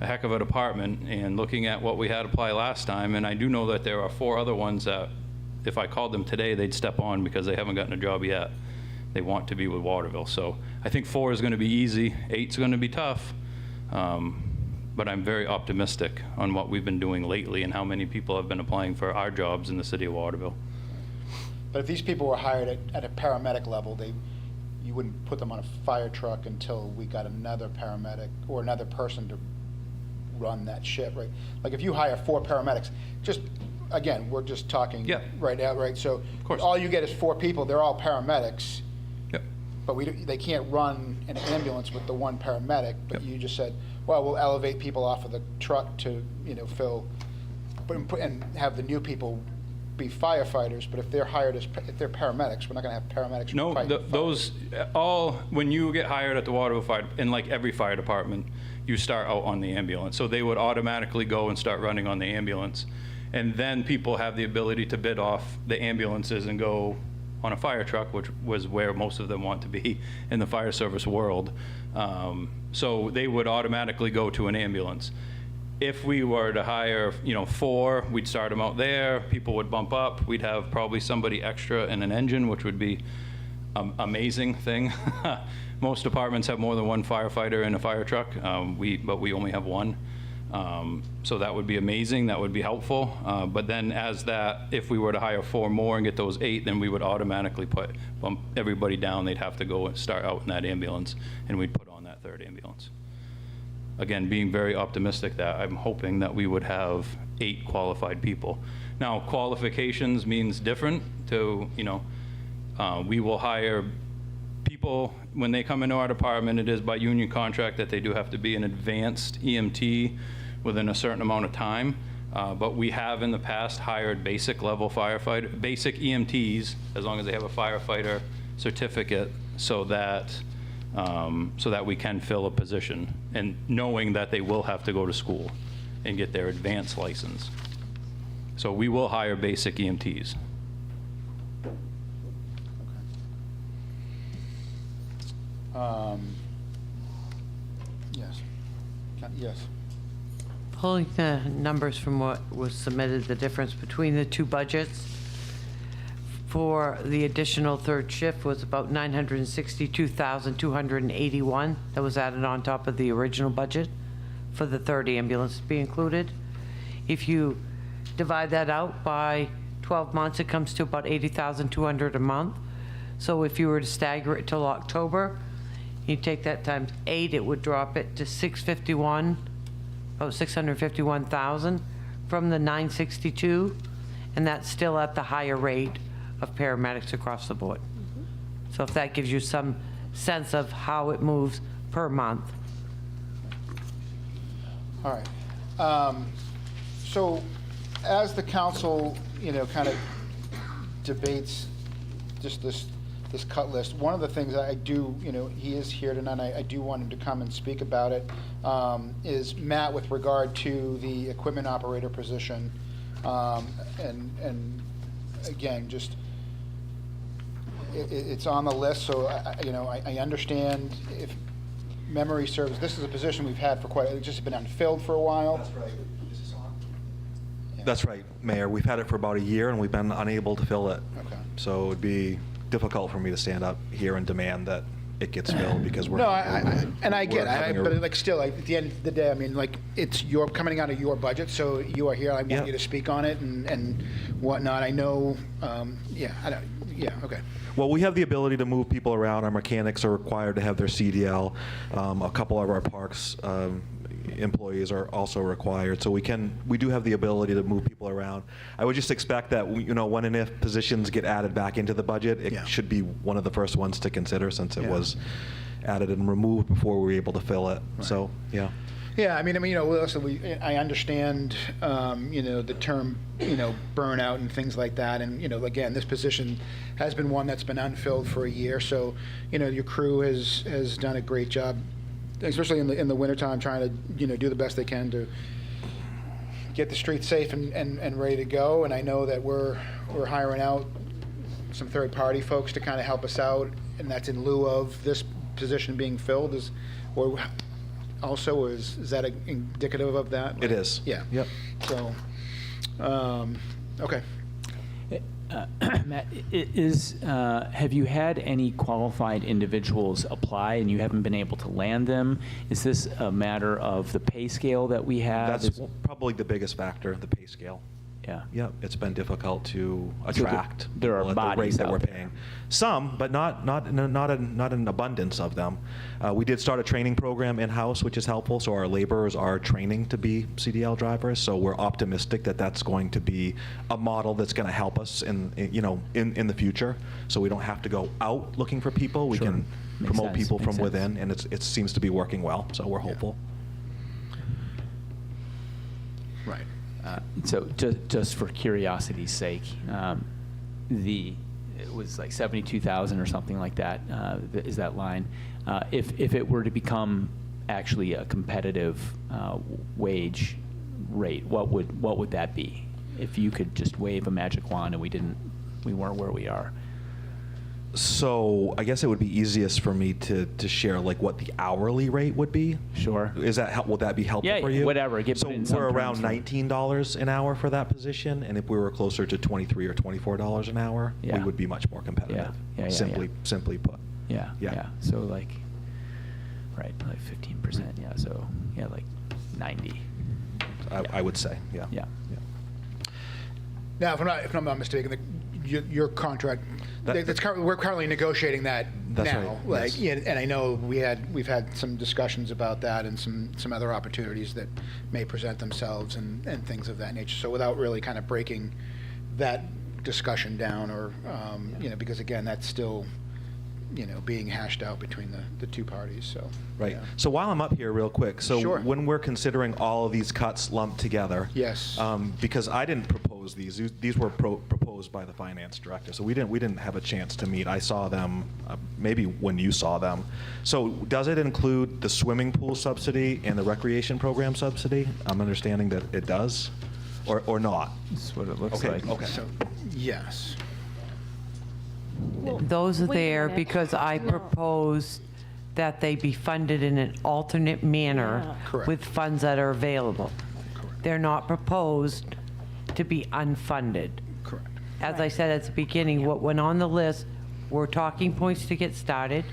a heck of a department, and looking at what we had apply last time, and I do know that there are 4 other ones that if I called them today, they'd step on because they haven't gotten a job yet. They want to be with Waterville. So I think 4 is going to be easy. 8's going to be tough. But I'm very optimistic on what we've been doing lately and how many people have been applying for our jobs in the city of Waterville. But if these people were hired at a paramedic level, you wouldn't put them on a fire truck until we got another paramedic or another person to run that shift, right? Like if you hire 4 paramedics, just, again, we're just talking right now, right? So all you get is 4 people, they're all paramedics. Yep. But they can't run an ambulance with the 1 paramedic, but you just said, well, we'll elevate people off of the truck to, fill, and have the new people be firefighters, but if they're hired if they're paramedics, we're not going to have paramedics. No, those all, when you get hired at the Waterville Fire, in like every fire department, you start out on the ambulance. So they would automatically go and start running on the ambulance. And then people have the ability to bid off the ambulances and go on a fire truck, which was where most of them want to be in the fire service world. So they would automatically go to an ambulance. If we were to hire, 4, we'd start them out there. People would bump up. We'd have probably somebody extra in an engine, which would be an amazing thing. Most departments have more than 1 firefighter in a fire truck, but we only have 1. So that would be amazing. That would be helpful. But then if we were to hire 4 more and get those 8, then we would automatically bump everybody down. They'd have to go and start out in that ambulance, and we'd put on that 3rd ambulance. Again, being very optimistic that I'm hoping that we would have 8 qualified people. Now, qualifications means different to, we will hire people, when they come into our department, it is by union contract that they do have to be an advanced EMT within a certain amount of time. But we have in the past hired basic level firefighter, basic EMTs, as long as they have a firefighter certificate, so that we can fill a position, and knowing that they will have to go to school and get their advanced license. So we will hire basic EMTs. Yes. Yes. Pulling the numbers from what was submitted, the difference between the 2 budgets for the additional 3rd shift was about $962,281. That was added on top of the original budget for the 3rd ambulance to be included. If you divide that out by 12 months, it comes to about $80,200 a month. So if you were to stagger it till October, you take that times 8, it would drop it to $651,000 from the 962, and that's still at the higher rate of paramedics across the board. So if that gives you some sense of how it moves per month. All right. So as the council, kind of debates just this cut list, one of the things I do, he is here tonight, I do want him to come and speak about it, is Matt, with regard to the equipment operator position. And again, just, it's on the list, so I understand, if memory serves, this is a position we've had for it's just been unfilled for a while. That's right. That's right, Mayor. We've had it for about a year, and we've been unable to fill it. Okay. So it would be difficult for me to stand up here and demand that it gets filled because we're. No, I get we're having it, a- but like still, like, at the end of the day, I mean, like, it's coming out of your budget, so you are here. I want Yeah. you to speak on it and whatnot. I know, okay. Well, we have the ability to move people around. Our mechanics are required to have their CDL. A couple of our parks employees are also required, so we do have the ability to move people around. I would just expect that when and if positions get added back into the budget, it should be one of the first ones to consider since it was added and removed before we were able to fill it. Right. So yeah. Yeah, I mean, listen, I understand, the term, burnout and things like that, and again, this position has been one that's been unfilled for a year, so your crew has done a great job, especially in the wintertime, trying to do the best they can to get the streets safe and ready to go. And I know that we're hiring out some third-party folks to kind of help us out, and that's in lieu of this position being filled. Is that indicative of that? It is. Yeah. Yep. So, okay. Matt, have you had any qualified individuals apply and you haven't been able to land them? Is this a matter of the pay scale that we have? That's probably the biggest factor, the pay scale. Yeah. Yep, it's been difficult to So attract there are people at the rate bodies that out we're there. paying. Some, but not an abundance of them. We did start a training program in-house, which is helpful, so our laborers are training to be CDL drivers, so we're optimistic that that's going to be a model that's going to help us in the future, so we don't have to go out looking for people. We Sure. can Makes promote sense, people makes from sense. within, and it seems to be working well, so we're hopeful. Right. So just for curiosity's sake, it was like 72,000 or something like that. Is that line? If it were to become actually a competitive wage rate, what would that be? If you could just wave a magic wand and we weren't where we are. So I guess it would be easiest for me to share like what the hourly rate would be. Sure. Would that be helpful Yeah, for you? whatever. So we're around $19 an hour for that position, and if we were closer to $23 or $24 an hour, we Yeah. would be much more competitive. Yeah, Simply put. Yeah. So like 15%. Yeah. So like 90. I would say, yeah. Yeah. Now, if I'm not mistaken, your contract, we're currently negotiating that That's now. right, yes. And I know we've had some discussions about that and some other opportunities that may present themselves and things of that nature. So without really kind of breaking that discussion down, or because again, that's still being hashed out between the two parties. So Right. yeah. So while I'm up here real quick, so Sure. when we're considering all of these cuts lumped together, Yes. Because I didn't propose these were proposed by the finance director, so we didn't have a chance to meet. I saw them maybe when you saw them. So does it include the swimming pool subsidy and the recreation program subsidy? I'm understanding that it does, or not. That's what it looks Okay. like. Okay. So yes. Those are wait a there minute. because I No. proposed that they be funded in an alternate manner Yeah. Correct. with funds that are available. They're not proposed to be unfunded. Correct. As I said at the beginning, what went on the list were talking points to get started,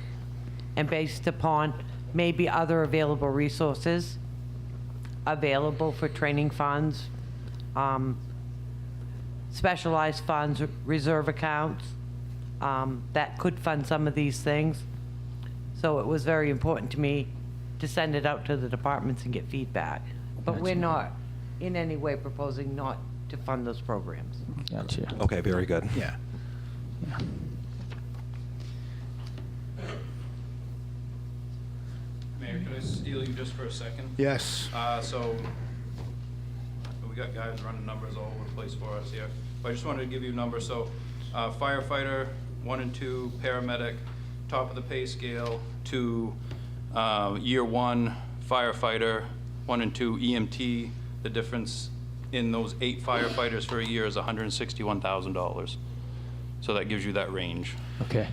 and based upon maybe other available resources available for training funds, specialized funds, reserve accounts, that could fund some of these things. So it was very important to me to send it out to the departments and get feedback. But we're not in any way proposing not to fund those programs. Gotcha. Okay, very good. Yeah. Mayor, could I steal you just for a second? Yes. So we got guys running numbers all over the place for us here. But I just wanted to give you numbers. So firefighter, 1 and 2, paramedic, top of the pay scale, to year 1 firefighter, 1 and 2 EMT. The difference in those 8 firefighters for a year is $161,000. So that gives you that range. Okay.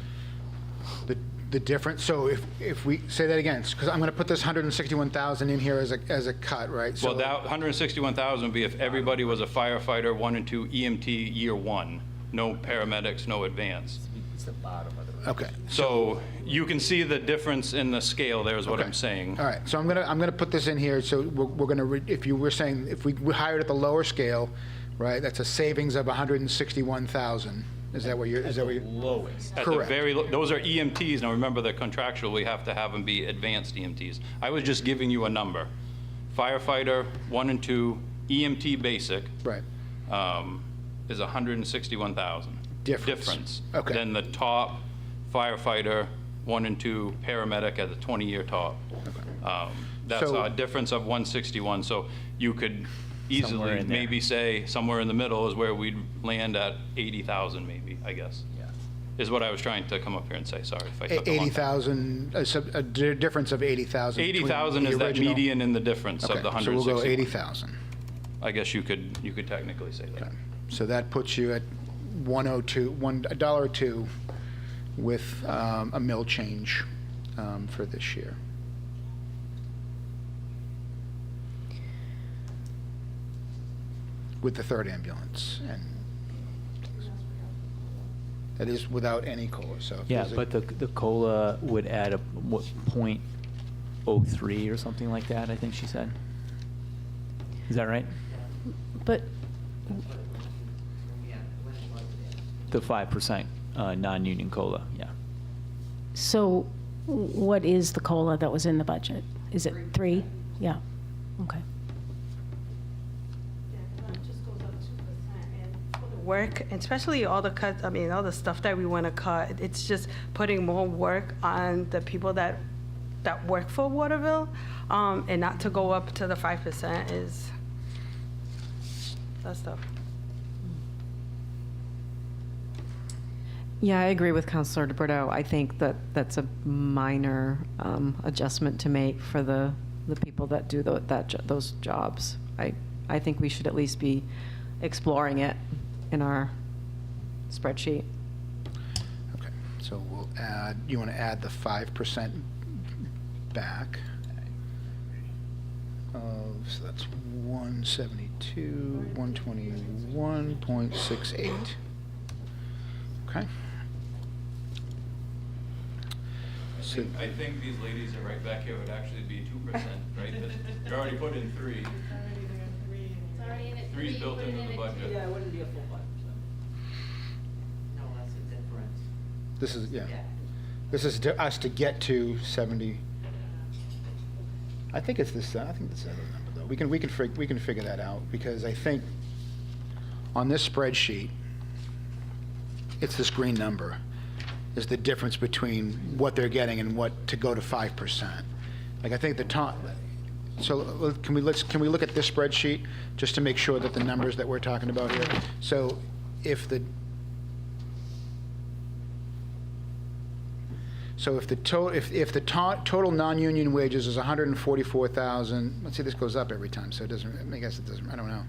The difference, so if we, say that again, because I'm going to put this 161,000 in here as a cut, right? So Well, that 161,000 would be if everybody was a firefighter, 1 and 2 EMT year 1. No paramedics, no advance. It's the bottom of the. Okay. So you can see the difference in the scale there is what Okay. I'm saying. All right, so I'm gonna put this in here, so we're gonna, if you were saying, if we hired at the lower scale, right, that's a savings of 161,000. Is that what you're, is that what you're? Lowest. At the Correct. very, those are EMTs. Now remember, they're contractual. We have to have them be advanced EMTs. I was just giving you a number. Firefighter 1 and 2, EMT basic. Right. Is 161,000. Difference. Okay. Then the top firefighter 1 and 2, paramedic at the 20-year top. That's So- a difference of 161. So you could Somewhere easily in there. maybe say somewhere in the middle is where we'd land at 80,000 maybe, I guess. Yeah. Is what I was trying to come up here and say. Sorry if I took a long time. 80,000, a difference of 80,000. between 80,000 the is that original- median in the difference Okay, of the so we'll 161. go 80,000. I guess you could technically say that. Okay. So that puts you at 102, $1.02 with a mill change for this year. With the third ambulance, and that is without any COLA, so. if Yeah, there's a- but the COLA would add a, what, .03 or something like that, I think she said. Is that right? But The 5% non-union COLA, yeah. so what is the COLA that was in the budget? Is it 3? Yeah, okay. Work, especially all the cuts, I mean, all the stuff that we want to cut, it's just putting more work on the people that work for Waterville, and not to go up to the 5% is, that's tough. Yeah, I agree with Councilor DeBerto. I think that that's a minor adjustment to make for the people that do those jobs. I think we should at least be exploring it in our spreadsheet. Okay, so we'll add, you want to add the 5% back. So that's 172, 121.68. Okay. So, I think these ladies are right back here would actually be 2%, right? But you already put in 3. Three's built into the budget. Yeah, it wouldn't be a full 5%. No, that's a difference. this is, yeah. This is to us to get to 70. I think it's this, I think this is the number though. We can figure that out because I think on this spreadsheet, it's this green number is the difference between what they're getting and what to go to 5%. Like I think the top, so can we look at this spreadsheet just to make sure that the numbers that we're talking about here. So if the total non-union wages is 144,000, let's see, this goes up every time, so it doesn't, I guess it doesn't, I don't know.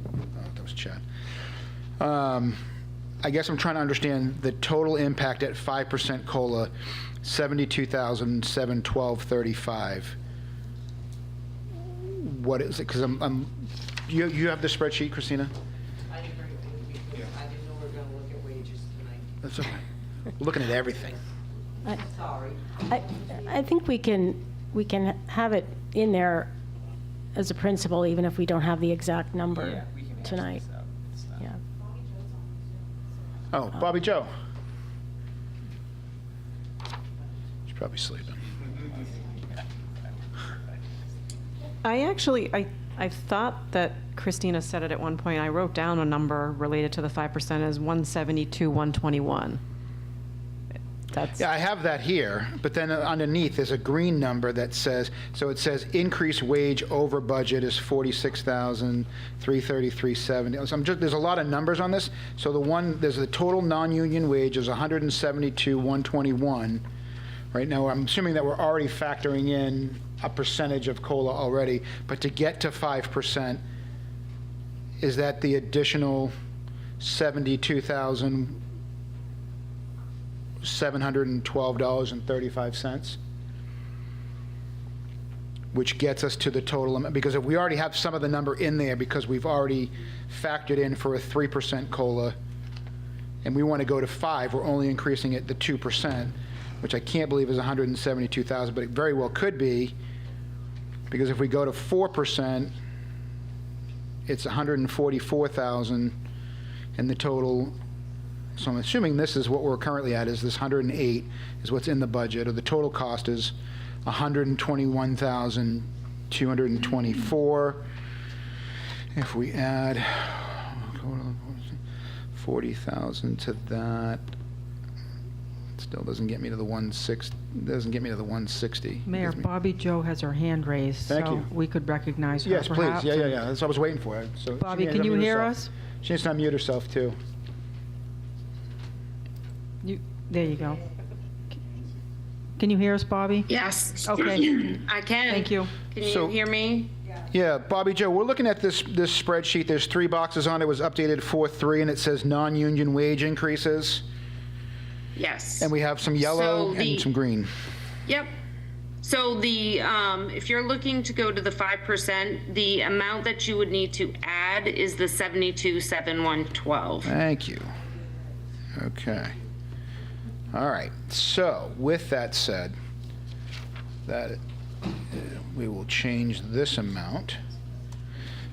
Oh, that was Chad. I guess I'm trying to understand the total impact at 5% COLA, 72,712.35. What is it? Because you have the spreadsheet, Christina? I didn't bring it with me. I didn't know we were going to look at wages tonight. That's okay. We're looking at everything. Sorry. I think we can have it in there as a principle, even if we don't have the exact number tonight. Yeah. Oh, Bobby Joe. She's probably sleeping. I thought that Christina said it at one point. I wrote down a number related to the 5% as 172, 121. Yeah, I have that here, but then underneath there's a green number that says, so it says increased wage over budget is 46,333.70. So there's a lot of numbers on this. So there's the total non-union wage is 172,121. Right now, I'm assuming that we're already factoring in a percentage of COLA already, but to get to 5%, is that the additional 72,712.35, which gets us to the total amount, because if we already have some of the number in there because we've already factored in for a 3% COLA and we want to go to 5, we're only increasing it to 2%, which I can't believe is 172,000, but it very well could be, because if we go to 4%, it's 144,000, and the total, so I'm assuming this is what we're currently at, is this 108 is what's in the budget, or the total cost is 121,224. If we add 40,000 to that, it still doesn't get me to the 160. Mayor, Bobby Joe has her hand raised. Thank so you. we could recognize her Yes, please. perhaps. Yeah. That's what I was waiting for. So Bobby, she needs can to you unmute hear herself. us? She needs to unmute herself, too. There you go. Can you hear us, Bobby? Yes. Okay. I can. Thank you. Can you So- hear me? Yeah, Bobby Joe, we're looking at this spreadsheet. There's 3 boxes on it. It was updated 4/3, and it says non-union wage increases. Yes. And we have some yellow So and some green. Yep. So the, if you're looking to go to the 5%, the amount that you would need to add is the 72,712. Thank you. Okay. All right. So with that said, that we will change this amount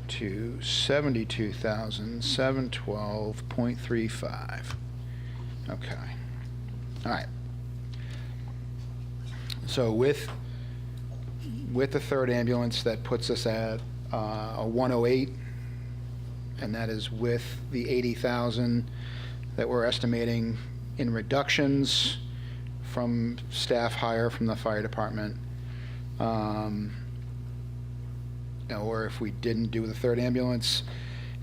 to 72,712.35. Okay. All right. So with the third ambulance, that puts us at a 108, and that is with the 80,000 that we're estimating in reductions from staff hire from the fire department. Or if we didn't do the third ambulance,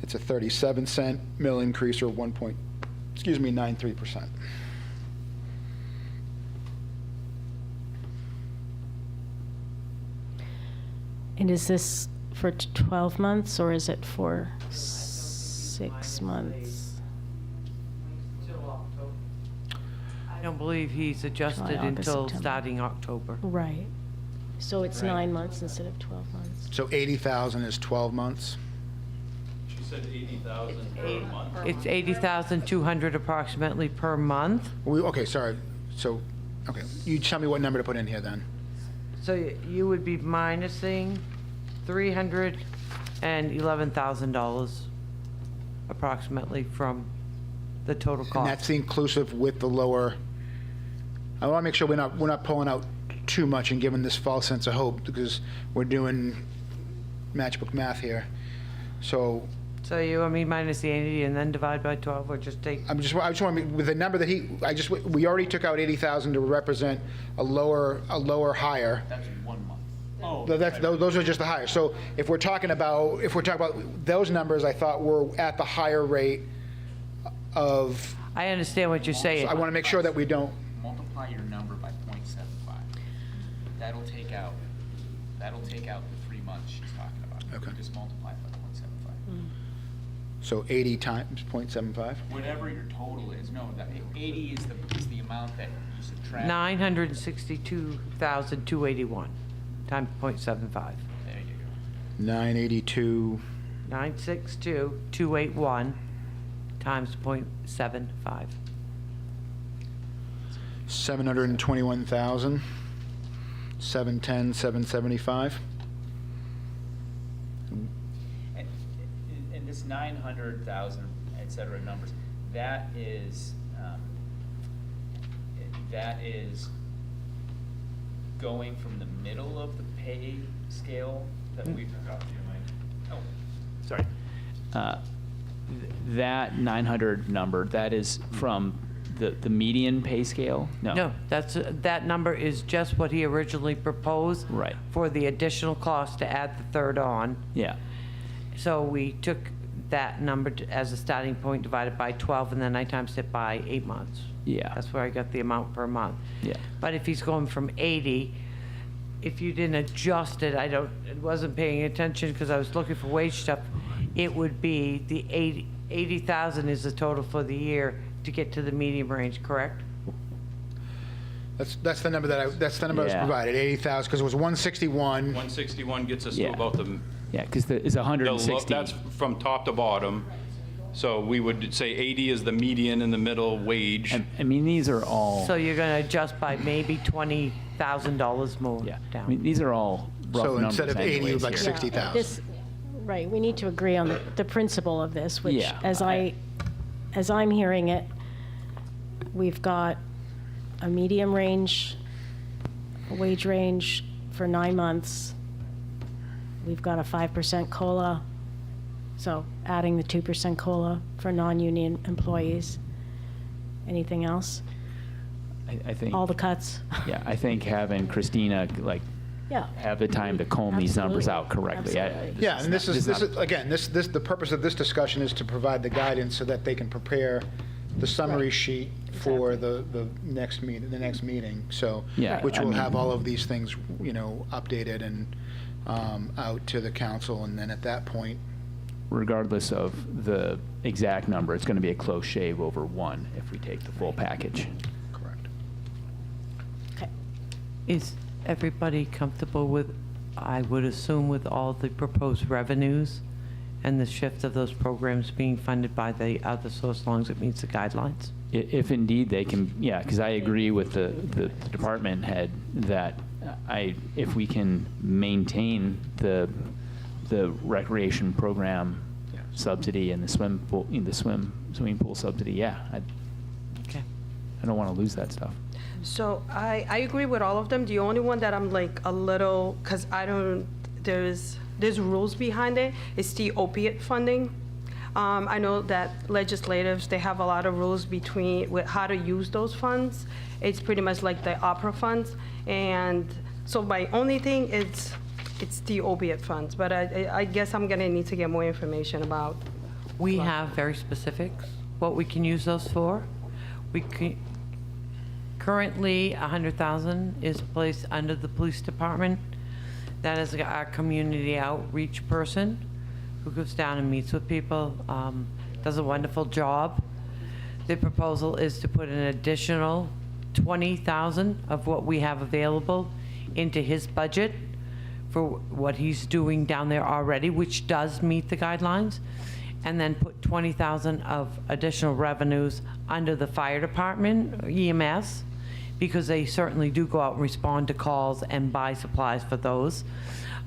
it's a 37-cent mill increase, or 93%. And is this for 12 months, or is it for 6 months? I don't believe he's adjusted July, August, until September. starting October. Right. So it's Right. 9 months instead of 12 months. So 80,000 is 12 months? She said 80,000 per month. It's 80,200 approximately per month. Okay, sorry. So, okay, you tell me what number to put in here then. So you would be minusing $311,000 approximately from the total And cost. that's inclusive with the lower, I want to make sure we're not pulling out too much and giving this false sense of hope, because we're doing matchbook math here. So So you want me minus the 80 and then divide by 12, or just take? I just want to, with the number that we already took out 80,000 to represent a lower hire. That's 1 month. Oh. Those are just the hires. So if we're talking about those numbers, I thought were at the higher rate of. I understand what you're saying. So I want to make sure that we don't. Multiply your number by 0.75. That'll take out the 3 months she's talking about. Okay. Just multiply it by 0.75. So 80 times 0.75? Whatever your total is, no, that 80 is the amount that you subtract. 962,281 times 0.75. There you go. 982. 962,281 times 0.75. 721,000. 710, 775. And this 900,000, et cetera, numbers, that is going from the middle of the pay scale that we forgot to oh, sorry. That 900 number, that is from the median pay scale? No, that number is just what he originally proposed. Right. For the additional cost to add the third on. Yeah. So we took that number as a starting point, divided by 12, and then I times it by 8 months. Yeah. That's where I got the amount per month. Yeah. But if he's going from 80, if you didn't adjust it, I wasn't paying attention because I was looking for wage stuff, it would be the 80,000 is the total for the year to get to the medium range, correct? That's the number I was provided, 80,000, because it was 161. 161 gets us Yeah. to about the. Yeah, because it's 160. That's from top to bottom. So we would say 80 is the median in the middle wage. I mean, these are all, So you're going to adjust by maybe $20,000 more I down. mean, these are all rough So numbers instead of 80, anyways like here. 60,000. This, right, we need to agree on the principle of this, which, Yeah, as I'm hearing it, we've got a medium range, a wage range for 9 months. We've got a 5% COLA, so adding the 2% COLA for non-union employees. Anything else? I think, All the cuts? yeah, I think having Christina, like, Yeah. have the time to comb these numbers out correctly. Absolutely. Yeah, and this is, not- again, the purpose of this discussion is to provide the guidance so that they can prepare the summary sheet for the next meeting, so, Yeah, which I will mean- have all of these things, updated and out to the council, and then at that point, Regardless of the exact number, it's going to be a close shave over 1 if we take the full package. correct. Okay. Is everybody comfortable with, I would assume, with all the proposed revenues and the shift of those programs being funded by the other source, as long as it meets the guidelines? If indeed they can, yeah, because I agree with the department head that if we can maintain the recreation program subsidy and the swimming pool subsidy, yeah, Okay. I don't want to lose that stuff. So I agree with all of them. The only one that I'm like a little, because there's rules behind it, is the opiate funding. I know that legislators, they have a lot of rules with how to use those funds. It's pretty much like the opera funds. And so my only thing is, it's the opiate funds, but I guess I'm gonna need to get more information about. We have very specifics, what we can use those for. Currently, 100,000 is placed under the police department. That is our community outreach person who goes down and meets with people, does a wonderful job. The proposal is to put an additional 20,000 of what we have available into his budget for what he's doing down there already, which does meet the guidelines, and then put 20,000 of additional revenues under the fire department, EMS, because they certainly do go out and respond to calls and buy supplies for those,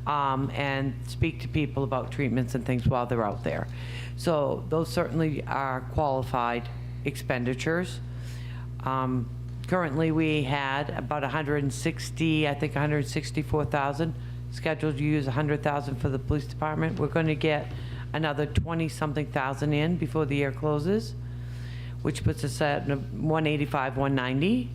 and speak to people about treatments and things while they're out there. So those certainly are qualified expenditures. Currently, we had about 160, I think 164,000 scheduled to use 100,000 for the police department. We're going to get another 20-something thousand in before the year closes, which puts us at 185, 190.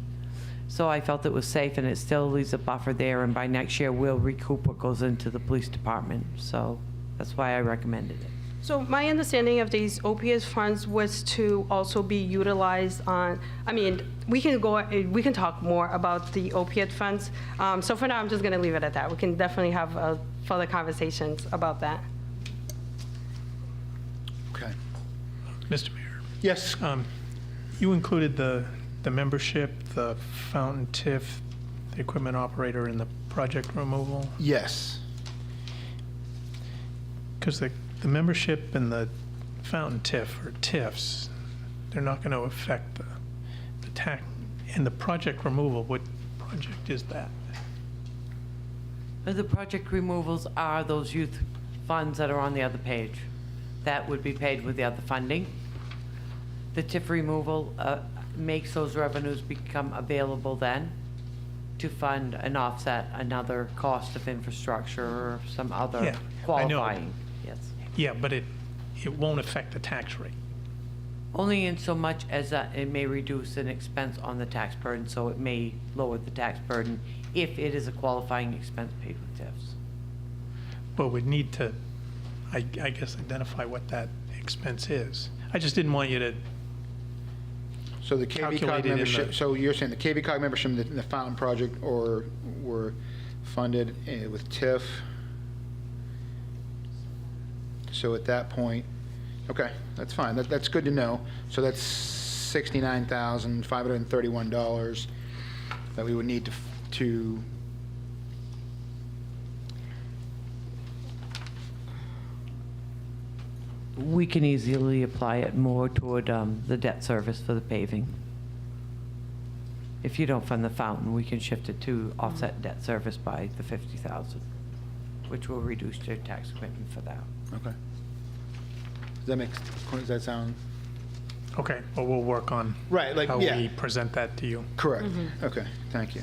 So I felt it was safe, and it still leaves a buffer there, and by next year, we'll recoup what goes into the police department. So that's why I recommended it. So my understanding of these OPS funds was to also be utilized on, I mean, we can talk more about the opiate funds. So for now, I'm just going to leave it at that. We can definitely have further conversations about that. Okay. Mr. Mayor, Yes, you included the membership, the fountain TIF, the equipment operator, and the project removal? yes. Because the membership and the fountain TIF, or TIFs, they're not going to affect the tax. And the project removal, what project is that? The project removals are those youth funds that are on the other page. That would be paid with the other funding. The TIF removal makes those revenues become available then to fund and offset another cost of infrastructure or some other Yeah, I know. qualifying. Yes. Yeah, but it won't affect the tax rate. Only in so much as it may reduce an expense on the tax burden, so it may lower the tax burden if it is a qualifying expense paid with TIFs. But we'd need to, I guess, identify what that expense is. I just didn't want you to So the KV calculate cog it in membership, the- so you're saying the KV cog membership and the fountain project were funded with TIF? So at that point, okay, that's fine, that's good to know. So that's $69,531 that we would need to we can easily apply it more toward the debt service for the paving. If you don't fund the fountain, we can shift it to offset debt service by the 50,000, which will reduce your tax commitment for that. Okay. Does that sound? Okay, well, we'll work on Right, like, how yeah. we present that to you. Correct. Okay, thank you.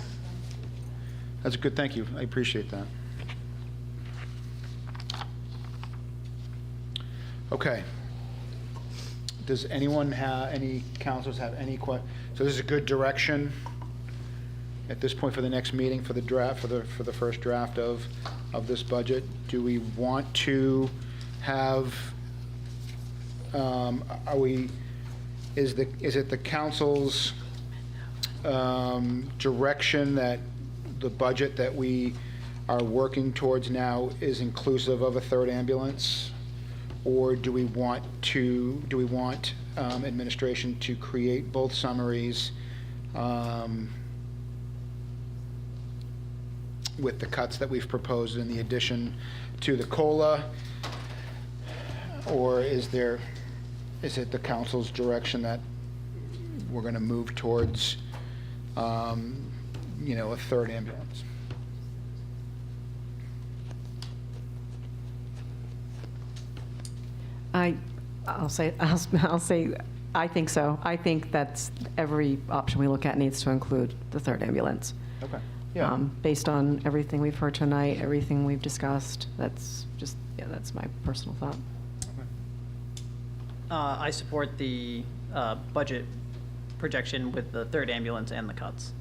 That's a good, thank you. I appreciate that. Okay. Does anyone have, any councilors have any so this is a good direction at this point for the next meeting, for the draft, for the first draft of this budget? Do we want to have, is it the council's direction that the budget that we are working towards now is inclusive of a third ambulance? Or do we want administration to create both summaries with the cuts that we've proposed in the addition to the COLA? Or is it the council's direction that we're going to move towards, a third ambulance? I'll say, I think so. I think that's every option we look at needs to include the third ambulance. Okay. Yeah. Based on everything we've heard tonight, everything we've discussed, that's my personal thought. I support the budget projection with the third ambulance and the cuts.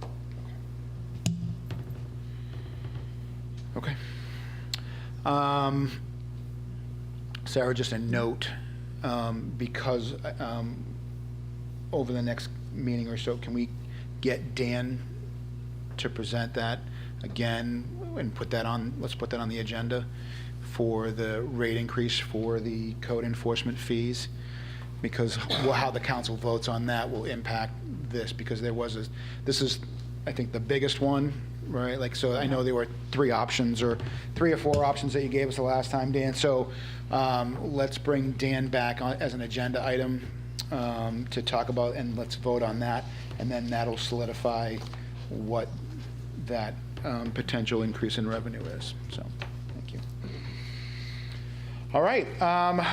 Okay. Sarah, just a note, because over the next meeting or so, can we get Dan to present that again and let's put that on the agenda for the rate increase for the code enforcement fees? Because how the council votes on that will impact this, because this is, I think, the biggest one, right? Like, so I know there were 3 options or 3 or 4 options that you gave us the last time, Dan. So let's bring Dan back as an agenda item to talk about, and let's vote on that. And then that'll solidify what that potential increase in revenue is. So, thank you. All right.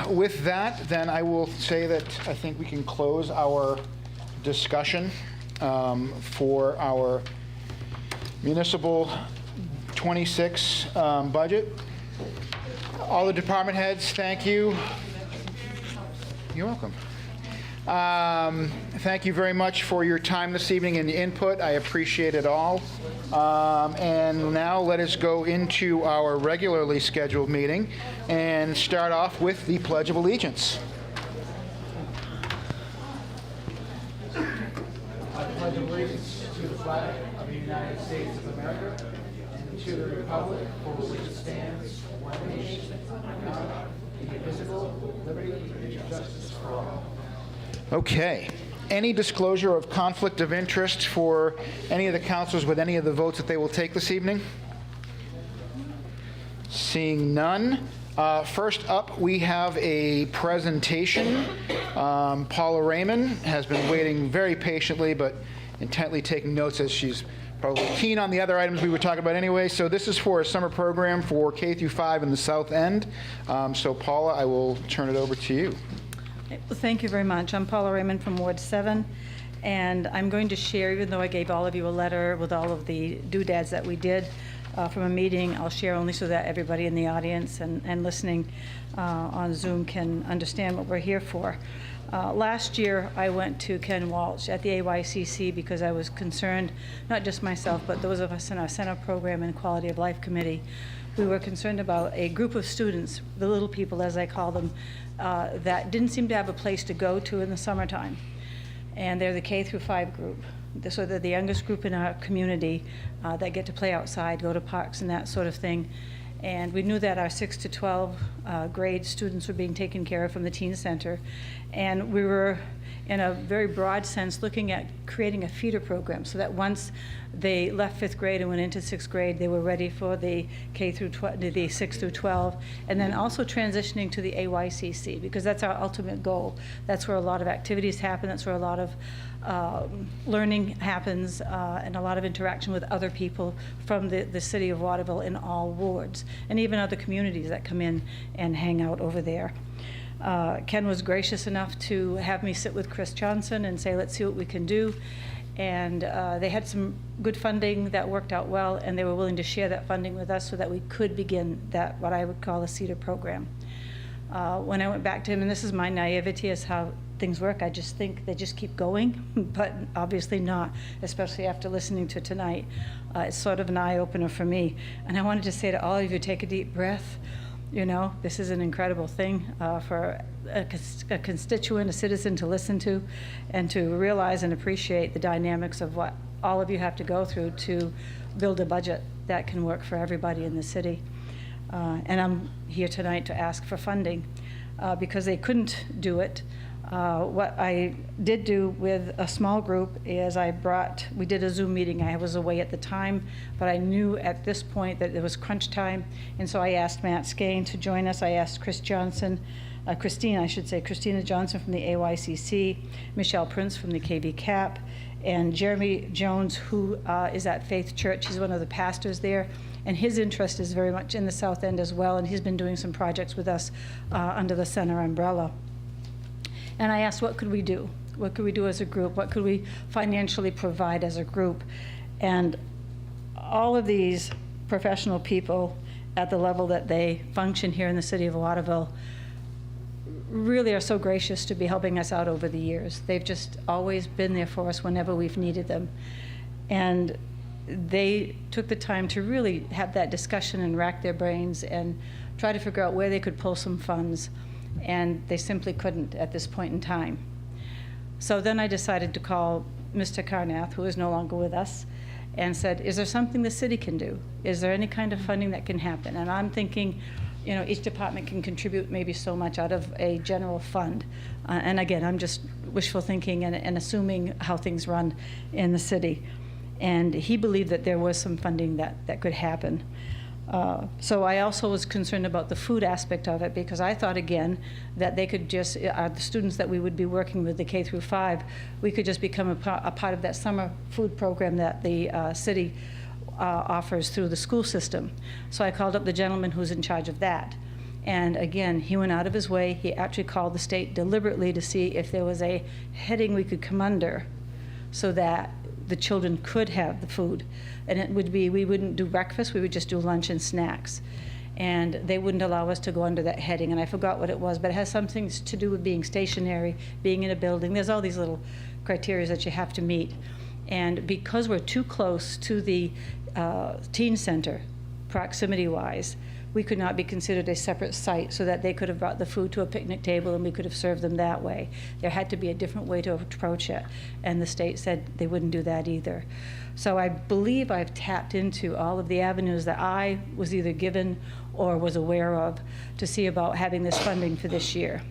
With that, then I will say that I think we can close our discussion for our municipal 26 budget. All the department heads, thank you. You're welcome. Thank you very much for your time this evening and input. I appreciate it all. And now let us go into our regularly scheduled meeting and start off with the Pledge of Allegiance. I pledge allegiance to the flag of the United States of America and to the republic for which it stands, one nation, under God, indivisible, with liberty and justice for all. Okay. Any disclosure of conflict of interest for any of the councilors with any of the votes that they will take this evening? Seeing none. First up, we have a presentation. Paula Raymond has been waiting very patiently, but intently taking notes, as she's probably keen on the other items we were talking about anyway. So this is for a summer program for K through 5 in the South End. So Paula, I will turn it over to you. Well, thank you very much. I'm Paula Raymond from Ward 7, and I'm going to share, even though I gave all of you a letter with all of the doodads that we did from a meeting, I'll share only so that everybody in the audience and listening on Zoom can understand what we're here for. Last year, I went to Ken Walsh at the AYCC because I was concerned, not just myself, but those of us in our Center Program and Quality of Life Committee. We were concerned about a group of students, the little people as I call them, that didn't seem to have a place to go to in the summertime. And they're the K through 5 group. So they're the youngest group in our community that get to play outside, go to parks and that sort of thing. And we knew that our 6 to 12 grade students were being taken care of from the teen center. And we were, in a very broad sense, looking at creating a feeder program so that once they left 5th grade and went into 6th grade, they were ready for the K through 12, the 6 through 12, and then also transitioning to the AYCC, because that's our ultimate goal. That's where a lot of activities happen. That's where a lot of learning happens, and a lot of interaction with other people from the city of Waterville in all wards, and even other communities that come in and hang out over there. Ken was gracious enough to have me sit with Chris Johnson and say, let's see what we can do. And they had some good funding that worked out well, and they were willing to share that funding with us so that we could begin that, what I would call a CEDAR program. When I went back to him, and this is my naivety as how things work, I just think they just keep going, but obviously not, especially after listening to tonight. It's sort of an eye-opener for me. And I wanted to say to all of you, take a deep breath. You know, this is an incredible thing for a constituent, a citizen to listen to, and to realize and appreciate the dynamics of what all of you have to go through to build a budget that can work for everybody in the city. And I'm here tonight to ask for funding because they couldn't do it. What I did do with a small group is we did a Zoom meeting. I was away at the time, but I knew at this point that it was crunch time, and so I asked Matt Skane to join us. I asked Christina Johnson from the AYCC, Michelle Prince from the KV CAP, and Jeremy Jones, who is at Faith Church. He's one of the pastors there, and his interest is very much in the South End as well, and he's been doing some projects with us under the center umbrella. And I asked, what could we do? What could we do as a group? What could we financially provide as a group? And all of these professional people at the level that they function here in the city of Waterville really are so gracious to be helping us out over the years. They've just always been there for us whenever we've needed them. And they took the time to really have that discussion and rack their brains and try to figure out where they could pull some funds. And they simply couldn't at this point in time. So then I decided to call Mr. Carnath, who is no longer with us, and said, is there something the city can do? Is there any kind of funding that can happen? And I'm thinking, you know, each department can contribute maybe so much out of a general fund. And again, I'm just wishful thinking and assuming how things run in the city. And he believed that there was some funding that could happen. So I also was concerned about the food aspect of it, because I thought, again, that they could just, the students that we would be working with, the K through 5, we could just become a part of that summer food program that the city offers through the school system. So I called up the gentleman who's in charge of that. And again, he went out of his way. He actually called the state deliberately to see if there was a heading we could come under so that the children could have the food. And it would be, we wouldn't do breakfast, we would just do lunch and snacks. And they wouldn't allow us to go under that heading, and I forgot what it was, but it has something to do with being stationary, being in a building. There's all these little criteria that you have to meet. And because we're too close to the teen center, proximity-wise, we could not be considered a separate site so that they could have brought the food to a picnic table and we could have served them that way. There had to be a different way to approach it, and the state said they wouldn't do that either. So I believe I've tapped into all of the avenues that I was either given or was aware of to see about having this funding for this year.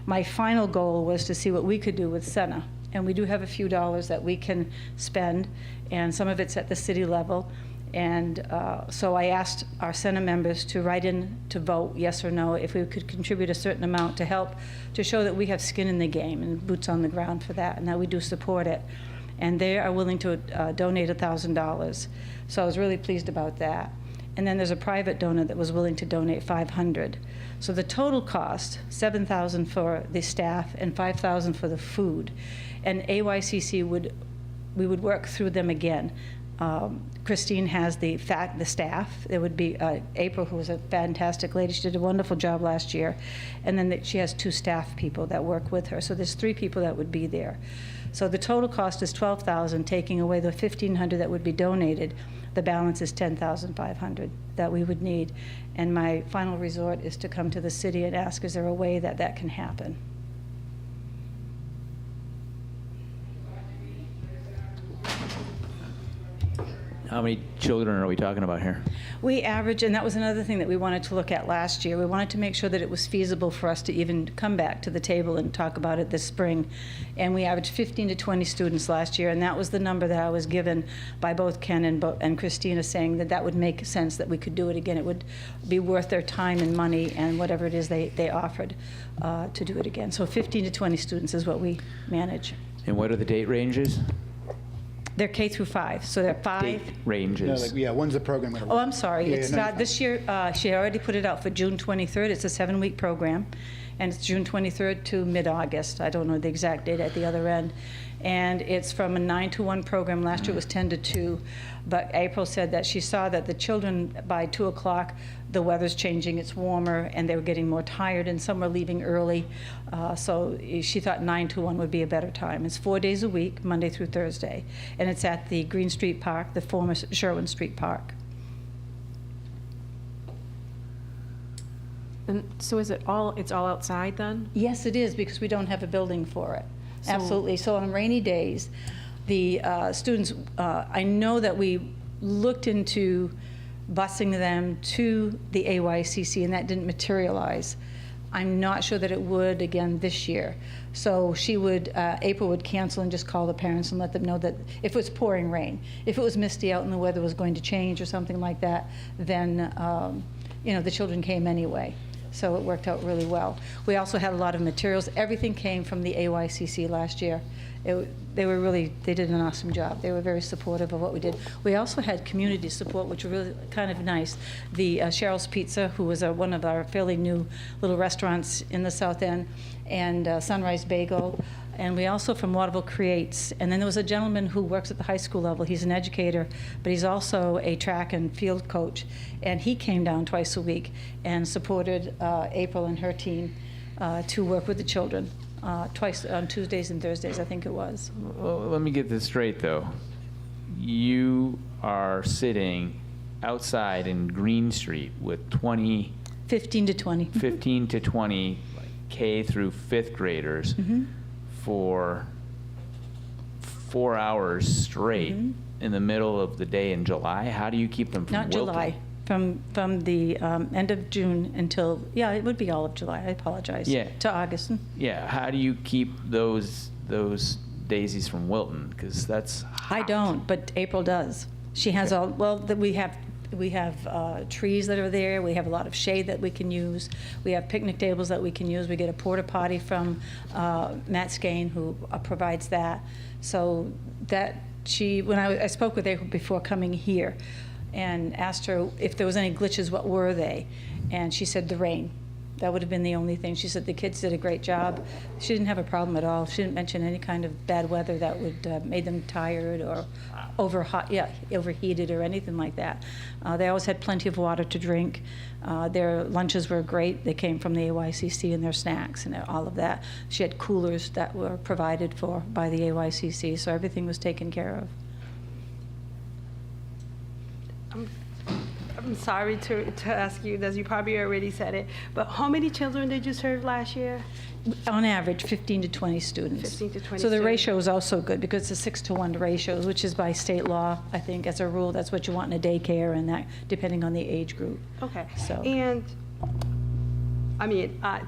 My final goal was to see what we could do with Senna, and we do have a few dollars that we can spend, and some of it's at the city level. And so I asked our Senate members to write in to vote yes or no if we could contribute a certain amount to help to show that we have skin in the game and boots on the ground for that, and that we do support it. And they are willing to donate $1,000. So I was really pleased about that. And then there's a private donor that was willing to donate $500. So the total cost, $7,000 for the staff and $5,000 for the food. And AYCC we would work through them again. Christine has the staff. There would be April, who was a fantastic lady. She did a wonderful job last year. And then she has 2 staff people that work with her. So there's 3 people that would be there. So the total cost is $12,000, taking away the $1,500 that would be donated. The balance is $10,500 that we would need. And my final resort is to come to the city and ask, is there a way that that can happen? How many children are we talking about here? We average, and that was another thing that we wanted to look at last year. We wanted to make sure that it was feasible for us to even come back to the table and talk about it this spring. And we averaged 15 to 20 students last year, and that was the number that I was given by both Ken and Christina, saying that that would make sense, that we could do it again. It would be worth their time and money and whatever it is they offered to do it again. So 15 to 20 students is what we manage. And what are the date ranges? They're K through 5, so they're 5. Date ranges. Yeah, when's the program? Oh, I'm sorry. Yeah, It's no, not, you're this year, she already put it out for June 23rd. It's a 7-week program, and it's June 23rd to mid-August. I don't know the exact date at the other end. And it's from a 9 to 1 program. Last year it was 10 to 2. But April said that she saw that the children, by 2 o'clock, the weather's changing, it's warmer, and they were getting more tired, and some were leaving early. So she thought 9 to 1 would be a better time. It's 4 days a week, Monday through Thursday. And it's at the Green Street Park, the former Sherwin Street Park. And so is it's all outside then? Yes, it is, because we don't have a building for it. So- Absolutely. So on rainy days, the students, I know that we looked into busing them to the AYCC, and that didn't materialize. I'm not sure that it would again this year. So she would, April would cancel and just call the parents and let them know that if it was pouring rain, if it was misty out and the weather was going to change or something like that, then, the children came anyway. So it worked out really well. We also had a lot of materials. Everything came from the AYCC last year. They did an awesome job. They were very supportive of what we did. We also had community support, which was really kind of nice. The Cheryl's Pizza, who was one of our fairly new little restaurants in the South End, and Sunrise Bagel. And we also from Waterville Creates. And then there was a gentleman who works at the high school level. He's an educator, but he's also a track and field coach. And he came down twice a week and supported April and her team to work with the children. Twice on Tuesdays and Thursdays, I think it was. Well, let me get this straight, though. You are sitting outside in Green Street with 15 to 20. 15 to 20 like K through 5th graders for 4 hours straight in the middle of the day in July. How do you keep them from Not wilting? July. From the end of June until, it would be all of July, I apologize. Yeah. To August. Yeah, how do you keep those daisies from wilting? Because that's I don't, but April does. She has we have trees that are there. We have a lot of shade that we can use. We have picnic tables that we can use. We get a porta potty from Matt Skane, who provides that. So that when I spoke with April before coming here, and asked her if there was any glitches, what were they? And she said the rain. That would have been the only thing. She said the kids did a great job. She didn't have a problem at all. She didn't mention any kind of bad weather that would made them tired or overheated or anything like that. They always had plenty of water to drink. Their lunches were great. They came from the AYCC, and their snacks and all of that. She had coolers that were provided for by the AYCC, so everything was taken care of. I'm sorry to ask you this, you probably already said it, but how many children did you serve last year? On average, 15 to 20 students. 15 to 20 So the students. ratio is also good because it's a 6-to-1 ratio, which is by state law, I think, as a rule. That's what you want in a daycare, and that depending on the age group. Okay. So. And,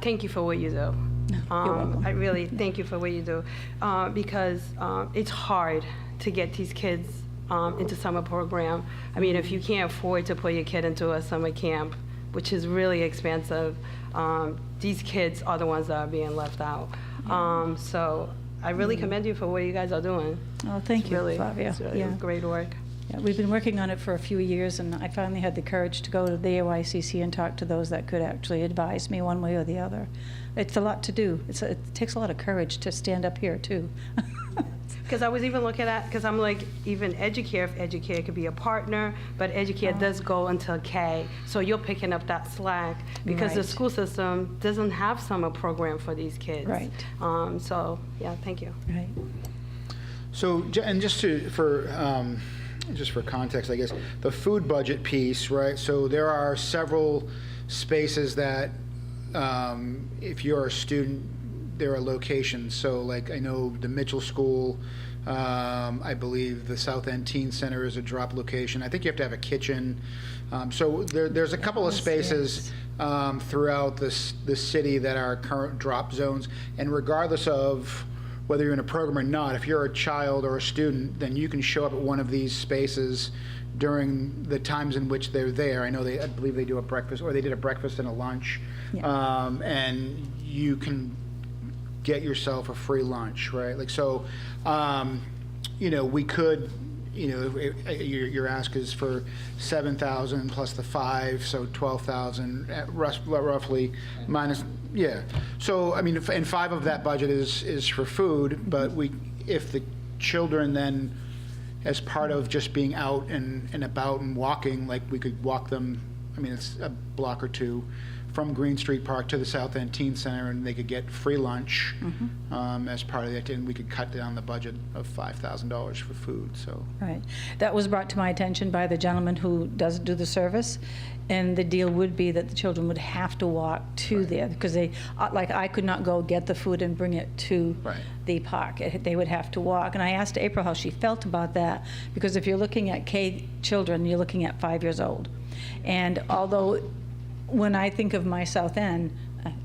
thank you for what you do. You're welcome. I really thank you for what you do, because it's hard to get these kids into summer program. If you can't afford to put your kid into a summer camp, which is really expensive, these kids are the ones that are being left out. So I really commend you for what you guys are doing. Oh, thank you, Really, Flavia. it's really great work. Yeah, we've been working on it for a few years, and I finally had the courage to go to the AYCC and talk to those that could actually advise me one way or the other. It's a lot to do. It takes a lot of courage to stand up here, too. Because I was even looking at, because I'm like, even Educare, if Educare could be a partner, but Educare does go until K, so you're picking up that slack, because the Right. school system doesn't have summer program for these kids. Right. So, yeah, thank you. Right. So, and just for context, I guess, the food budget piece, right? So there are several spaces that, if you're a student, there are locations. So like I know the Mitchell School, I believe the South End Teen Center is a drop location. I think you have to have a kitchen. So there's a couple of spaces throughout the city that are current drop zones. And regardless of whether you're in a program or not, if you're a child or a student, then you can show up at one of these spaces during the times in which they're there. I believe they do a breakfast, or they did a breakfast and a lunch. Yeah. And you can get yourself a free lunch, right? Like, so, we could, your ask is for 7,000 plus the 5, so 12,000, roughly, minus, yeah. So, I mean, and 5 of that budget is for food, but if the children then, as part of just being out and about and walking, like we could walk them, I mean, it's a block or two from Green Street Park to the South End Teen Center, and they could get free lunch as part of that, and we could cut down the budget of $5,000 for food, so. Right. That was brought to my attention by the gentleman who does do the service, and the deal would be that the children would have to walk to there, because I could not go get the food and bring it to the park. They would have to walk. And I asked April how she felt about that, because if you're looking at K children, you're looking at 5 years old. And although when I think of my South End,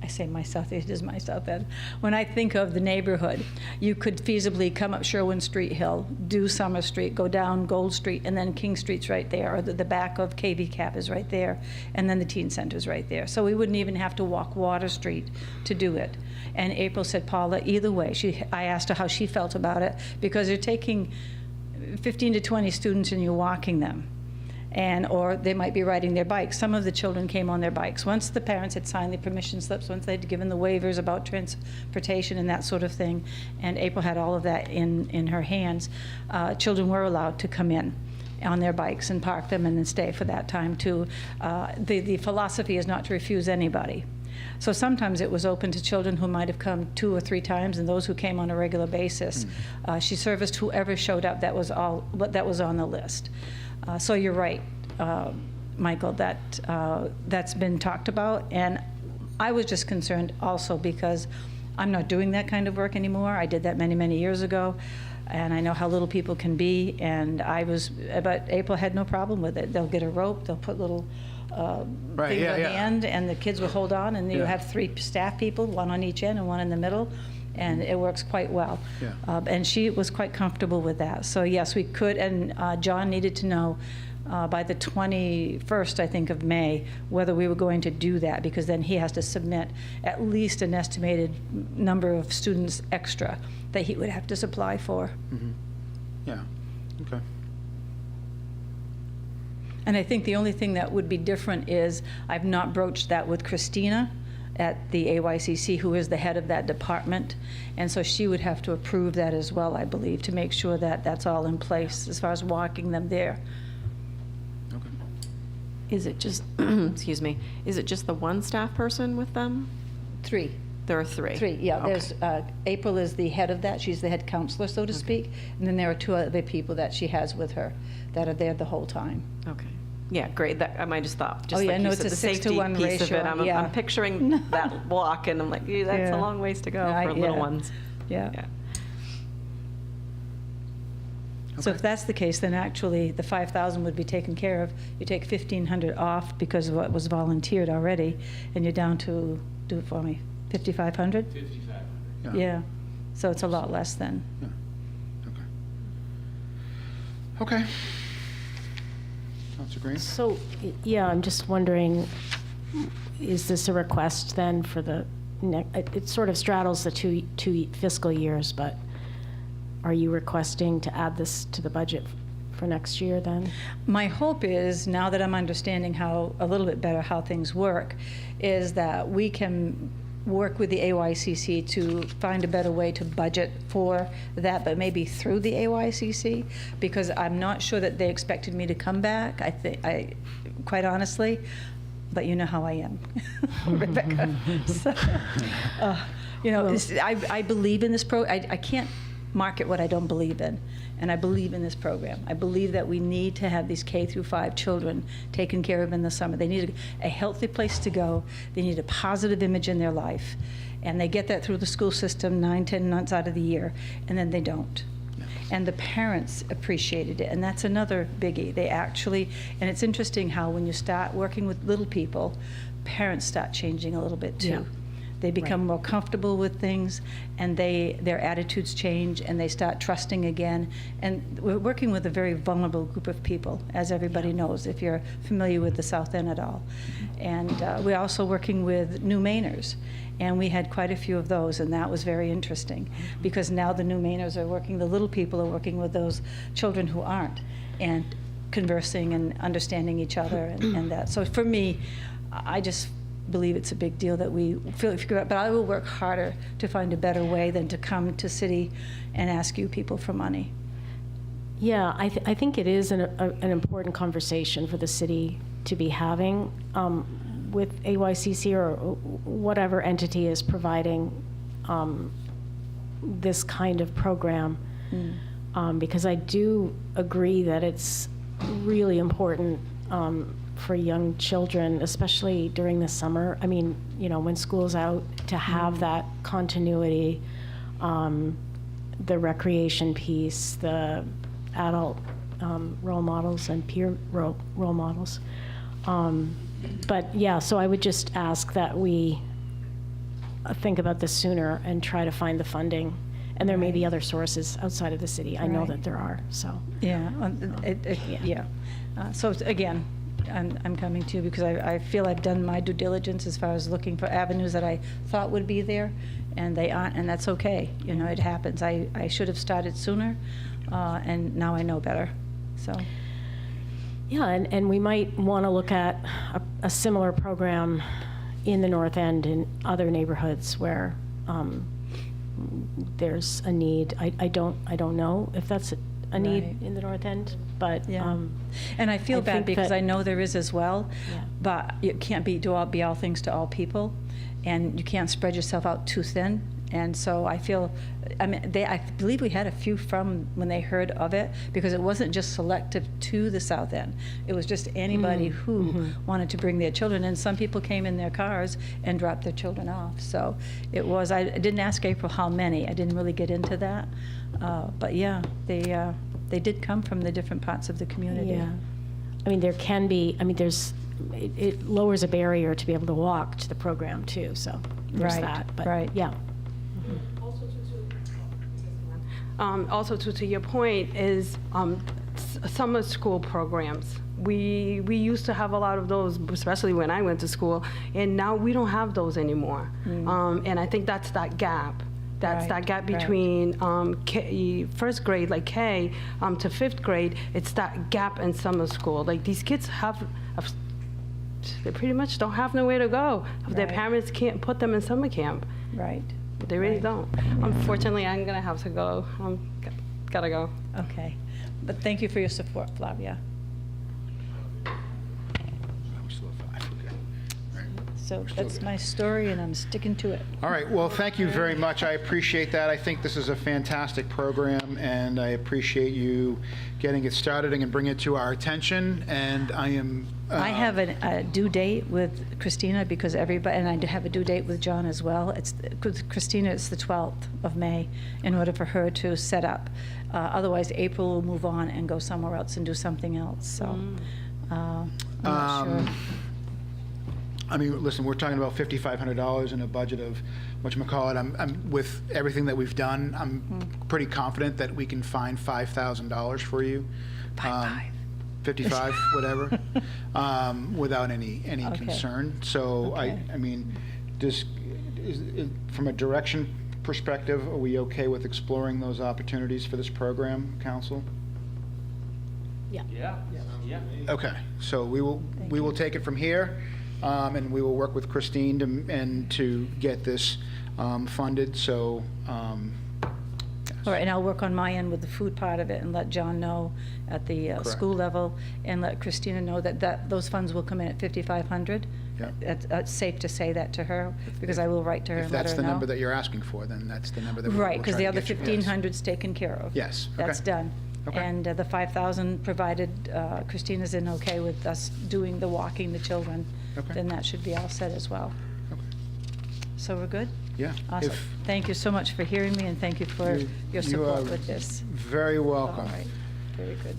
I say my South, it is my South End. When I think of the neighborhood, you could feasibly come up Sherwin Street Hill, do Summer Street, go down Gold Street, and then King Street's right there, or the back of KV Cap is right there, and then the teen center's right there. So we wouldn't even have to walk Water Street to do it. And April said, Paula, either way, I asked her how she felt about it, because you're taking 15 to 20 students and you're walking them. Or they might be riding their bikes. Some of the children came on their bikes. Once the parents had signed the permission slips, once they'd given the waivers about transportation and that sort of thing, and April had all of that in her hands, children were allowed to come in on their bikes and park them and then stay for that time too. The philosophy is not to refuse anybody. So sometimes it was open to children who might have come 2 or 3 times, and those who came on a regular basis. She serviced whoever showed up that was on the list. So you're right, Michael, that's been talked about. And I was just concerned also because I'm not doing that kind of work anymore. I did that many, many years ago, and I know how little people can be. But April had no problem with it. They'll get a rope, they'll put little things on the end, and the kids will hold on, and you have 3 staff people, 1 on each end and 1 in the middle. And it works quite well. And she was quite comfortable with that. So yes, we could, and John needed to know by the 21st, I think, of May, whether we were going to do that, because then he has to submit at least an estimated number of students extra that he would have to supply for. Yeah, okay. And I think the only thing that would be different is I've not broached that with Christina at the AYCC, who is the head of that department. And so she would have to approve that as well, I believe, to make sure that that's all in place as far as walking them there. Okay. Is it just, excuse me, is it just the 1 staff person with them? 3. There are 3? 3, yeah. Okay. There's, April is the head of that. She's the head counselor, so to speak. And then there are 2 other people that she has with her that are there the whole time. Okay. Yeah, great. That I just thought, just Oh, yeah, like no, you it's said, a the 6 to safety 1 piece of it. ratio, yeah. I'm picturing that walk, and I'm like, that's Yeah. a long ways to go I- for little yeah. ones. Yeah. Yeah. So if that's the case, then actually the 5,000 would be taken care of. You take 1,500 off because of what was volunteered already, and you're down to, do it for me, 5,500? 5,500. Yeah. So it's a lot less then. Okay. Councilor Green? So, yeah, I'm just wondering, is this a request then for the it sort of straddles the two fiscal years, but are you requesting to add this to the budget for next year then? My hope is, now that I'm understanding a little bit better how things work, is that we can work with the AYCC to find a better way to budget for that, but maybe through the AYCC, because I'm not sure that they expected me to come back. I quite honestly, but you know how I am, Rebecca. So, I believe in this I can't market what I don't believe in. And I believe in this program. I believe that we need to have these K through 5 children taken care of in the summer. They need a healthy place to go. They need a positive image in their life. And they get that through the school system 9, 10 months out of the year, and then they don't. And the parents appreciated it, and that's another biggie. They actually, and it's interesting how when you start working with little people, parents start changing a little bit too. Yeah. They become more comfortable with things, and their attitudes change, and they start trusting again. And we're working with a very vulnerable group of people, as everybody knows, if you're familiar with the South End at all. And we're also working with new Mainers, and we had quite a few of those, and that was very interesting, because now the new Mainers are working, the little people are working with those children who aren't, and conversing and understanding each other, and that. So for me, I just believe it's a big deal that we figure out, but I will work harder to find a better way than to come to city and ask you people for money. Yeah, I think it is an important conversation for the city to be having with AYCC or whatever entity is providing this kind of program. Because I do agree that it's really important for young children, especially during the summer. I mean, you know, when school's out, to have that continuity, the recreation piece, the adult role models and peer role models. But yeah, so I would just ask that we think about this sooner and try to find the funding. And there may be other sources outside of the city. I know Right. that there are, so. Yeah, yeah. So again, I'm coming to you because I feel I've done my due diligence as far as looking for avenues that I thought would be there, and they aren't, and that's okay. You know, it happens. I should have started sooner, and now I know better, so. Yeah, and we might want to look at a similar program in the North End in other neighborhoods where there's a need. I don't know if that's a need Right. in the North End, but Yeah. And I feel bad think because that- I know there is as well, Yeah. but you can't be all things to all people, and you can't spread yourself out too thin. And so I feel, I believe we had a few from when they heard of it, because it wasn't just selective to the South End. It was just anybody who wanted to bring their children, and some people came in their cars and dropped their children off. So it was, I didn't ask April how many, I didn't really get into that. But yeah, they did come from the different parts of the community. Yeah. I mean, there can be, I mean, it lowers a barrier to be able to walk to the program too, so there's Right, that. But right. yeah. Also, to your point, is summer school programs. We used to have a lot of those, especially when I went to school, and now we don't have those anymore. And I think that's that gap. That's Right, that gap right. between first grade, like K, to fifth grade. It's that gap in summer school. Like, these kids they pretty much don't have nowhere to go. Their Right. parents can't put them in summer camp. Right. They really Right. don't. Unfortunately, I'm gonna have to go. Gotta go. Okay. But thank you for your support, Flavia. So that's my story, and I'm sticking to it. All right, well, thank you very much. I appreciate that. I think this is a fantastic program, and I appreciate you getting it started and bringing it to our attention, and I am... I have a due date with Christina, because everybody, and I have a due date with John as well. With Christina, it's the 12th of May, in order for her to set up. Otherwise, April will move on and go somewhere else and do something else, so I'm not sure. I mean, listen, we're talking about $5,500 in a budget of, whatchamacallit, I'm with everything that we've done, I'm pretty confident that we can find $5,000 for you. 55, whatever, without any Okay. concern. So Okay. I mean, from a direction perspective, are we okay with exploring those opportunities for this program, council? Yeah. Okay, so we will take it from here, and we will work with Christine to get this funded, so. All right, and I'll work on my end with the food part of it and let John know at the school level, and let Christina know that those funds will come in at $5,500. Yeah. It's safe to say that to her, because I will write to her If and let her that's know. the number that you're asking for, then that's the number that we'll Right, because try the to other get you. Yes. 1,500's taken care of. Yes, That's okay. done. Okay. And the 5,000, provided Christina's in okay with us doing the walking the children, Okay. then that should be all set as well. Okay. So we're good? Yeah. Awesome. If- Thank you so much for hearing me, and thank you for your you support are with this. Very welcome. All right, very good.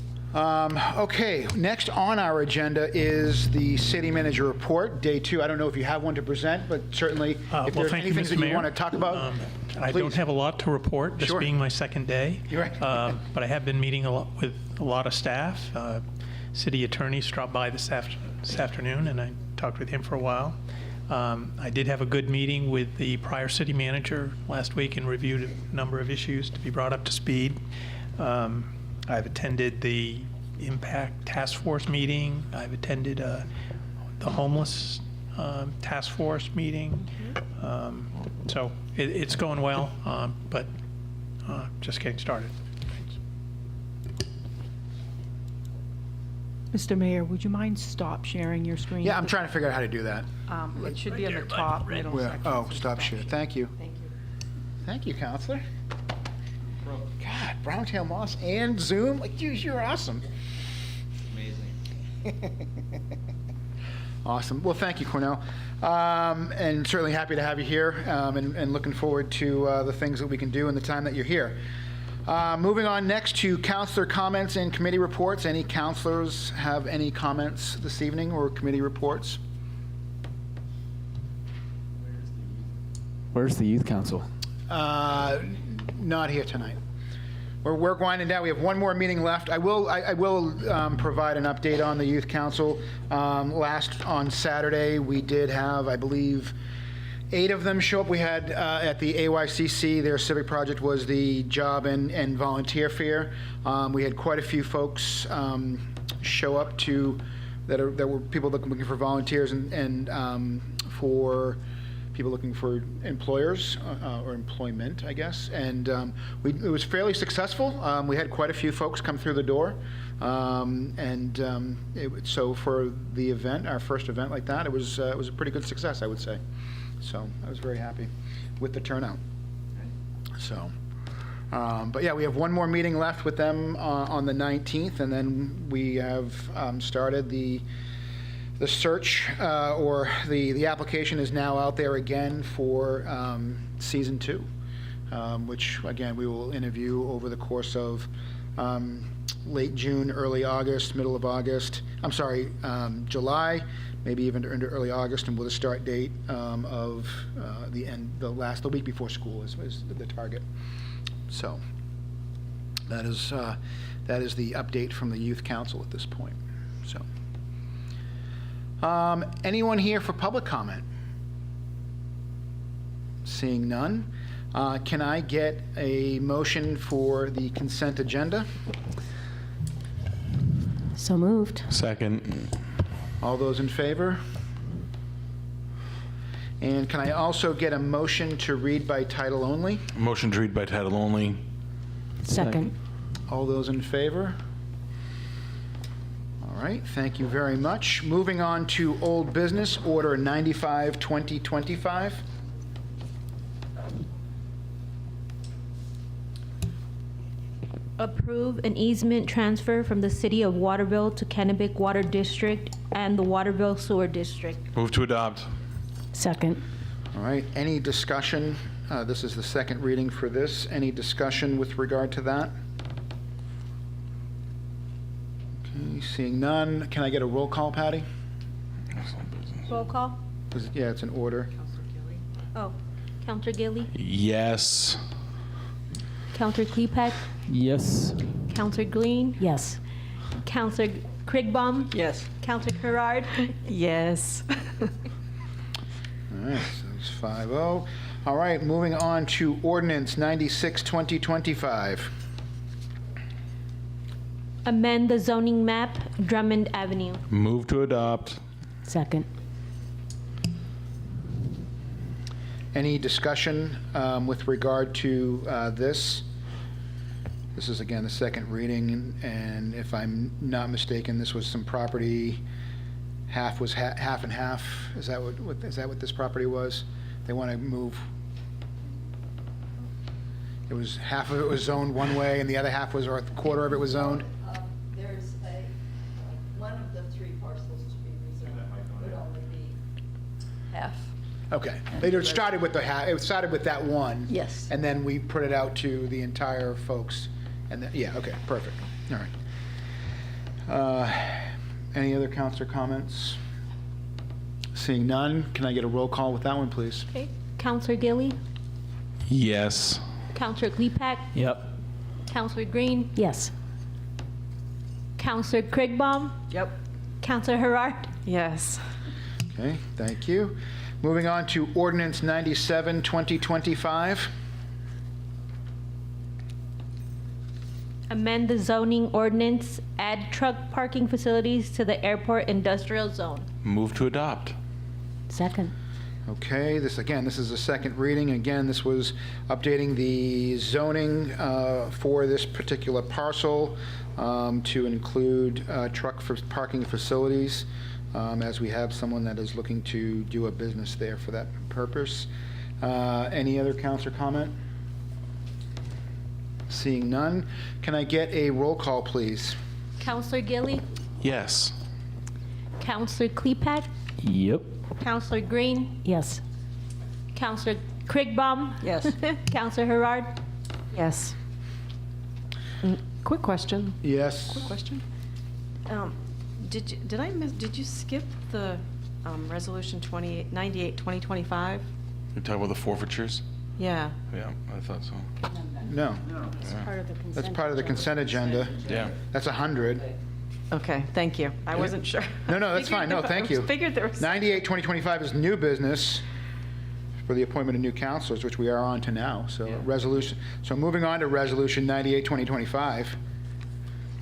Okay, next on our agenda is the city manager report, day 2. I don't know if you have one to present, but certainly if Well, there's thank you, anything Mr. that you Mayor. want to talk about, I please. don't have a lot to report, this Sure. being my second day. You're right. But I have been meeting a lot with a lot of staff. City attorney stopped by this afternoon, and I talked with him for a while. I did have a good meeting with the prior city manager last week and reviewed a number of issues to be brought up to speed. I've attended the Impact Task Force meeting. I've attended the homeless task force meeting. So it's going well, but just getting started. Mr. Mayor, would you mind stop sharing your screen? Yeah, I'm trying to figure out how to do that. It should be on the top middle Where? section. Oh, stop share. Thank you. Thank you, Counselor. God, Browntail Moss and Zoom, like you're awesome. Amazing. Awesome. Well, thank you, Cornell. And certainly happy to have you here, and looking forward to the things that we can do in the time that you're here. Moving on next to counselor comments and committee reports. Any counselors have any comments this evening or committee reports? Where's the youth council? Not here tonight. We're winding down. We have one more meeting left. I will provide an update on the youth council. Last on Saturday, we did have, I believe, 8 of them show up. We had at the AYCC, their civic project was the job and volunteer fair. We had quite a few folks show up that were people looking for volunteers and for people looking for employers or employment, I guess. And it was fairly successful. We had quite a few folks come through the door. So for the event, our first event like that, it was a pretty good success, I would say. So I was very happy with the turnout. So, but yeah, we have one more meeting left with them on the 19th, and then we have started the search, or the application is now out there again for season 2, which again we will interview over the course of late June, early August, middle of August. I'm sorry, July, maybe even into early August, and with a start date of the week before school is the target. So that is the update from the Youth Council at this point. So. Anyone here for public comment? Seeing none, can I get a motion for the consent agenda? So moved. Second. All those in favor? And can I also get a motion to read by title only? Motion to read by title only. Second. All those in favor? All right, thank you very much. Moving on to old business, Order 95-2025. Approve an easement transfer from the City of Waterville to Kennebec Water District and the Waterville Sewer District. Move to adopt. Second. All right, any discussion? This is the second reading for this. Any discussion with regard to that? Okay, seeing none. Can I get a roll call, Patty? Roll call? Yeah, it's an order. Oh, Counselor Gilly, Yes. Counselor Klepek, Yes. Counselor Green, Yes. Counselor Krigbaum, Yes. Counselor Gerard. Yes. All right, so it's 5-0. All right, moving on to Ordinance 96-2025. Amend the zoning map, Drummond Avenue. Move to adopt. Second. Any discussion with regard to this? This is, again, the second reading, and if I'm not mistaken, this was some property, half was half and half. Is that what this property was? They want to move. It was half of it was zoned one way, and the other half was, or a quarter of it was zoned. There's one of the 3 parcels to be rezoned would only be half. Okay. It started with it started with that one. Yes. And then we put it out to the entire folks. And then, yeah, okay, perfect. All right. Any other counselor comments? Seeing none, can I get a roll call with that one, please? Okay. Counselor Gilly, Yes. Counselor Klepak, Yep. Counselor Green, Yes. Counselor Kriegbaum, Yep. Counselor Herart. Yes. Okay, thank you. Moving on to ordinance 97, 2025. Amend the zoning ordinance, add truck parking facilities to the airport industrial zone. Move to adopt. Second. Okay, this is a second reading. Again, this was updating the zoning for this particular parcel to include truck parking facilities, as we have someone that is looking to do a business there for that purpose. Any other counselor comment? Seeing none, can I get a roll call, please? Counselor Gilly, Yes. Counselor Klepak, Yep. Counselor Green, Yes. Counselor Kriegbaum. Yes. Counselor Herard. Yes. Quick question. Yes. Quick question. Did you skip the resolution 98, 2025? You're talking about the forfeitures? Yeah. Yeah, I thought so. No. That's part of the consent agenda. Yeah. That's 100. Okay, thank you. I wasn't sure. No, that's fine. No, thank you. Figured there was. 98, 2025 is new business for the appointment of new counselors, which we are on to now. So resolution. So moving on to resolution 98, 2025.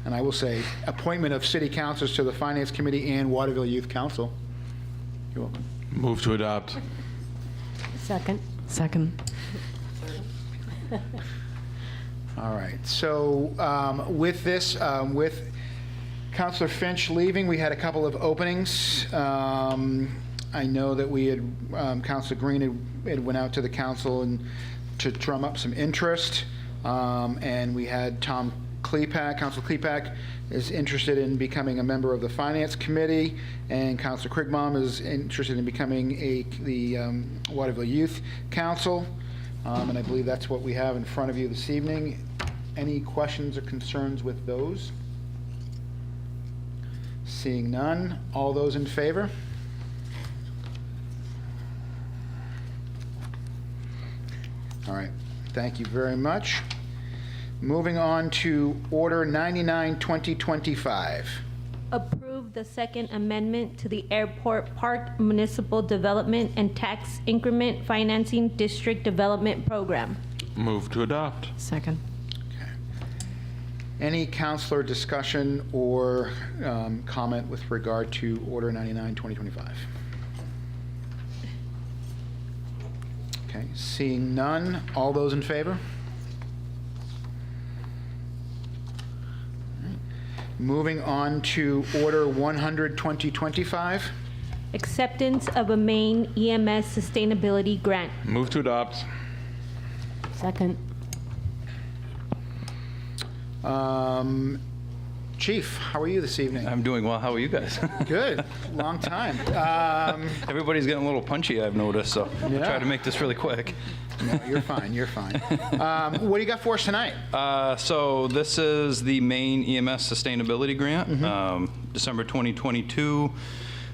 And I will say appointment of city councilors to the Finance Committee and Waterville Youth Council. You're welcome. Move to adopt. Second. Second. All right. So with this, with Councilor Finch leaving, we had a couple of openings. I know that we had, Councilor Green had went out to the council and to drum up some interest. And we had Tom Klepak, Councilor Klepak is interested in becoming a member of the Finance Committee, and Councilor Kriegbaum is interested in becoming the Waterville Youth Council. And I believe that's what we have in front of you this evening. Any questions or concerns with those? Seeing none, all those in favor? All right, thank you very much. Moving on to Order 99, 2025. Approve the second amendment to the Airport Park Municipal Development and Tax Increment Financing District Development Program. Move to adopt. Second. Any counselor discussion or comment with regard to Order 99, 2025? Okay, seeing none, all those in favor? All right. Moving on to Order 100, 2025. Acceptance of a Maine EMS Sustainability Grant. Move to adopt. Second. Chief, how are you this evening? I'm doing well. How are you guys? Good. Long time. Everybody's getting a little punchy, I've noticed, so I'll try to make this really quick. No, you're fine. You're fine. What do you got for us tonight? So this is the Maine EMS Sustainability Grant. December 2022,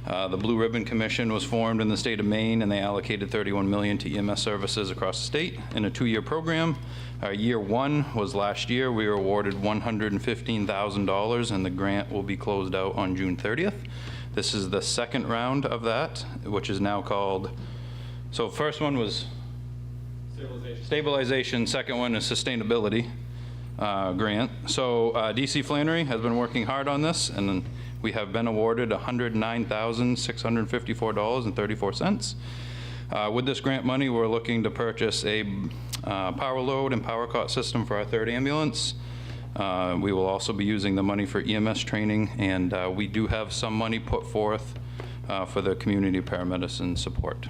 the Blue Ribbon Commission was formed in the state of Maine, and they allocated $31 million to EMS services across the state in a 2-year program. Year one was last year. We were awarded $115,000, and the grant will be closed out on June 30th. This is the second round of that, which is now called, so first one was stabilization, second one is sustainability grant. So DC Flannery has been working hard on this, and we have been awarded $109,654.34. With this grant money, we're looking to purchase a power load and power cot system for our 3rd ambulance. We will also be using the money for EMS training, and we do have some money put forth for the community paramedicine support.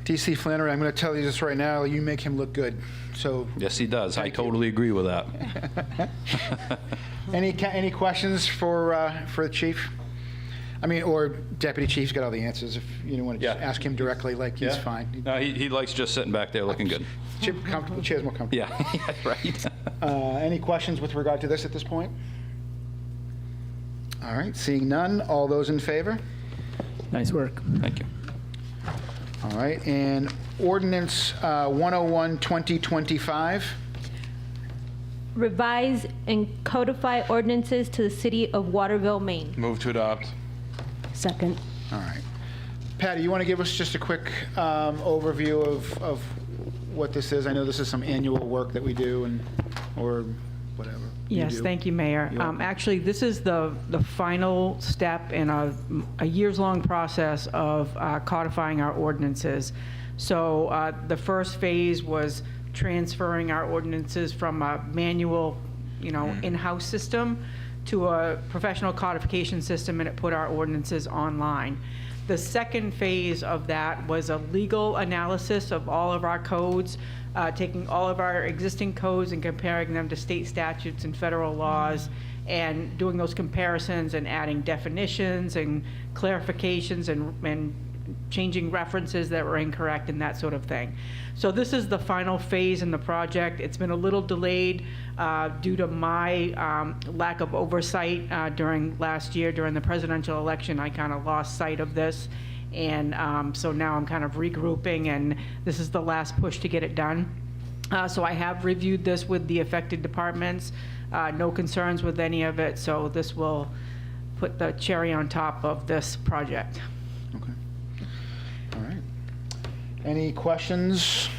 DC Flannery, I'm going to tell you this right now, you make him look good. So yes, he does. I totally agree with that. Any questions for the chief? I mean, or Deputy Chief's got all the answers. If you want to just ask him directly, like, he's Yeah. fine. No, he likes just sitting back there looking good. Chair's more comfortable. Yeah, right. Any questions with regard to this at this point? All right, seeing none, all those in favor? Nice work. Thank you. All right, and ordinance 101, 2025. Revise and codify ordinances to the city of Waterville, Maine. Move to adopt. Second. All right. Patty, you want to give us just a quick overview of what this is? I know this is some annual work that we do, or whatever. Yes, thank you, Mayor. Actually, this is the final step in a years-long process of codifying our ordinances. So the first phase was transferring our ordinances from a manual, in-house system to a professional codification system, and it put our ordinances online. The second phase of that was a legal analysis of all of our codes, taking all of our existing codes and comparing them to state statutes and federal laws, and doing those comparisons and adding definitions and clarifications and changing references that were incorrect and that sort of thing. So this is the final phase in the project. It's been a little delayed due to my lack of oversight during last year. During the presidential election, I kind of lost sight of this. And so now I'm kind of regrouping, and this is the last push to get it done. So I have reviewed this with the affected departments. No concerns with any of it, so this will put the cherry on top of this project. Okay. All right. Any questions?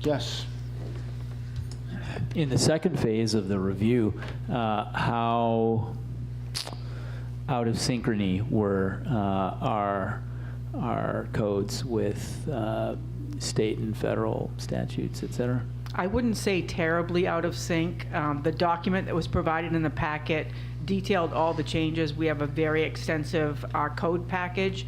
Yes. In the second phase of the review, how out of synchrony were our codes with state and federal statutes, et cetera? I wouldn't say terribly out of sync. The document that was provided in the packet detailed all the changes. We have a very extensive code package.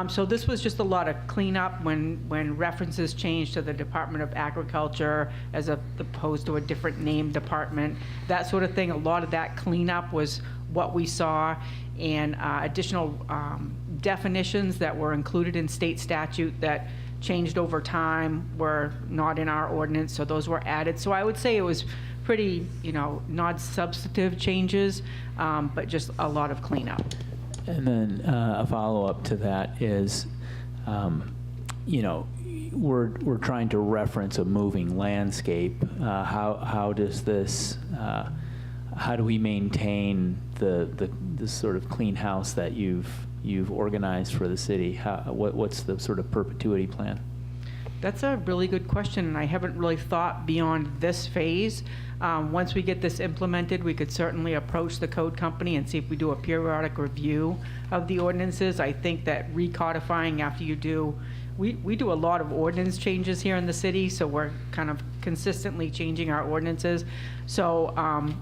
So this was just a lot of cleanup when references changed to the Department of Agriculture as opposed to a different name department, that sort of thing. A lot of that cleanup was what we saw, and additional definitions that were included in state statute that changed over time were not in our ordinance, so those were added. So I would say it was pretty, not substantive changes, but just a lot of cleanup. And then a follow-up to that is, we're trying to reference a moving landscape. How does this? How do we maintain the sort of clean house that you've organized for the city? What's the sort of perpetuity plan? That's a really good question, and I haven't really thought beyond this phase. Once we get this implemented, we could certainly approach the code company and see if we do a periodic review of the ordinances. I think that recodifying after you do, we do a lot of ordinance changes here in the city, so we're kind of consistently changing our ordinances. So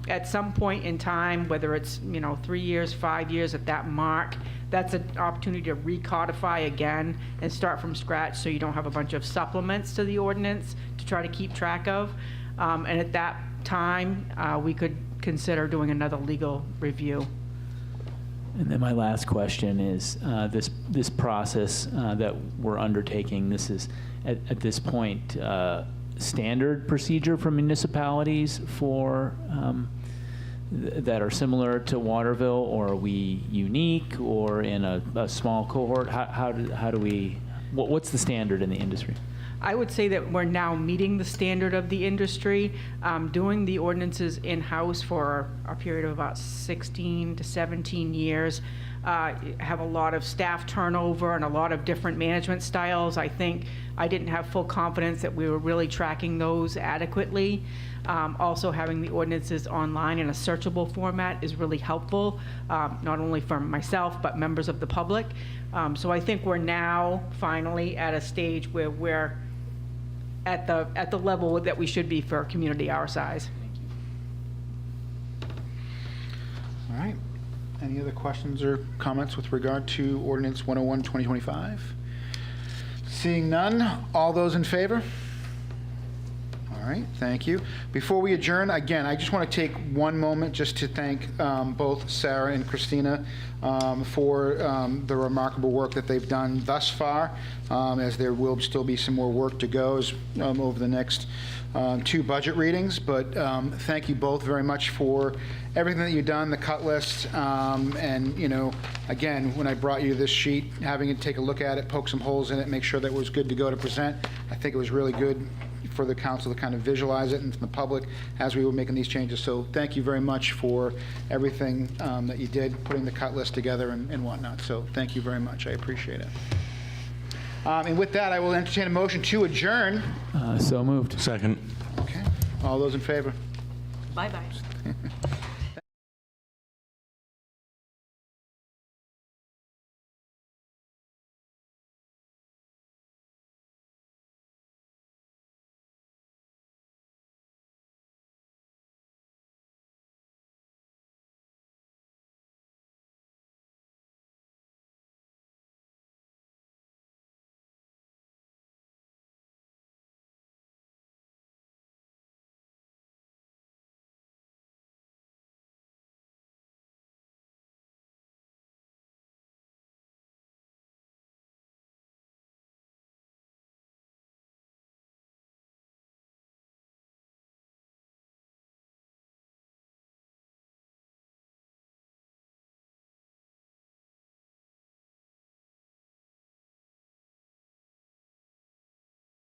at some point in time, whether it's 3 years, 5 years, at that mark, that's an opportunity to recodify again and start from scratch, so you don't have a bunch of supplements to the ordinance to try to keep track of. And at that time, we could consider doing another legal review. And then my last question is, this process that we're undertaking, this is, at this point, standard procedure for municipalities for that are similar to Waterville, or are we unique, or in a small cohort? How do we, what's the standard in the industry? I would say that we're now meeting the standard of the industry, doing the ordinances in-house for a period of about 16 to 17 years. Have a lot of staff turnover and a lot of different management styles. I think I didn't have full confidence that we were really tracking those adequately. Also, having the ordinances online in a searchable format is really helpful, not only for myself, but members of the public. So I think we're now finally at a stage where we're at the level that we should be for a community our size. All right. Any other questions or comments with regard to Ordinance 101, 2025? Seeing none, all those in favor? All All right, thank you. Before we adjourn, again, I just want to take one moment just to thank both Sarah and Christina for the remarkable work that they've done thus far, as there will still be some more work to go over the next 2 budget readings. But thank you both very much for everything that you've done, the cut list, and, you know, again, when I brought you this sheet, having you take a look at it, poke some holes in it, make sure that it was good to go to present, I think it was really good for the council to kind of visualize it and from the public as we were making these changes. So thank you very much for everything that you did, putting the cut list together and whatnot. So thank you very much. I appreciate it. And with that, I will entertain a motion to adjourn. So moved. Second. Okay. All those in favor? Bye-bye.